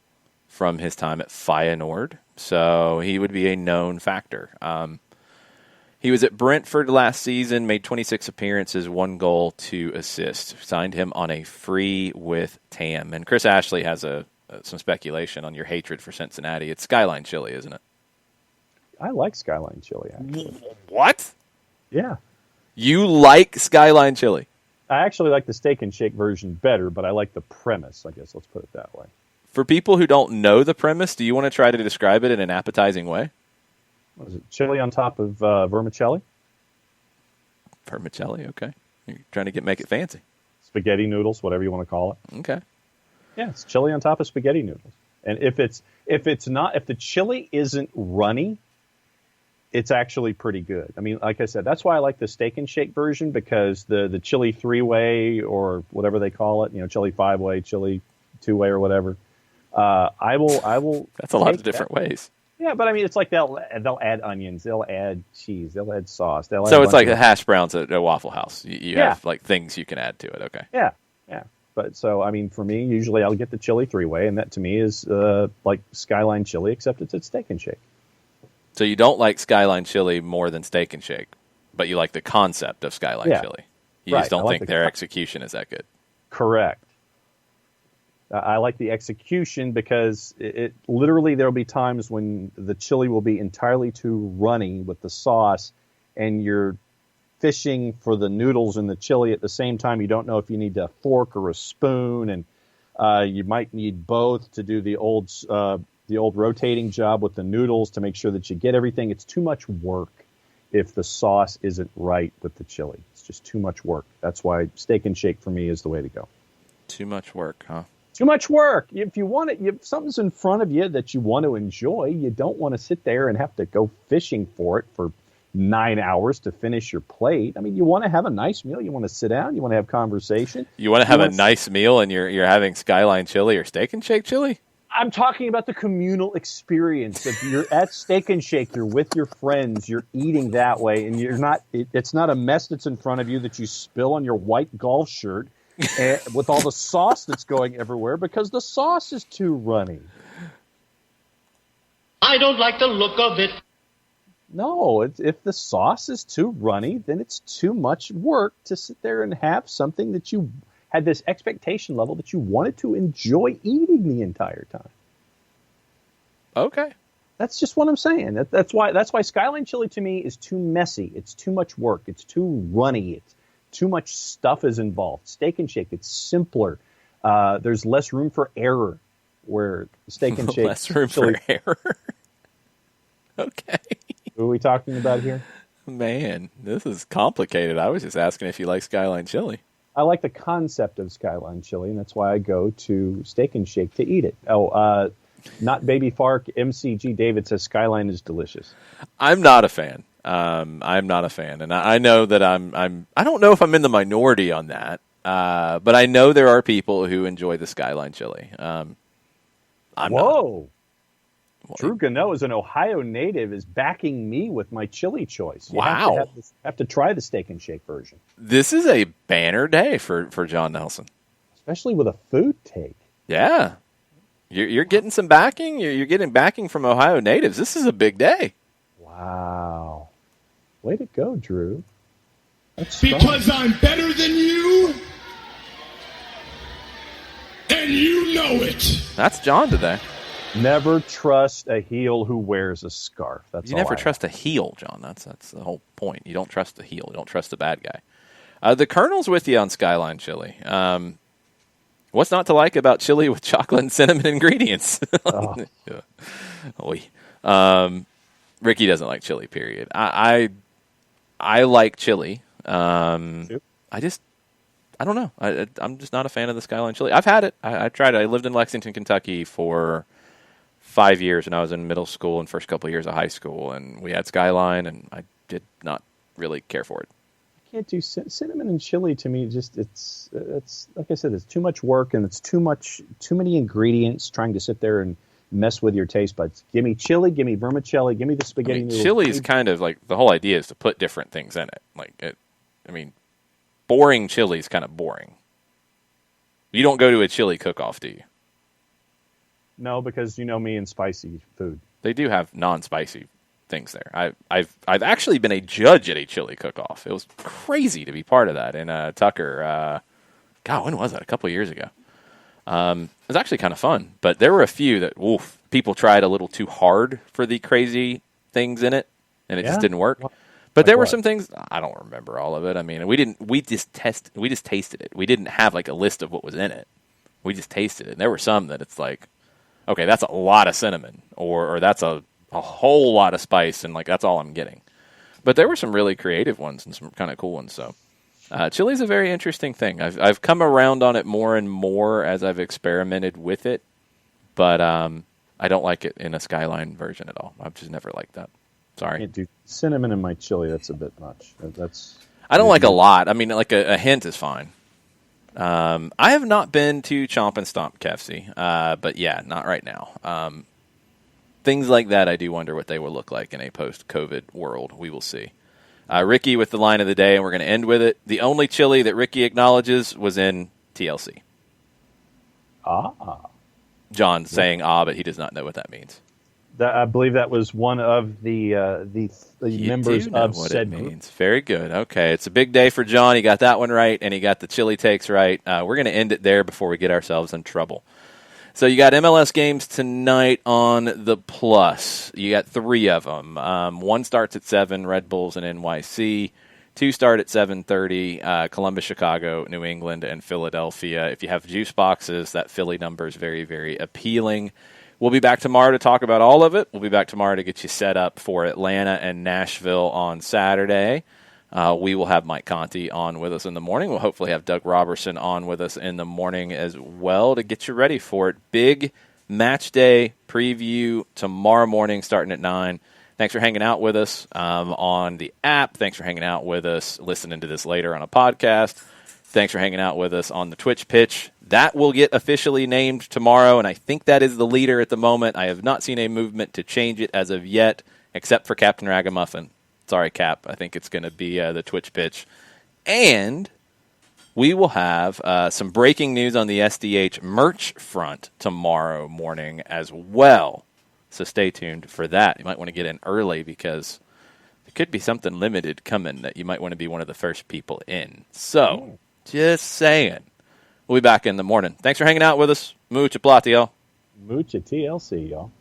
from his time at Feyenoord. So he would be a known factor. He was at Brentford last season, made 26 appearances, 1 goal, 2 assists. Signed him on a free with TAM. And Chris Ashley has some speculation on your hatred for Cincinnati. It's Skyline Chili, isn't it? I like Skyline Chili, actually. What? Yeah. You like Skyline Chili? I actually like the Steak and Shake version better, but I like the premise, I guess. Let's put it that way. For people who don't know the premise, do you want to try to describe it in an appetizing way? What is it? Chili on top of vermicelli? Vermicelli, okay. You're trying to make it fancy. Spaghetti noodles, whatever you want to call it. Okay. Yeah, it's chili on top of spaghetti noodles. And if the chili isn't runny, it's actually pretty good. I mean, like I said, that's why I like the Steak and Shake version, because the chili 3-way or whatever they call it, chili 5-way, chili 2-way or whatever. I will. That's a lot of different ways. Yeah, but I mean, it's like they'll add onions, they'll add cheese, they'll add sauce. So it's like the hash browns at a Waffle House. You have things you can add to it. Okay. Yeah. But so, I mean, for me, usually I'll get the chili three-way, and that to me is like Skyline chili, except it's at Steak and Shake. So you don't like Skyline chili more than Steak and Shake, but you like the concept of Skyline chili. You just don't think their execution is that good. Correct. I like the execution because it literally there'll be times when the chili will be entirely too runny with the sauce, and you're fishing for the noodles and the chili at the same time. You don't know if you need a fork or a spoon, and you might need both to do the old rotating job with the noodles to make sure that you get everything. It's too much work if the sauce isn't right with the chili. It's just too much work. That's why Steak and Shake for me is the way to go. Too much work, huh? Too much work. If you want it, if something's in front of you that you want to enjoy, you don't want to sit there and have to go fishing for it for 9 hours to finish your plate. I mean, you want to have a nice meal. You want to sit down. You want to have conversation. You want to have a nice meal, and you're having Skyline chili or Steak and Shake chili? I'm talking about the communal experience. If you're at Steak and Shake, you're with your friends, you're eating that way, and you're not. It's not a mess that's in front of you that you spill on your white golf shirt. With all the sauce that's going everywhere because the sauce is too runny. I don't like the look of it. No, if the sauce is too runny, then it's too much work to sit there and have something that you had this expectation level that you wanted to enjoy eating the entire time. Okay. That's just what I'm saying. That's why Skyline chili to me is too messy. It's too much work. It's too runny. Too much stuff is involved. Steak and Shake, it's simpler. There's less room for error. Where Steak and Shake, less room for error. Okay. Who are we talking about here? Man, this is complicated. I was just asking if you like Skyline chili. I like the concept of Skyline chili, and that's why I go to Steak and Shake to eat it. Oh, not Baby Fark. MCG David says Skyline is delicious. I'm not a fan. I'm not a fan, and I know that I don't know if I'm in the minority on that, but I know there are people who enjoy the Skyline chili. I'm Whoa. Not. Drew Gano is an Ohio native is backing me with my chili choice. You wow. Have to try the Steak and Shake version. This is a banner day for John Nelson. Especially with a food take. Yeah. You're getting some backing. You're getting backing from Ohio natives. This is a big day. Wow. Way to go, Drew. That's because I'm better than you, and you know it. That's John today. Never trust a heel who wears a scarf. You never trust a heel, John. That's the whole point. You don't trust the heel. You don't trust the bad guy. The Colonel's with you on Skyline chili. What's not to like about chili with chocolate and cinnamon ingredients? Ricky doesn't like chili, period. I like chili. I don't know. I'm just not a fan of the Skyline chili. I've had it. I tried it. I lived in Lexington, Kentucky for 5 years when I was in middle school and first couple of years of high school, and we had Skyline, and I did not really care for it. I can't do cinnamon and chili. To me, just it's like I said, it's too much work, and it's too many ingredients trying to sit there and mess with your taste buds. Give me chili, give me vermicelli, give me the spaghetti noodles. Chili is kind of like the whole idea is to put different things in it. Boring chili is kind of boring. You don't go to a chili cook-off, do you? No, because you know me and spicy food. They do have non-spicy things there. I've actually been a judge at a chili cook-off. It was crazy to be part of that in Tucker. When was that? A couple of years ago. It was actually kind of fun, but there were a few that people tried a little too hard for the crazy things in it, and it just didn't work. But there were some things I don't remember all of it. I mean, we just tasted it. We didn't have like a list of what was in it. We just tasted it. And there were some that it's like, okay, that's a lot of cinnamon, or that's a whole lot of spice, and like that's all I'm getting. But there were some really creative ones and some kind of cool ones. So chili is a very interesting thing. I've come around on it more and more as I've experimented with it, but I don't like it in a Skyline version at all. I've just never liked that. Sorry. I can't do cinnamon in my chili. That's a bit much. I don't like a lot. I mean, like a hint is fine. I have not been to Chomp and Stomp KFC, but yeah, not right now. Things like that, I do wonder what they will look like in a post-COVID world. We will see. Ricky with the line of the day, and we're going to end with it. The only chili that Ricky acknowledges was in TLC. John saying but he does not know what that means. I believe that was one of the members do know of what said it group. means. Very good. Okay, it's a big day for John. He got that one right, and he got the chili takes right. We're going to end it there before we get ourselves in trouble. So you got MLS games tonight on the Plus. You got 3 of them. One starts at 7, Red Bulls and NYC. 2 start at 7:30, Columbus, Chicago, New England, and Philadelphia. If you have juice boxes, that Philly number is very, very appealing. We'll be back tomorrow to talk about all of it. We'll be back tomorrow to get you set up for Atlanta and Nashville on Saturday. We will have Mike Conti on with us in the morning. We'll hopefully have Doug Robertson on with us in the morning as well to get you ready for it. Big match day preview tomorrow morning starting at 9. Thanks for hanging out with us on the app. Thanks for hanging out with us listening to this later on a podcast. Thanks for hanging out with us on the Twitch pitch. That will get officially named tomorrow, and I think that is the leader at the moment. I have not seen a movement to change it as of yet, except for Captain Ragamuffin. Sorry, Cap. I think it's going to be the Twitch pitch. And we will have some breaking news on the SDH merch front tomorrow morning as well. So stay tuned for that. You might want to get in early because there could be something limited coming that you might want to be one of the first people in. So, just saying. We'll be back in the morning. Thanks for hanging out with us. Mucha plata, y'all. Mucha TLC, y'all.